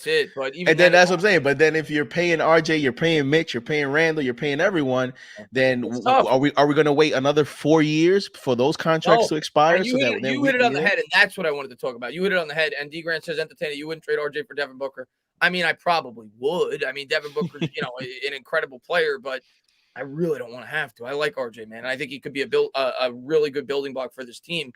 it. But even And then then, that's what I'm saying. But then if you're paying RJ, you're paying Mitch, you're paying Randall, you're paying everyone, then it's tough. are we going to wait another 4 years for those contracts No, to expire and so that then you hit it on the yeah. head, and that's what I wanted to talk about. You hit it on the head. And D Grant says, "Entertainer, you wouldn't trade RJ for Devin Booker." I mean, I probably would. I mean, Devin Booker's an incredible player, but I really don't want to have to. I like RJ, man. And I think he could be a really good building block for this team.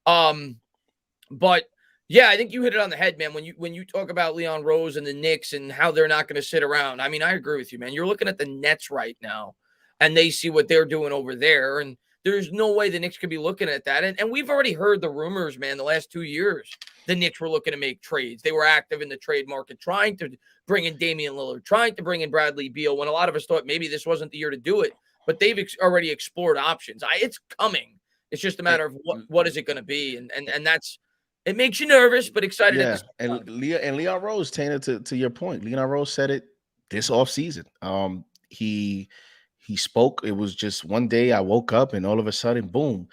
But yeah, I think you hit it on the head, man. When you talk about Leon Rose and the Knicks and how they're not going to sit around, I mean, I agree with you, man. You're looking at the Nets right now, and they see what they're doing over there, and there's no way the Knicks could be looking at that. And we've already heard the rumors, man. The last 2 years, the Knicks were looking to make trades. They were active in the trade market, trying to bring in Damian Lillard, trying to bring in Bradley Beal. When a lot of us thought maybe this wasn't the year to do it, but they've already explored options. It's coming. It's just a matter of what is it going to be, and that's. It makes you nervous, but excited at the Yeah, same time. and Leon Rose, Tanner, to your point, Leon Rose said it this offseason. He spoke. It was just one day I woke up and all of a sudden, boom,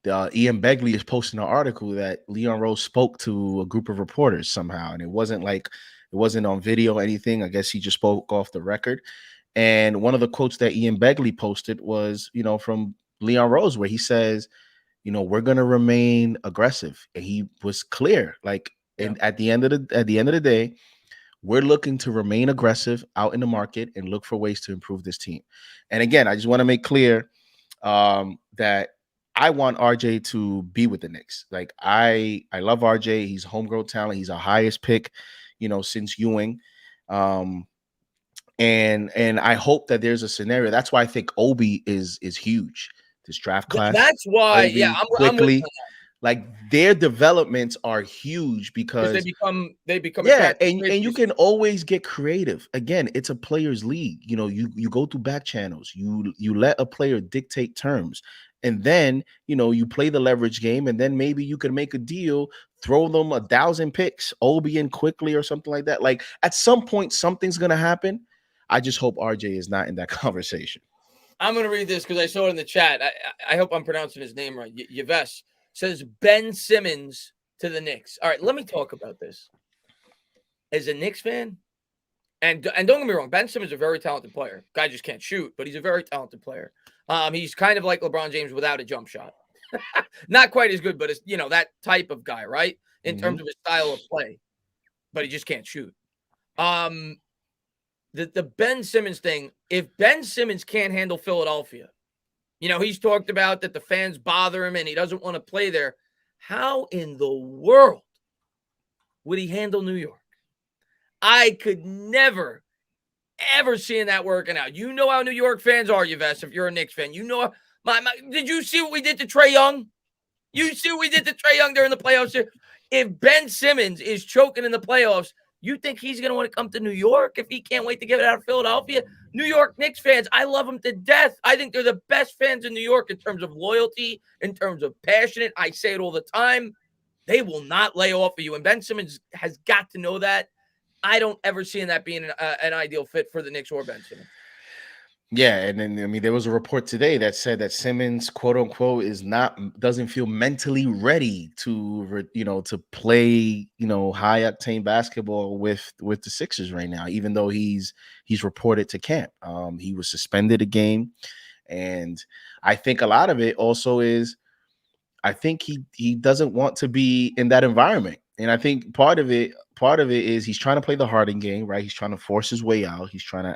Ian Begley is posting an article that Leon Rose spoke to a group of reporters somehow, and it wasn't on video or anything. I guess he just spoke off the record. And one of the quotes that Ian Begley posted was, from Leon Rose, where he says, we're going to remain aggressive. And he was clear, like, and at the end of the day, we're looking to remain aggressive out in the market and look for ways to improve this team. And again, I just want to make clear that I want RJ to be with the Knicks. Like, I love RJ. He's homegrown talent. He's our highest pick, since Ewing. And I hope that there's a scenario. That's why I think Obi is huge. This draft class. That's why, Obi, I'm with you. Like, their developments are huge Because because they become yeah, attractive. and you can always get creative. Again, it's a players' league. You go through back channels. You let a player dictate terms, and then you play the leverage game, and then maybe you can make a deal, throw them 1,000 picks, Obi in quickly or something like that. Like, at some point, something's gonna happen. I just hope RJ is not in that conversation. I'm going to read this because I saw it in the chat. I hope I'm pronouncing his name right. Yves says Ben Simmons to the Knicks. All right, let me talk about this. As a Knicks fan, and don't get me wrong, Ben Simmons is a very talented player. Guy just can't shoot, but he's a very talented player. He's kind of like LeBron James without a jump shot. Not quite as good, but it's that type of guy, right? In terms of his style of play, but he just can't shoot. The Ben Simmons thing, if Ben Simmons can't handle Philadelphia, he's talked about that the fans bother him and he doesn't want to play there. How in the world would he handle New York? I could never, ever see that working out. You know how New York fans are, Yves, if you're a Knicks fan. Did you see what we did to Trae Young? You see what we did to Trae Young during the playoffs here? If Ben Simmons is choking in the playoffs, you think he's going to want to come to New York if he can't wait to get out of Philadelphia? New York Knicks fans, I love them to death. I think they're the best fans in New York in terms of loyalty, in terms of passionate. I say it all the time. They will not lay off of you. And Ben Simmons has got to know that. I don't ever see that being an ideal fit for the Knicks or Ben Simmons. Yeah, and then there was a report today that said that Simmons, quote unquote, doesn't feel mentally ready to play high octane basketball with the Sixers right now. Even though he's reported to camp, he was suspended a game, and I think a lot of it also is, I think he doesn't want to be in that environment, and I think part of it is he's trying to play the Harden game, right? He's trying to force his way out. He's trying to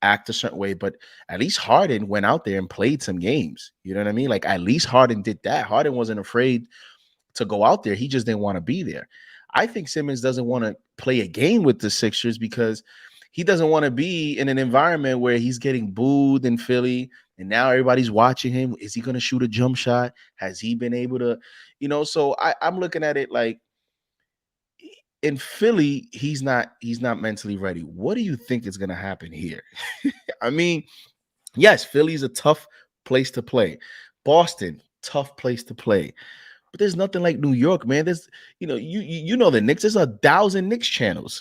act a certain way, but at least Harden went out there and played some games. You know what I mean? Like, at least Harden did that. Harden wasn't afraid to go out there. He just didn't want to be there. I think Simmons doesn't want to play a game with the Sixers because he doesn't want to be in an environment where he's getting booed in Philly and now everybody's watching him. Is he going to shoot a jump shot? Has he been able to, so I'm looking at it like, in Philly, he's not mentally ready. What do you think is going to happen here? I mean, Yes, Philly's a tough place to play. Boston, tough place to play. But there's nothing like New York, man. There's, you know the Knicks. There's 1,000 Knicks channels.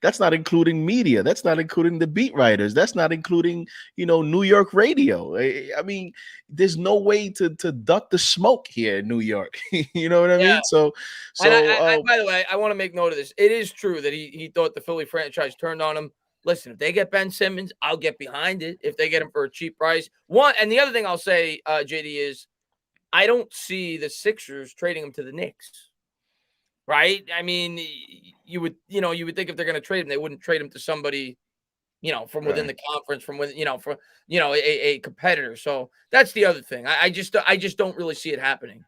That's not including media. That's not including the beat writers. That's not including, New York radio. I mean, there's no way to duck the smoke here in New York. You know what I Yeah. mean? So, And so by the way, I want to make note of this. It is true that he thought the Philly franchise turned on him. Listen, if they get Ben Simmons, I'll get behind it. If they get him for a cheap price, and the other thing I'll say, JD, is I don't see the Sixers trading him to the Knicks. Right? I mean, you would think if they're going to trade him, they wouldn't trade him to somebody, from within the conference, from within, a competitor. So that's the other thing. I just don't really see it happening.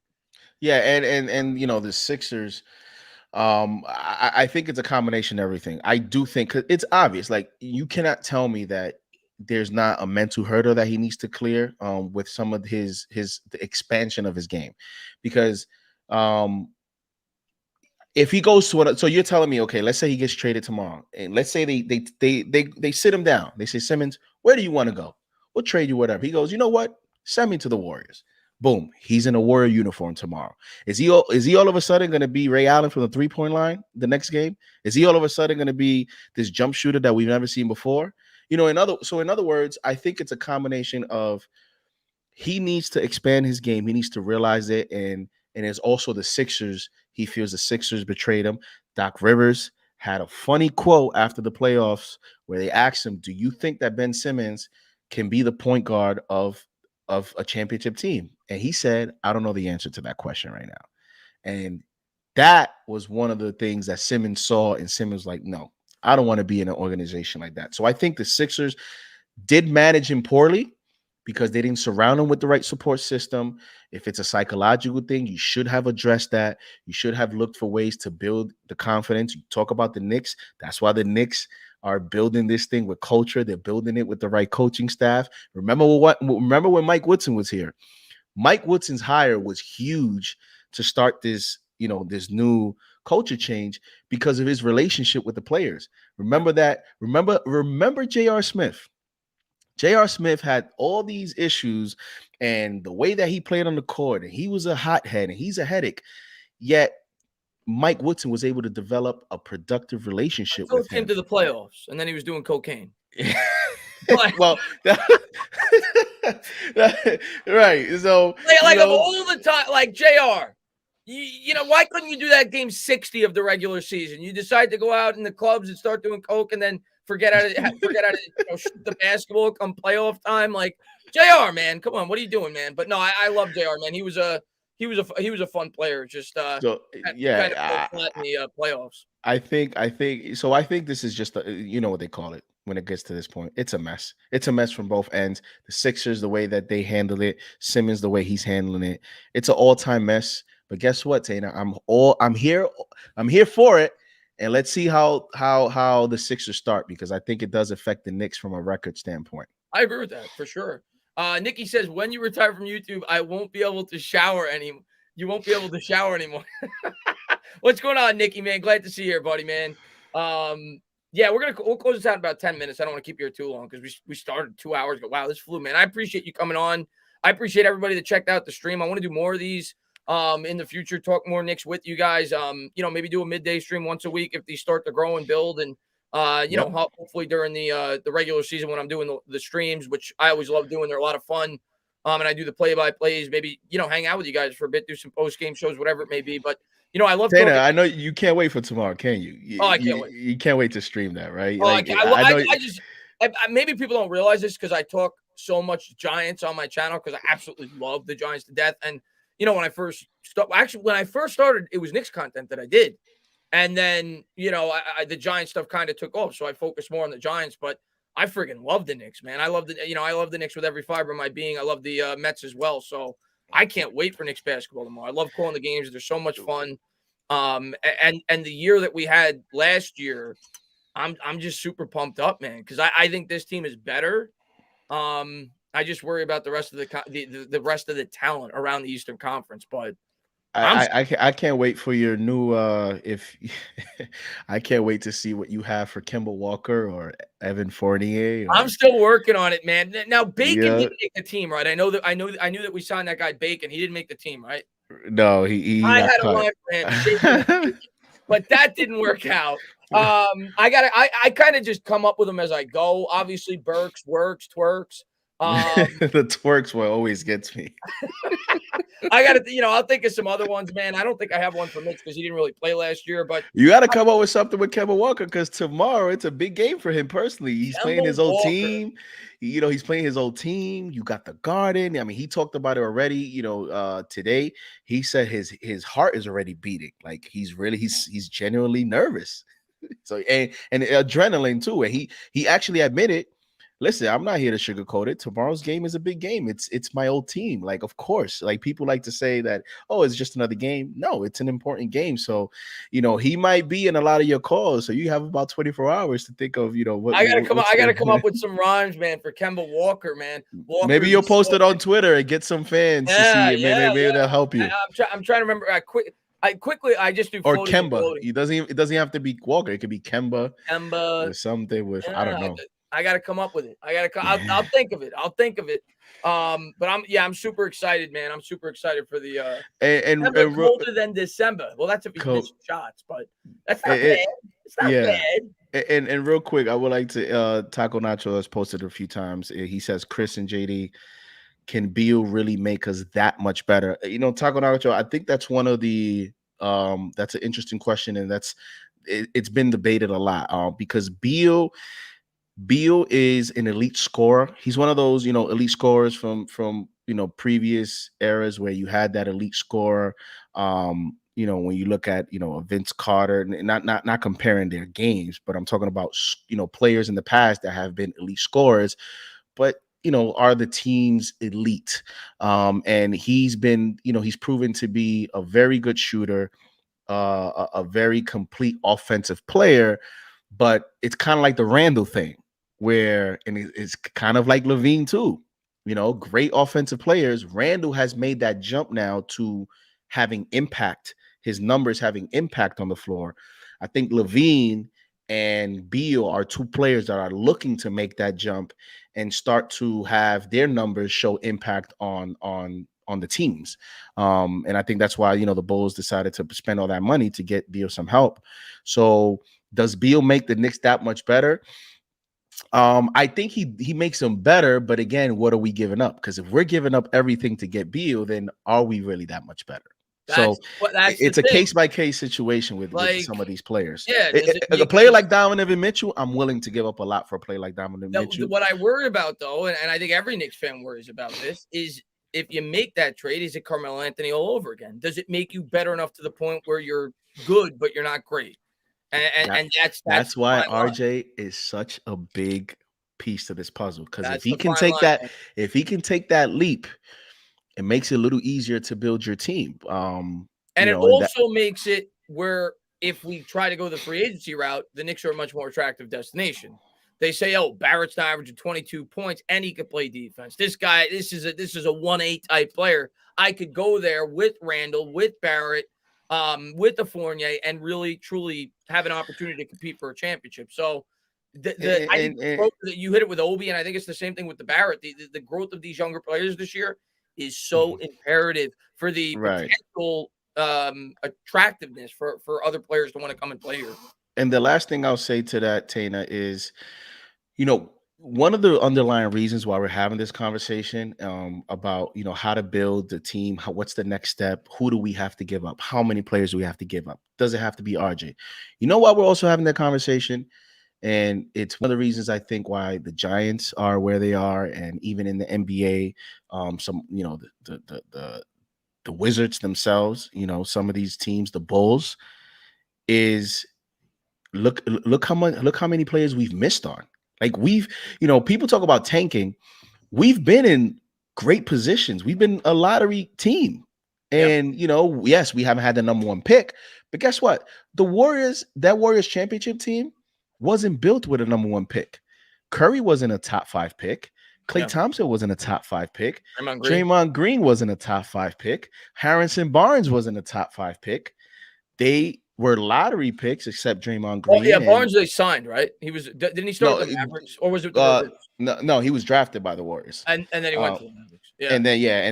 yeah, and the Sixers. I think it's a combination of everything. I do think 'cause it's obvious. Like, you cannot tell me that there's not a mental hurdle that he needs to clear with some of the expansion of his game, because um if he goes to so you're telling me, okay, let's say he gets traded tomorrow, and let's say they sit him down. They say, Simmons, where do you want to go? We'll trade you whatever. He goes, you know what? Send me to the Warriors. Boom, he's in a Warrior uniform tomorrow. Is he all of a sudden going to be Ray Allen from the 3-point line the next game? Is he all of a sudden going to be this jump shooter that we've never seen before? In other words, I think it's a combination of he needs to expand his game. He needs to realize it, and there's also the Sixers. He feels the Sixers betrayed him. Doc Rivers had a funny quote after the playoffs where they asked him, "Do you think that Ben Simmons can be the point guard of a championship team?" And he said, "I don't know the answer to that question right now." And that was one of the things that Simmons saw, and Simmons was like, "No, I don't want to be in an organization like that." So I think the Sixers did manage him poorly because they didn't surround him with the right support system. If it's a psychological thing, you should have addressed that. You should have looked for ways to build the confidence. You talk about the Knicks. That's why the Knicks are building this thing with culture. They're building it with the right coaching staff. Remember when Mike Woodson was here? Mike Woodson's hire was huge to start this, this new culture change because of his relationship with the players. Remember that. Remember J.R. Smith. J.R. Smith had all these issues, and the way that he played on the court, and he was a hothead, and he's a headache. Yet Mike Woodson was able to develop a productive relationship Until with it came him. to the playoffs, and then he was doing cocaine. Well, right. So like of all the time, like JR, why couldn't you do that game 60 of the regular season? You decide to go out in the clubs and start doing coke, and then forget how to shoot the basketball come playoff time. Like, JR, man, come on, what are you doing, man? But no, I love JR, man. He was a fun player. Just so yeah, kind of fell flat in the playoffs. I think this is just what they call it when it gets to this point. It's a mess. It's a mess from both ends. The Sixers, the way that they handle it, Simmons, the way he's handling it. It's an all-time mess. But guess what, Tana? I'm here for it. And let's see how the Sixers start, because I think it does affect the Knicks from a record standpoint. I agree with that for sure. Nikki says, when you retire from YouTube, I won't be able to shower anymore. You won't be able to shower anymore. What's going on, Nikki, man? Glad to see you here, buddy, man. Yeah, we'll close this out in about 10 minutes. I don't want to keep you here too long because we started 2 hours ago. Wow, this flew, man. I appreciate you coming on. I appreciate everybody that checked out the stream. I want to do more of these in the future, talk more Knicks with you guys. Maybe do a midday stream once a week if these start to grow and build, and hopefully during the regular season when I'm doing the streams, which I always love doing. They're a lot of fun. And I do the play-by-plays, maybe, hang out with you guys for a bit, do some post-game shows, whatever it may be. But, I love Dana, I know you can't wait for tomorrow, can you? I can't wait. You can't wait to stream that, right? Oh, maybe people don't realize this because I talk so much Giants on my channel because I absolutely love the Giants to death. And, when I first started, it was Knicks content that I did. And then, the Giants stuff kind of took off. So I focused more on the Giants, but I freaking love the Knicks, man. I love the Knicks with every fiber of my being. I love the Mets as well. So I can't wait for Knicks basketball tomorrow. I love calling the games. They're so much fun. And the year that we had last year, I'm just super pumped up, man, because I think this team is better. I just worry about the rest of the rest of the talent around the Eastern Conference, but I can't wait for your new if I can't wait to see what you have for Kemba Walker or Evan Fournier I'm or still working on it, man. Now Bacon yeah. didn't make the team, right? I knew that we signed that guy Bacon. He didn't make the team, right? No, he I got had a cut. line for him, shaking and bacon, but that didn't work out. I kind of just come up with them as I go. Obviously, Burks works, twerks. The twerks one always gets me. I got to, I'll think of some other ones, man. I don't think I have one for Mitch because he didn't really play last year, but You got to come up with something with Kemba Walker because tomorrow it's a big game for him personally. He's Kemba playing his old Walker. team. He's playing his old team. You got the Garden. I mean, he talked about it already. Today he said his heart is already beating. Like he's genuinely nervous. So and adrenaline too. And he actually admitted, listen, I'm not here to sugarcoat it. Tomorrow's game is a big game. It's my old team. Like, of course, like people like to say that, oh, it's just another game. No, it's an important game. So, he might be in a lot of your calls. So you have about 24 hours to think of, what I gotta come up the with some rhymes, man, for Kemba Walker, man. Walker, maybe you'll post it on Twitter and get some fans to see it. Maybe they'll help you. I'm trying to remember. I just do Or floating and Kemba. gloating. It doesn't have to be Walker. It could be Kemba Kemba. or something with I don't know. I got to come up with it. I'll think of it. I'll think of it. But I'm super excited, man. I'm super excited for the and colder than December. Well, that's if he's missing shots, but that's not bad. It's not bad. And real quick, I would like to Taco Nacho has posted a few times. He says Chris and JD, can Beal really make us that much better? Taco Nacho, I think that's one of the that's an interesting question, and it's been debated a lot because Beal is an elite scorer. He's one of those, elite scorers from previous eras where you had that elite scorer. When you look at, a Vince Carter, not comparing their games, but I'm talking about, players in the past that have been elite scorers, but are the team's elite. And he's been, he's proven to be a very good shooter, a very complete offensive player, but it's kind of like the Randall thing and it's kind of like Levine too, great offensive players. Randall has made that jump now to having impact, his numbers having impact on the floor. I think Levine and Beal are two players that are looking to make that jump and start to have their numbers show impact on the teams. And I think that's why, the Bulls decided to spend all that money to get Beal some help. So does Beal make the Knicks that much better? I think he makes them better, but again, what are we giving up? Because if we're giving up everything to get Beal, then are we really that much better? So it's a case-by-case situation with some of these players. Yeah, a player like Donovan Mitchell, I'm willing to give up a lot for a player like Donovan Mitchell. What I worry about, though, and I think every Knicks fan worries about this, is if you make that trade, is it Carmelo Anthony all over again? Does it make you better enough to the point where you're good, but you're not great? And that's why RJ is such a big piece to this puzzle. Because if he can take that leap, it makes it a little easier to build your team. And it also makes it where if we try to go the free agency route, the Knicks are a much more attractive destination. They say, oh, Barrett's not averaging 22 points and he could play defense. This guy, this is a 1-8 type player. I could go there with Randall, with Barrett, with the Fournier, and really truly have an opportunity to compete for a championship. So I think the growth that you hit it with Obi, and I think it's the same thing with the Barrett. The growth of these younger players this year is so imperative for the potential attractiveness for other players to want to come and play here. And the last thing I'll say to that, Tana, is, one of the underlying reasons why we're having this conversation about, how to build the team, what's the next step, who do we have to give up, how many players do we have to give up? Does it have to be RJ? You know why we're also having that conversation? And it's one of the reasons I think why the Giants are where they are, and even in the NBA, the Wizards themselves, some of these teams, the Bulls, is look how many players we've missed on. Like people talk about tanking. We've been in great positions. We've been a lottery team. And, yes, we haven't had the number one pick, but guess what? That Warriors championship team wasn't built with a number one pick. Curry wasn't a top 5 pick. Klay Yeah. Thompson wasn't a top 5 pick. Draymond Green. Draymond Green wasn't a top 5 pick. Harrison Barnes wasn't a top 5 pick. They were lottery picks, except Draymond Oh yeah, Green. And Barnes they signed, right? Didn't he start no, with the Mavericks or was it with the Wizards? no, he was drafted by the Warriors. And then he went to the Mavericks. Yeah. And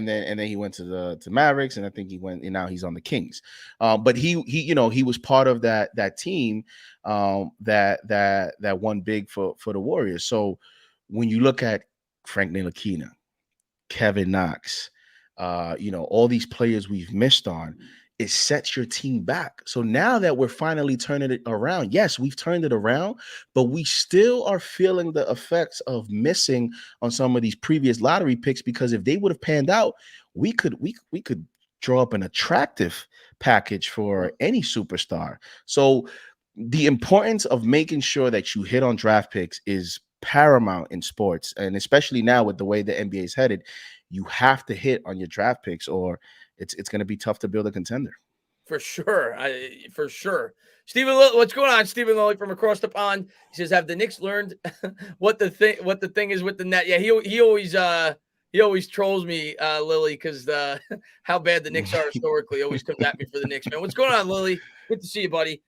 then he went to the Mavericks, and I think he went, and now he's on the Kings. But he was part of that team that won big for the Warriors. So when you look at Frank Ntilikina, Kevin Knox, all these players we've missed on, it sets your team back. So now that we're finally turning it around, yes, we've turned it around, but we still are feeling the effects of missing on some of these previous lottery picks, because if they would have panned out, we could draw up an attractive package for any superstar. So the importance of making sure that you hit on draft picks is paramount in sports, and especially now with the way the NBA is headed, you have to hit on your draft picks, or it's going to be tough to build a contender. For sure. For sure. Stephen, what's going on? Stephen Lilly from across the pond. He says, "Have the Knicks learned what the thing is with the net?" Yeah, he always trolls me, Lily, because how bad the Knicks are historically. Always comes at me for the Knicks, man. What's going on, Lily? Good to see you, buddy.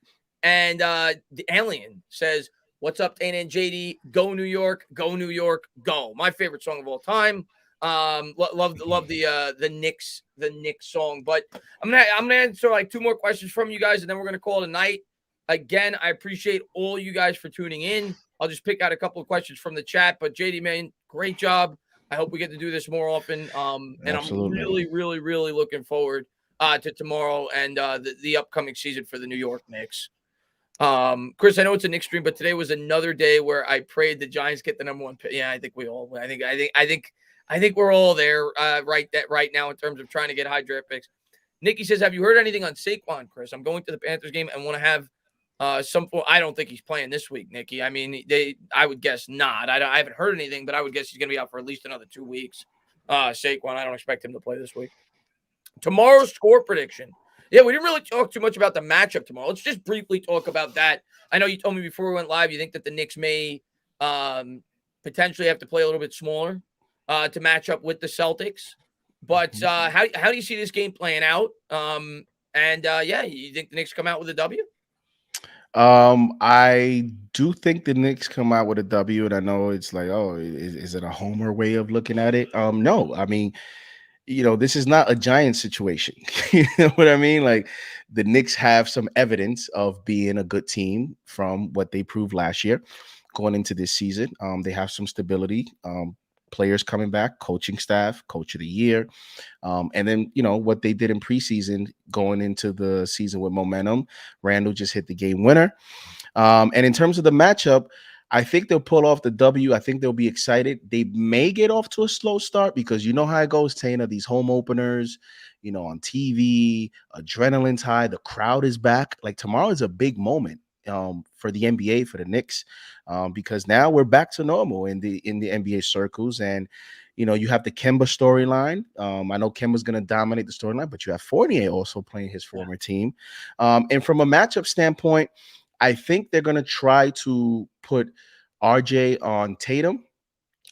And the Alien says, "What's up, Dana and JD? Go New York, go New York, go!" My favorite song of all time. Love the Knicks song. But I'm gonna answer like 2 more questions from you guys, and then we're gonna call it a night. Again, I appreciate all you guys for tuning in. I'll just pick out a couple of questions from the chat. But JD, man, great job. I hope we get to do this more often. And Absolutely. I'm really, really, really looking forward to tomorrow and the upcoming season for the New York Knicks. Chris, I know it's an Knicks stream, but today was another day where I prayed the Giants get the #1 pick. Yeah, I think we all. I think we're all there right now in terms of trying to get high draft picks. Nikki says, "Have you heard anything on Saquon, Chris? I'm going to the Panthers game and want to have some. I don't think he's playing this week, Nikki. I mean, I would guess not. I haven't heard anything, but I would guess he's going to be out for at least another 2 weeks. Saquon, I don't expect him to play this week. Tomorrow's score prediction. Yeah, we didn't really talk too much about the matchup tomorrow. Let's just briefly talk about that. I know you told me before we went live you think that the Knicks may potentially have to play a little bit smaller to match up with the Celtics. But how do you see this game playing out? You think the Knicks come out with a W? I do think the Knicks come out with a W, and I know it's like, oh, is it a homer way of looking at it? No, I mean, this is not a Giants situation. You know what I mean? Like, the Knicks have some evidence of being a good team from what they proved last year going into this season. They have some stability, players coming back, coaching staff, coach of the year. And then, what they did in preseason going into the season with momentum. Randall just hit the game winner. And in terms of the matchup, I think they'll pull off the W. I think they'll be excited. They may get off to a slow start because you know how it goes, Tana, these home openers, on TV, adrenaline's high, the crowd is back. Like, tomorrow is a big moment for the NBA, for the Knicks, because now we're back to normal in the NBA circles. And, you have the Kemba storyline. I know Kemba's going to dominate the storyline, but you have Fournier also playing his former team. And from a matchup standpoint, I think they're going to try to put RJ on Tatum,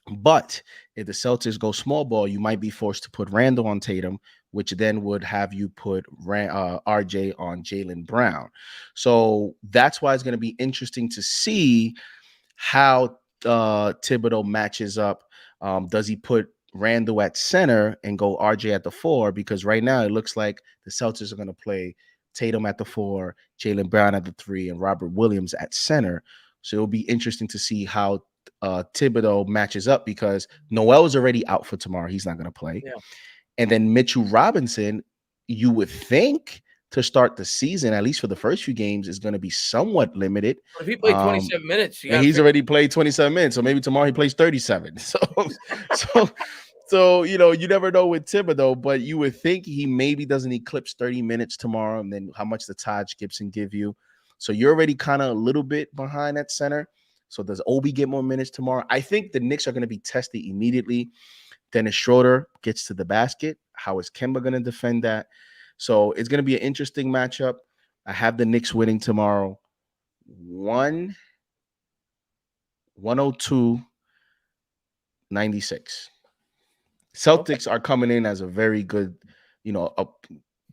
but if the Celtics go small ball, you might be forced to put Randall on Tatum, which then would have you put RJ on Jaylen Brown. So that's why it's going to be interesting to see how Thibodeau matches up. Does he put Randall at center and go RJ at the 4? Because right now it looks like the Celtics are going to play Tatum at the 4, Jaylen Brown at the 3, and Robert Williams at center. So it'll be interesting to see how Thibodeau matches up, because Noel is already out for tomorrow. He's not going to play. Yeah. And then Mitchell Robinson, you would think to start the season, at least for the first few games, is going to be somewhat limited. If he played 27 minutes, and he's already played 27 minutes. So maybe tomorrow he plays 37. So, you never know with Thibodeau, but you would think he maybe doesn't eclipse 30 minutes tomorrow, and then how much the Taj Gibson give you. So you're already kind of a little bit behind at center. So does Obi get more minutes tomorrow? I think the Knicks are going to be tested immediately. Dennis Schroeder gets to the basket. How is Kemba going to defend that? So it's going to be an interesting matchup. I have the Knicks winning tomorrow 102-99. 96. Celtics are coming in as a very good,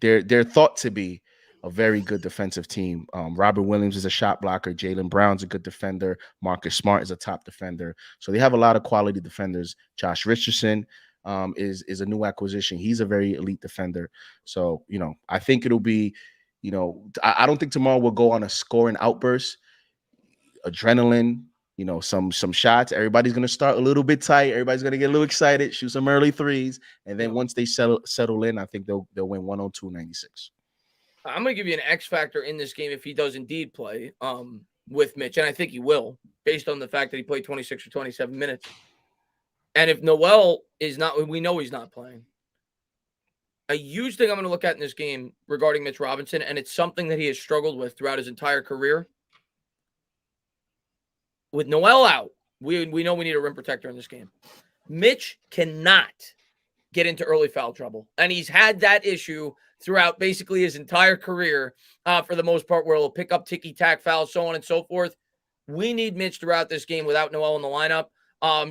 they're thought to be a very good defensive team. Robert Williams is a shot blocker. Jaylen Brown's a good defender. Marcus Smart is a top defender. So they have a lot of quality defenders. Josh Richardson is a new acquisition. He's a very elite defender. So, I think it'll be, I don't think tomorrow will go on a scoring outburst. Adrenaline, some shots. Everybody's gonna start a little bit tight. Everybody's gonna get a little excited, shoot some early threes, and then once they settle in, I think they'll win 102-96. I'm gonna give you an X factor in this game if he does indeed play with Mitch, and I think he will, based on the fact that he played 26 or 27 minutes. And if Noel is not, we know he's not playing. A huge thing I'm going to look at in this game regarding Mitch Robinson, and it's something that he has struggled with throughout his entire career. With Noel out, we know we need a rim protector in this game. Mitch cannot get into early foul trouble, and he's had that issue throughout basically his entire career for the most part, where he'll pick up ticky-tack fouls, so on and so forth. We need Mitch throughout this game without Noel in the lineup.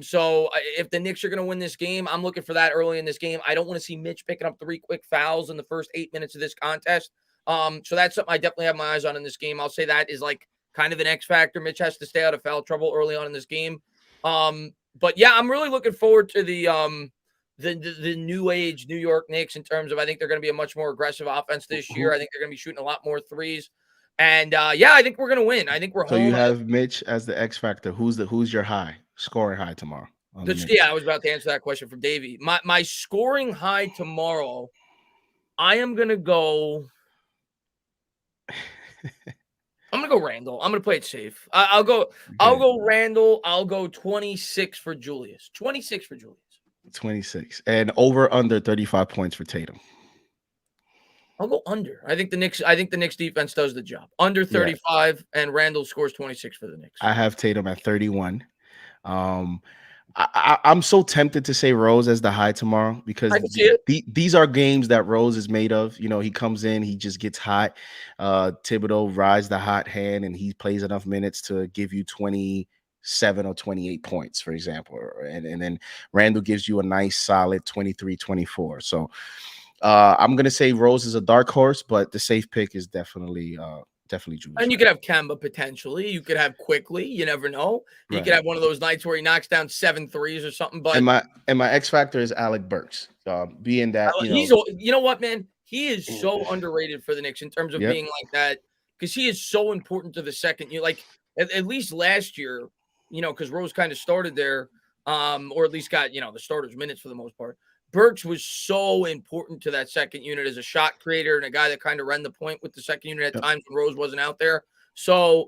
So if the Knicks are going to win this game, I'm looking for that early in this game. I don't want to see Mitch picking up 3 quick fouls in the first 8 minutes of this contest. So that's something I definitely have my eyes on in this game. I'll say that is like kind of an X factor. Mitch has to stay out of foul trouble early on in this game. But yeah, I'm really looking forward to the new age New York Knicks in terms of, I think they're going to be a much more aggressive offense this year. I think they're going to be shooting a lot more threes. And yeah, I think we're going to win. I think we're home. So you have Mitch as the X factor. Who's your high scoring high tomorrow? Yeah, I was about to answer that question from Davey. My scoring high tomorrow, I am going to go. I'm going to go Randall. I'm going to play it safe. I'll go Randall. I'll go 26 for Julius. 26 for Julius. 26 and over under 35 points for Tatum. I'll go under. I think the Knicks defense does the job. Under 35, and Randall scores 26 for the Knicks. I have Tatum at 31. I'm so tempted to say Rose as the high tomorrow because these are games that Rose is made of. He comes in, he just gets hot. Thibodeau rides the hot hand, and he plays enough minutes to give you 27 or 28 points, for example. And then Randall gives you a nice solid 23, 24. So I'm going to say Rose is a dark horse, but the safe pick is definitely Julius. And you could have Kemba potentially. You could have Quickly. You never know. You could have one of those nights where he knocks down 7 threes or something. But and my X factor is Alec Burks. Being that you know what, man, he is so underrated for the Knicks in terms of being like that, because he is so important to the second. Like at least last year, because Rose kind of started there, or at least got the starters minutes for the most part. Burks was so important to that second unit as a shot creator and a guy that kind of ran the point with the second unit at times when Rose wasn't out there. So,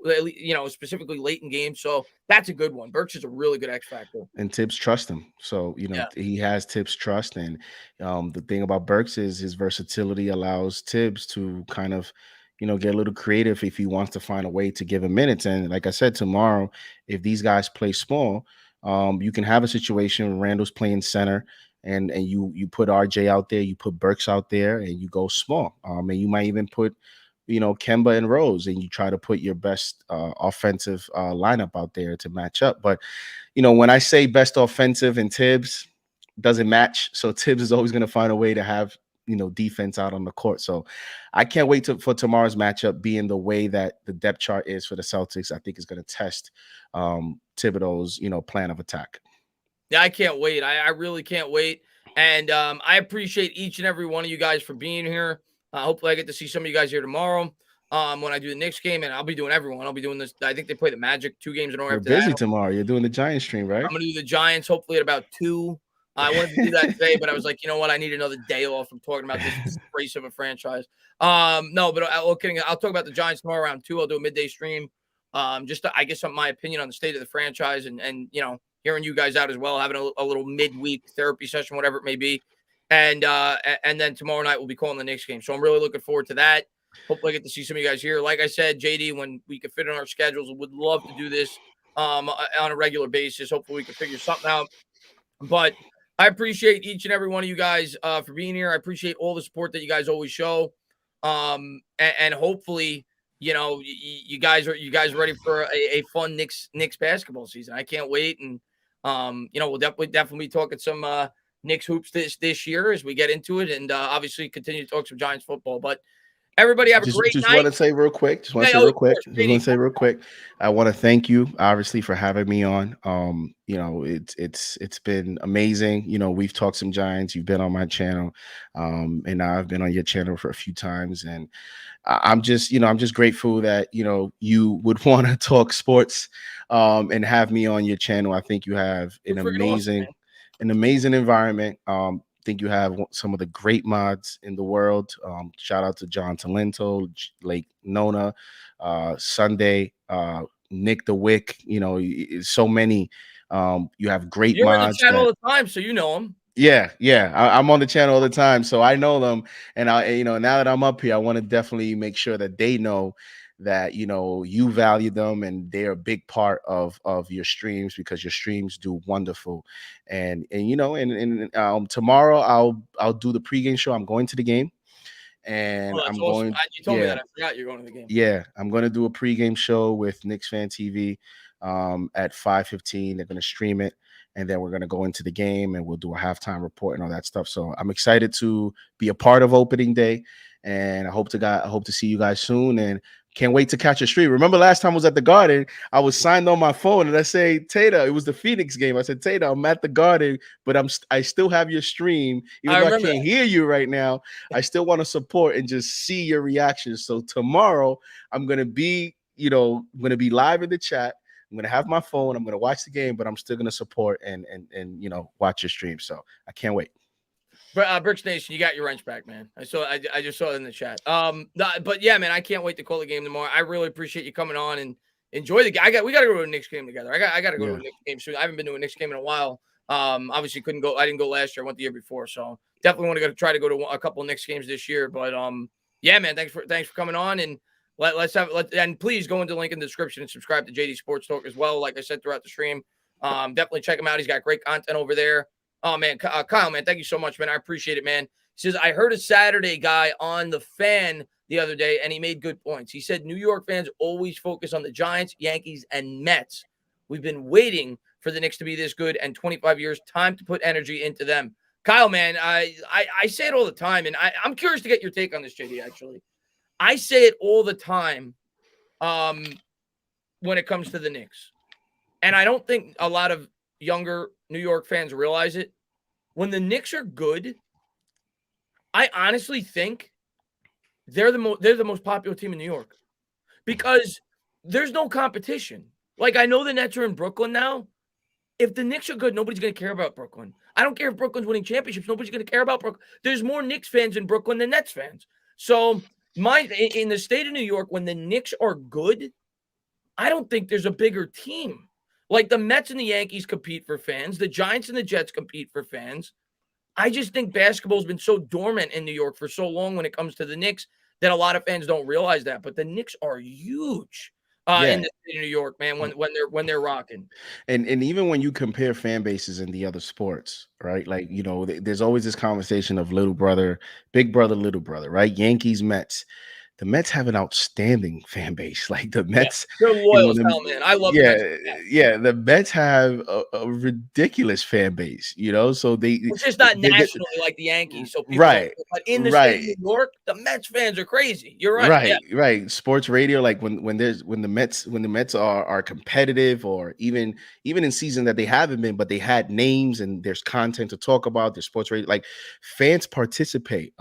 specifically late in games. So that's a good one. Burks is a really good X factor. And Tibbs trusts him. So, he has Tibbs' trust. And the thing about Burks is his versatility allows Tibbs to kind of, get a little creative if he wants to find a way to give him minutes. And like I said, tomorrow, if these guys play small, you can have a situation where Randall's playing center. And you put RJ out there, you put Burks out there, and you go small. And you might even put, Kemba and Rose, and you try to put your best offensive lineup out there to match up. But, when I say best offensive and Tibbs doesn't match, so Tibbs is always going to find a way to have, defense out on the court. So I can't wait for tomorrow's matchup being the way that the depth chart is for the Celtics. I think it's going to test Thibodeau's, plan of attack. Yeah, I can't wait. I really can't wait. And I appreciate each and every one of you guys for being here. Hopefully I get to see some of you guys here tomorrow when I do the Knicks game, and I'll be doing everyone. I'll be doing this. I think they play the Magic 2 games in a row. You're busy tomorrow. You're doing the Giants stream, right? I'm going to do the Giants hopefully at about 2. I wanted to do that today, but I was like, you know what? I need another day off from talking about this disgrace of a franchise. No, but I'll talk about the Giants tomorrow around 2. I'll do a midday stream. Just to, I guess, my opinion on the state of the franchise and hearing you guys out as well, having a little midweek therapy session, whatever it may be. And then tomorrow night we'll be calling the Knicks game. So I'm really looking forward to that. Hopefully I get to see some of you guys here. Like I said, JD, when we can fit in our schedules, would love to do this on a regular basis. Hopefully we can figure something out. But I appreciate each and every one of you guys for being here. I appreciate all the support that you guys always show. And hopefully, you guys are ready for a fun Knicks basketball season. I can't wait. And We'll definitely be talking some Knicks hoops this year as we get into it, and obviously continue to talk some Giants football. But everybody have a great Just night. want to say real quick. Just want to Yeah, say oh, real of quick. course, Just want JD. to say real quick. I want to thank you, obviously, for having me on. It's been amazing. We've talked some Giants. You've been on my channel, and now I've been on your channel for a few times, and I'm just grateful that you would want to talk sports, and have me on your channel. I think you have You're freaking awesome, man. an amazing environment. Think you have some of the great mods in the world. Shout out to John Talento, Lake Nona, Sunday, Nick the Wick. So many. You have great You're in the mods chat all that. the time, so you know them. Yeah, I'm on the channel all the time, so I know them. And now that I'm up here, I want to definitely make sure that they know that you value them, and they're a big part of your streams, because your streams do wonderful. And tomorrow I'll do the pregame show. I'm going to the game, and Oh, that's I'm awesome. going. You told me Yeah, that. I forgot you're going to the game. yeah, I'm going to do a pregame show with Knicks Fan TV at 5:15. They're going to stream it, and then we're going to go into the game, and we'll do a halftime report and all that stuff. So I'm excited to be a part of opening day, and I hope to see you guys soon, and can't wait to catch a stream. Remember last time I was at the Garden, I was signed on my phone, and I say, Tata, it was the Phoenix game. I said, Tata, I'm at the Garden, but I still have your stream, even I though I remember can't hear you right now. I still want to support and just see your reactions. So tomorrow I'm gonna be live in the chat. I'm gonna have my phone. I'm gonna watch the game, but I'm still gonna support and watch your stream. So I can't wait. Bricks Nation, you got your wrench back, man. I just saw it in the chat. But yeah, man, I can't wait to call the game tomorrow. I really appreciate you coming on and enjoy the game. We got to go to a Knicks game together. I got to go to a Knicks game soon. I haven't been to a Knicks game in a while. Obviously couldn't go. I didn't go last year. I went the year before, so definitely want to try to go to a couple of Knicks games this year. But yeah, man, thanks for coming on, and and please go into the link in the description and subscribe to JD Sports Talk as well. Like I said throughout the stream, definitely check him out. He's got great content over there. Oh, man, Kyle, man, thank you so much, man. I appreciate it, man. He says, I heard a Saturday guy on the Fan the other day, and he made good points. He said New York fans always focus on the Giants, Yankees, and Mets. We've been waiting for the Knicks to be this good, and 25 years, time to put energy into them. Kyle, man, I say it all the time, and I'm curious to get your take on this, JD, actually. I say it all the time when it comes to the Knicks. And I don't think a lot of younger New York fans realize it. When the Knicks are good, I honestly think they're the most popular team in New York, because there's no competition. Like, I know the Nets are in Brooklyn now. If the Knicks are good, nobody's going to care about Brooklyn. I don't care if Brooklyn's winning championships. Nobody's going to care about Brooklyn. There's more Knicks fans in Brooklyn than Nets fans. So in the state of New York, when the Knicks are good, I don't think there's a bigger team. Like, the Mets and the Yankees compete for fans. The Giants and the Jets compete for fans. I just think basketball's been so dormant in New York for so long when it comes to the Knicks that a lot of fans don't realize that. But the Knicks are huge in the state of New York, man, when they're rocking. And even when you compare fan bases in the other sports, right? Like, there's always this conversation of little brother, big brother, little brother, right? Yankees, Mets. The Mets have an outstanding fan base. Like the Mets, they're loyal as hell, man. I love the Mets. Yeah, the Mets have a ridiculous fan base. So it's just not nationally like the Yankees. So people right, but in the state of New York, the Mets fans are crazy. You're right. Right. Sports radio, like when the Mets are competitive, or even in season that they haven't been, but they had names and there's content to talk about. There's sports radio, like fans participate.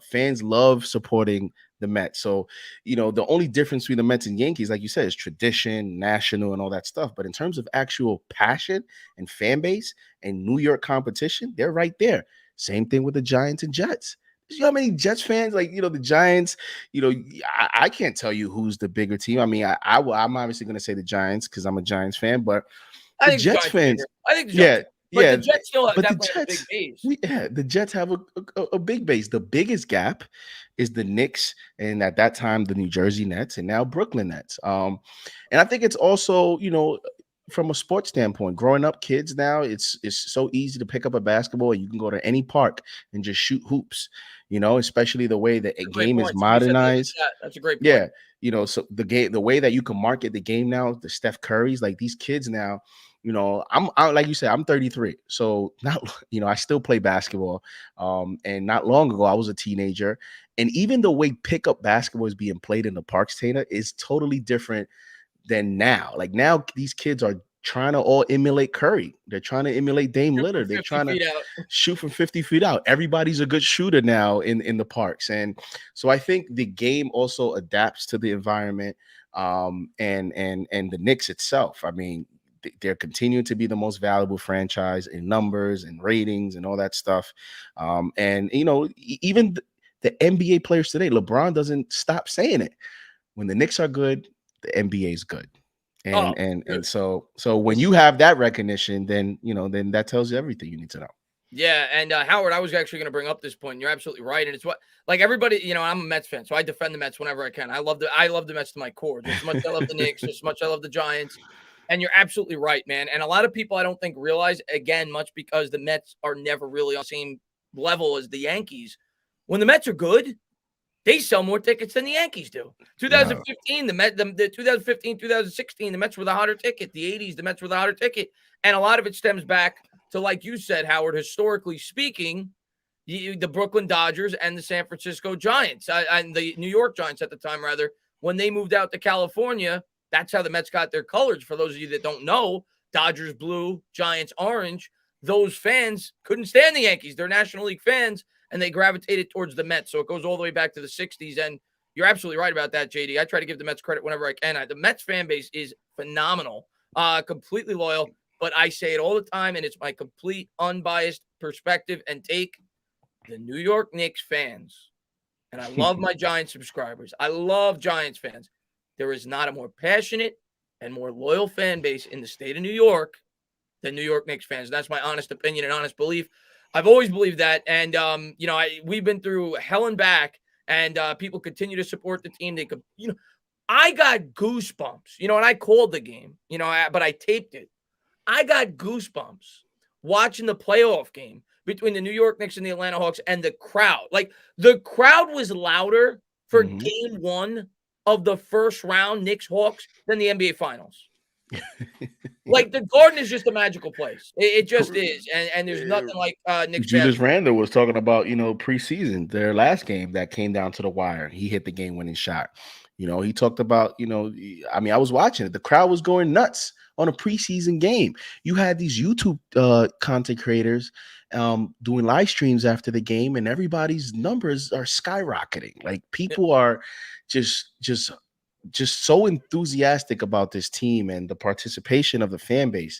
Fans love supporting the Mets. So, the only difference between the Mets and Yankees, like you said, is tradition, national, and all that stuff. But in terms of actual passion and fan base and New York competition, they're right there. Same thing with the Giants and Jets. You know how many Jets fans, like, the Giants, I can't tell you who's the bigger team. I mean, I'm obviously going to say the Giants because I'm a Giants fan, but I think Jets fans, I think the Giants. Yeah, the Jets still but definitely have a big base. The Jets have a big base. The biggest gap is the Knicks, and at that time the New Jersey Nets, and now Brooklyn Nets. And I think it's also, from a sports standpoint, growing up, kids now, it's so easy to pick up a basketball. You can go to any park and just shoot hoops. Especially the way that a game is modernized. That's a great point. Yeah, so the way that you can market the game now, the Steph Currys, like these kids now, I'm like you said, I'm 33. So not, I still play basketball. And not long ago, I was a teenager. And even the way pickup basketball is being played in the parks, Tana, is totally different than now. Like now, these kids are trying to all emulate Curry. They're trying to emulate Dame Shoot from Lillard. They're 50 trying to feet out. shoot from 50 feet out. Everybody's a good shooter now in the parks. And so I think the game also adapts to the environment, and the Knicks itself. I mean, they're continuing to be the most valuable franchise in numbers and ratings and all that stuff. And even the NBA players today, LeBron doesn't stop saying it. When the Knicks are good, the NBA is good. Oh, And so when you listen. have that recognition, then then that tells you everything you need to know. Yeah, and Howard, I was actually going to bring up this point. And you're absolutely right, and it's what like everybody. I'm a Mets fan, so I defend the Mets whenever I can. I love the Mets to my core. Just as much as I love the Knicks, just as much as I love the Giants. And you're absolutely right, man. And a lot of people I don't think realize, again, much because the Mets are never really on the same level as the Yankees. When the Mets are good, they sell more tickets than the Yankees do. Yeah. 2015, the 2015, 2016, the Mets were the hotter ticket. The 80s, the Mets were the hotter ticket. And a lot of it stems back to, like you said, Howard, historically speaking, the Brooklyn Dodgers and the San Francisco Giants, and the New York Giants at the time, rather, when they moved out to California, that's how the Mets got their colors. For those of you that don't know, Dodgers blue, Giants orange. Those fans couldn't stand the Yankees. They're National League fans, and they gravitated towards the Mets. So it goes all the way back to the 60s. And you're absolutely right about that, JD. I try to give the Mets credit whenever I can. The Mets fan base is phenomenal, completely loyal. But I say it all the time, and it's my complete unbiased perspective and take. The New York Knicks fans, and I love my Giants subscribers. I love Giants fans. There is not a more passionate and more loyal fan base in the state of New York than New York Knicks fans. That's my honest opinion and honest belief. I've always believed that. And, we've been through hell and back, and people continue to support the team. They could, I got goosebumps, and I called the game, but I taped it. I got goosebumps watching the playoff game between the New York Knicks and the Atlanta Hawks, and the crowd. Like, the crowd was louder for game one of the first round Knicks Hawks than the NBA Finals. Like, the Garden is just a magical place. It just is, and there's nothing like Knicks. Julius Randle was talking about preseason, their last game that came down to the wire. He hit the game-winning shot. He talked about I was watching it. The crowd was going nuts on a preseason game. You had these YouTube content creators doing live streams after the game, and everybody's numbers are skyrocketing. Like, people are just so enthusiastic about this team, and the participation of the fan base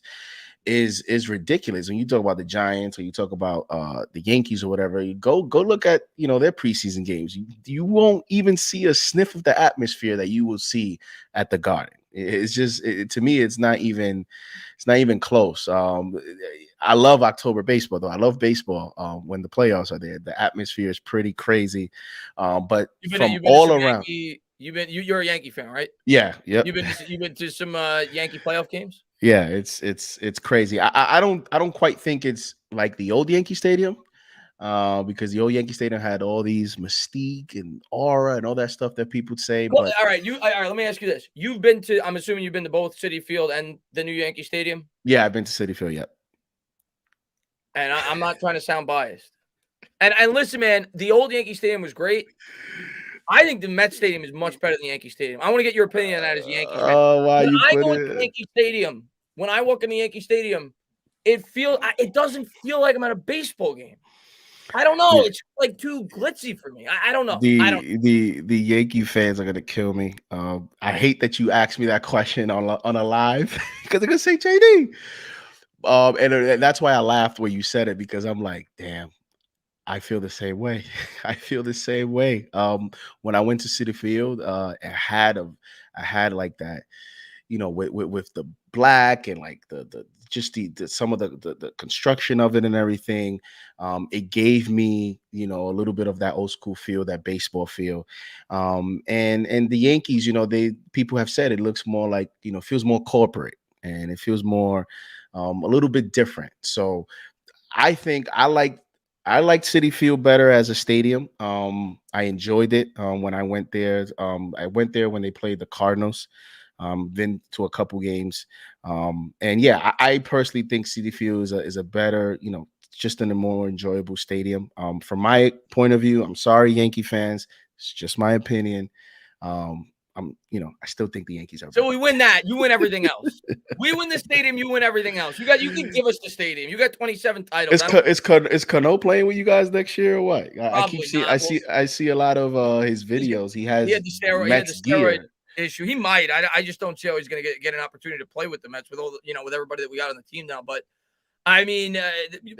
is ridiculous. When you talk about the Giants, or you talk about the Yankees or whatever, you go look at their preseason games. You won't even see a sniff of the atmosphere that you will see at the Garden. It's just to me, it's not even close. I love October baseball, though. I love baseball when the playoffs are there. The atmosphere is pretty crazy. But from all around, you're a Yankee fan, right? Yeah, yeah. You've been to some Yankee playoff games. Yeah, it's crazy. I don't quite think it's like the old Yankee Stadium, because the old Yankee Stadium had all these mystique and aura and all that stuff that people say. Well, but all right, let me ask you this: I'm assuming you've been to both Citi Field and the new Yankee Stadium. Yeah, I've been to Citi Field. Yep. And I'm not trying to sound biased. And listen, man, the old Yankee Stadium was great. I think the Mets Stadium is much better than the Yankee Stadium. I want to get your opinion on that as Yankees fan. Why When you I put go it? into Yankee Stadium, when I walk in the Yankee Stadium, it doesn't feel like I'm at a baseball game. I don't know. It's like too glitzy for me. I don't know. The Yankee fans are gonna kill me. I hate that you asked me that question on a live, because they're gonna say JD. And that's why I laughed when you said it, because I'm like, damn, I feel the same way. I feel the same way. When I went to Citi Field, I had like that, with the black and like the some of the construction of it and everything. It gave me, a little bit of that old school feel, that baseball feel. And the Yankees, people have said it looks more like, feels more corporate, and it feels more a little bit different. So I think I liked Citi Field better as a stadium. I enjoyed it when I went there. I went there when they played the Cardinals. Been to a couple games. And yeah, I personally think Citi Field is a better, just in a more enjoyable stadium. From my point of view, I'm sorry, Yankee fans. It's just my opinion. I still think the Yankees are So better. we win that. You win everything else. We win the stadium. You win everything else. You can give us the stadium. You got 27 titles. Is Cano playing with you guys next year or what? I keep Probably seeing not. I see a lot of his videos. He He has had the steroid. Mets gear. Issue. He might. I just don't see how he's going to get an opportunity to play with the Mets with all with everybody that we got on the team now. But I mean,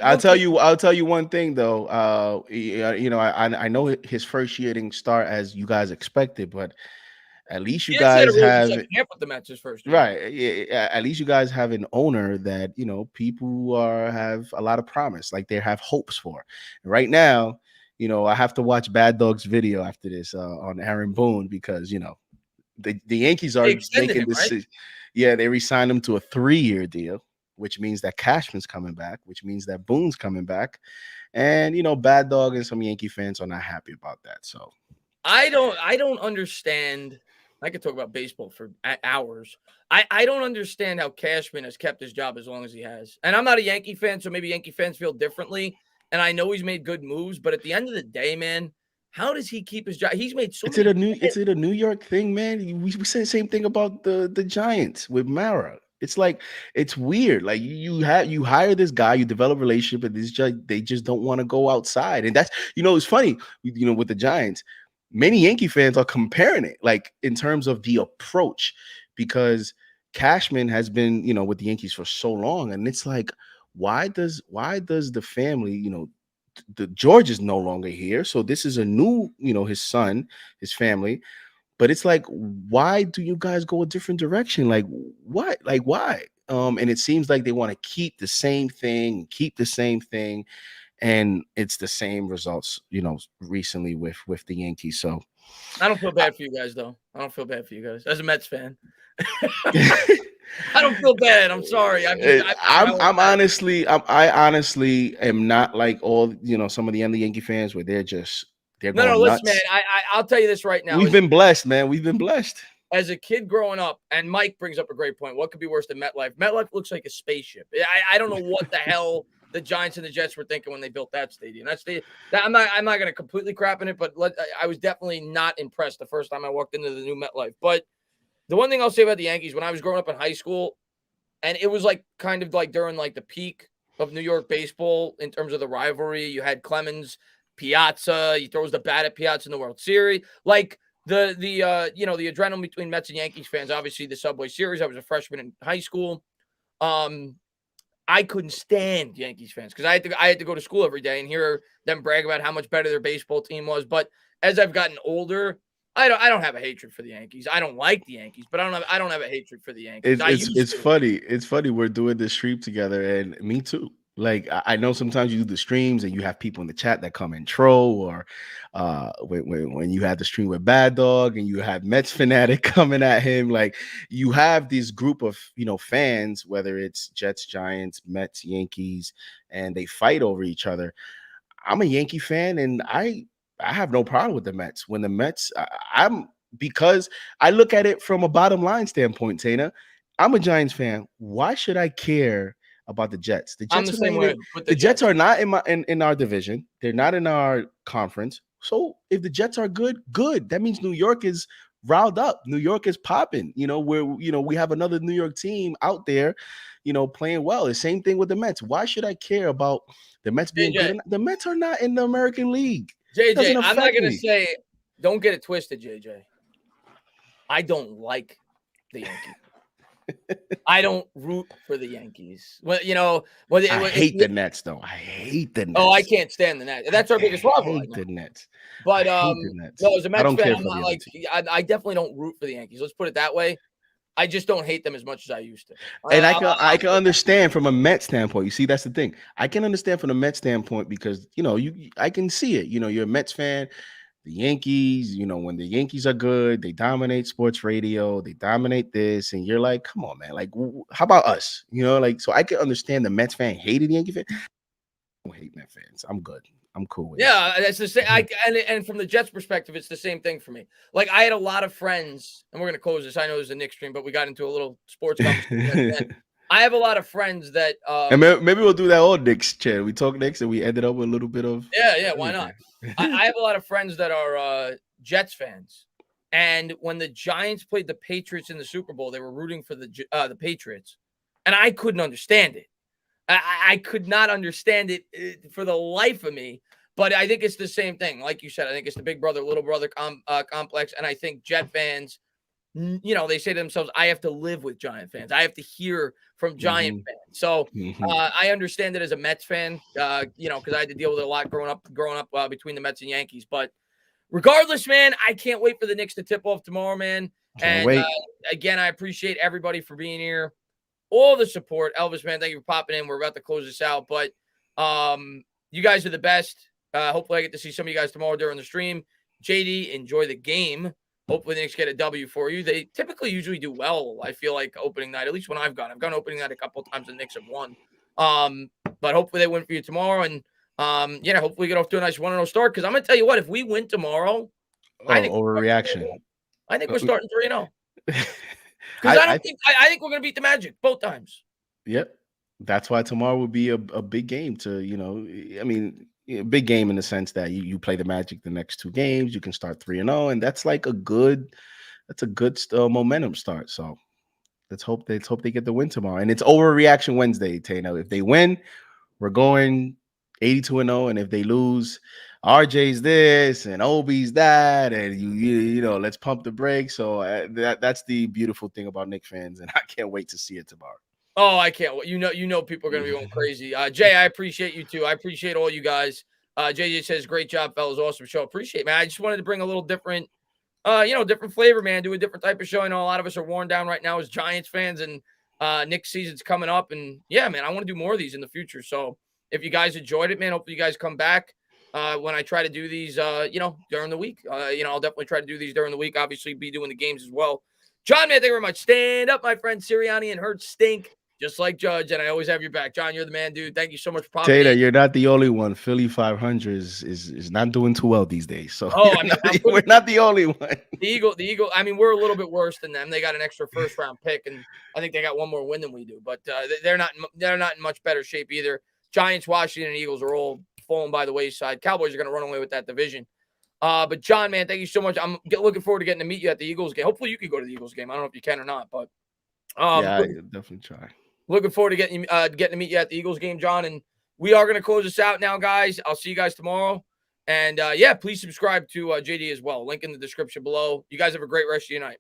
I'll tell you one thing though. I know his first year didn't start as you guys expected, but at least you he had a guys really have good camp with the Mets his first year. right. Yeah, at least you guys have an owner that people have a lot of promise, like they have hopes for. Right now, I have to watch Bad Dog's video after this on Aaron Boone because the Yankees are They extended making him, this. right? Yeah, they re-signed him to a 3-year deal, which means that Cashman's coming back, which means that Boone's coming back, and Bad Dog and some Yankee fans are not happy about that. So I don't understand. I could talk about baseball for hours. I don't understand how Cashman has kept his job as long as he has. And I'm not a Yankee fan, so maybe Yankee fans feel differently. And I know he's made good moves, but at the end of the day, man, how does he keep his job? He's made so Is many. it a New York thing, man? We said the same thing about the Giants with Mara. It's like it's weird. Like you hire this guy, you develop a relationship, and they just don't want to go outside. And that's it's funny, with the Giants, many Yankee fans are comparing it, like in terms of the approach, because Cashman has been, with the Yankees for so long, and it's like, why does the family, the George is no longer here. So this is a new, his son, his family. But it's like, why do you guys go a different direction? Like what? Like why? And it seems like they want to keep the same thing, and it's the same results, recently with the Yankees. So I don't feel bad for you guys, though. I don't feel bad for you guys as a Mets fan. I don't feel bad. I'm sorry. I honestly am not like all some of the other Yankee fans where they're No. going Listen, man. nuts. I'll tell you this right now. We've been blessed, man. We've been blessed. As a kid growing up, and Mike brings up a great point. What could be worse than MetLife? MetLife looks like a spaceship. I don't know what the hell the Giants and the Jets were thinking when they built that stadium. I'm not going to completely crap in it, but I was definitely not impressed the first time I walked into the new MetLife. But the one thing I'll say about the Yankees, when I was growing up in high school, and it was like kind of like during like the peak of New York baseball in terms of the rivalry. You had Clemens, Piazza. He throws the bat at Piazza in the World Series. Like the adrenaline between Mets and Yankees fans. Obviously, the Subway Series. I was a freshman in high school. I couldn't stand Yankees fans because I had to go to school every day and hear them brag about how much better their baseball team was. But as I've gotten older, I don't have a hatred for the Yankees. I don't like the Yankees, but I don't have a hatred for the Yankees. It's funny. It's funny. We're doing this stream together, and me too. Like I know sometimes you do the streams and you have people in the chat that come and troll, or when you had the stream with Bad Dog and you have Mets fanatic coming at him, like you have this group of fans, whether it's Jets, Giants, Mets, Yankees, and they fight over each other. I'm a Yankee fan, and I have no problem with the Mets. When the Mets, because I look at it from a bottom line standpoint, Tana. I'm a Giants fan. Why should I care about the Jets? The Jets I'm the same way with the Jets are not in our division. They're not in our conference. So if the Jets are good. That means New York is riled up. New York is popping. We have another New York team out there, playing well. The same thing with the Mets. Why should I care about the Mets being good? The Mets are not in the American League. JJ, I'm not going to say, don't get it twisted, JJ. I don't like the Yankees. I don't root for the Yankees. Well, I hate the Nets, though. I hate the Nets. Oh, I can't stand the Nets. That's our biggest rival. I hate the Nets. But the Nets. no, as a Mets fan, I'm not like I definitely don't root for the Yankees. Let's put it that way. I just don't hate them as much as I used to. And I can understand from a Mets standpoint. You see, that's the thing. I can understand from a Mets standpoint because I can see it. You're a Mets fan. The Yankees, when the Yankees are good, they dominate sports radio, they dominate this, and you're like, come on, man. Like, how about us? So I can understand the Mets fan hated the Yankee fan. I don't hate Mets fans. I'm good. I'm cool with it. Yeah, that's the same. And from the Jets' perspective, it's the same thing for me. Like I had a lot of friends, and we're gonna close this. I know it's a Knicks stream, but we got into a little sports conversation at the end. I have a lot of friends that And maybe we'll do that all Knicks, Chad. We talk Knicks, and we ended up with a little bit of yeah, why not? I have a lot of friends that are Jets fans, and when the Giants played the Patriots in the Super Bowl, they were rooting for the Patriots, and I couldn't understand it. I could not understand it for the life of me. But I think it's the same thing. Like you said, I think it's the big brother, little brother complex. And I think Jet fans, they say to themselves, I have to live with Giant fans. I have to hear from Giant fans. So I understand it as a Mets fan, because I had to deal with it a lot growing up between the Mets and Yankees. But regardless, man, I can't wait for the Knicks to tip off tomorrow, man. Can't wait. Again, I appreciate everybody for being here. All the support. Elvis, man, thank you for popping in. We're about to close this out, but you guys are the best. Hopefully I get to see some of you guys tomorrow during the stream. JD, enjoy the game. Hopefully the Knicks get a W for you. They typically usually do well, I feel like, opening night, at least when I've gone. I've gone opening night a couple of times and the Knicks have won. But hopefully they win for you tomorrow. And, hopefully we get off to a nice 1-0 start. Because I'm going to tell you what, if we win tomorrow, I think overreaction. I think we're starting 3-0. Because I think we're going to beat the Magic both times. Yep. That's why tomorrow will be a big game big game in the sense that you play the Magic the next 2 games. You can start 3-0, and that's like a good momentum start. So let's hope they get the win tomorrow. And it's overreaction Wednesday, Tano. If they win, we're going 82-0, and if they lose, RJ's this and Obi's that, and let's pump the brakes. So that's the beautiful thing about Knicks fans, and I can't wait to see it tomorrow. Oh, I can't. People are going to be going crazy. Jay, I appreciate you too. I appreciate all you guys. JJ says, great job, fellas. Awesome show. Appreciate it, man. I just wanted to bring a little different, different flavor, man. Do a different type of show. I know a lot of us are worn down right now as Giants fans, and Knicks season's coming up. And yeah, man, I want to do more of these in the future. So if you guys enjoyed it, man, hopefully you guys come back when I try to do these, during the week. I'll definitely try to do these during the week. Obviously, be doing the games as well. John, man, thank you very much. Stand up, my friend. Sirianni and Hurts stink. Just like Judge, and I always have your back. John, you're the man, dude. Thank you so much for popping in. You're not the only one. Philly 500 is not doing too well these days. So we're not the only one. The Eagle. I mean, we're a little bit worse than them. They got an extra first-round pick, and I think they got one more win than we do. But they're not in much better shape either. Giants, Washington, and Eagles are all falling by the wayside. Cowboys are going to run away with that division. But John, man, thank you so much. I'm looking forward to getting to meet you at the Eagles game. Hopefully, you can go to the Eagles game. I don't know if you can or not, but I definitely try. Looking forward to getting to meet you at the Eagles game, John. And we are going to close this out now, guys. I'll see you guys tomorrow. And, please subscribe to JD as well. Link in the description below. You guys have a great rest of your night.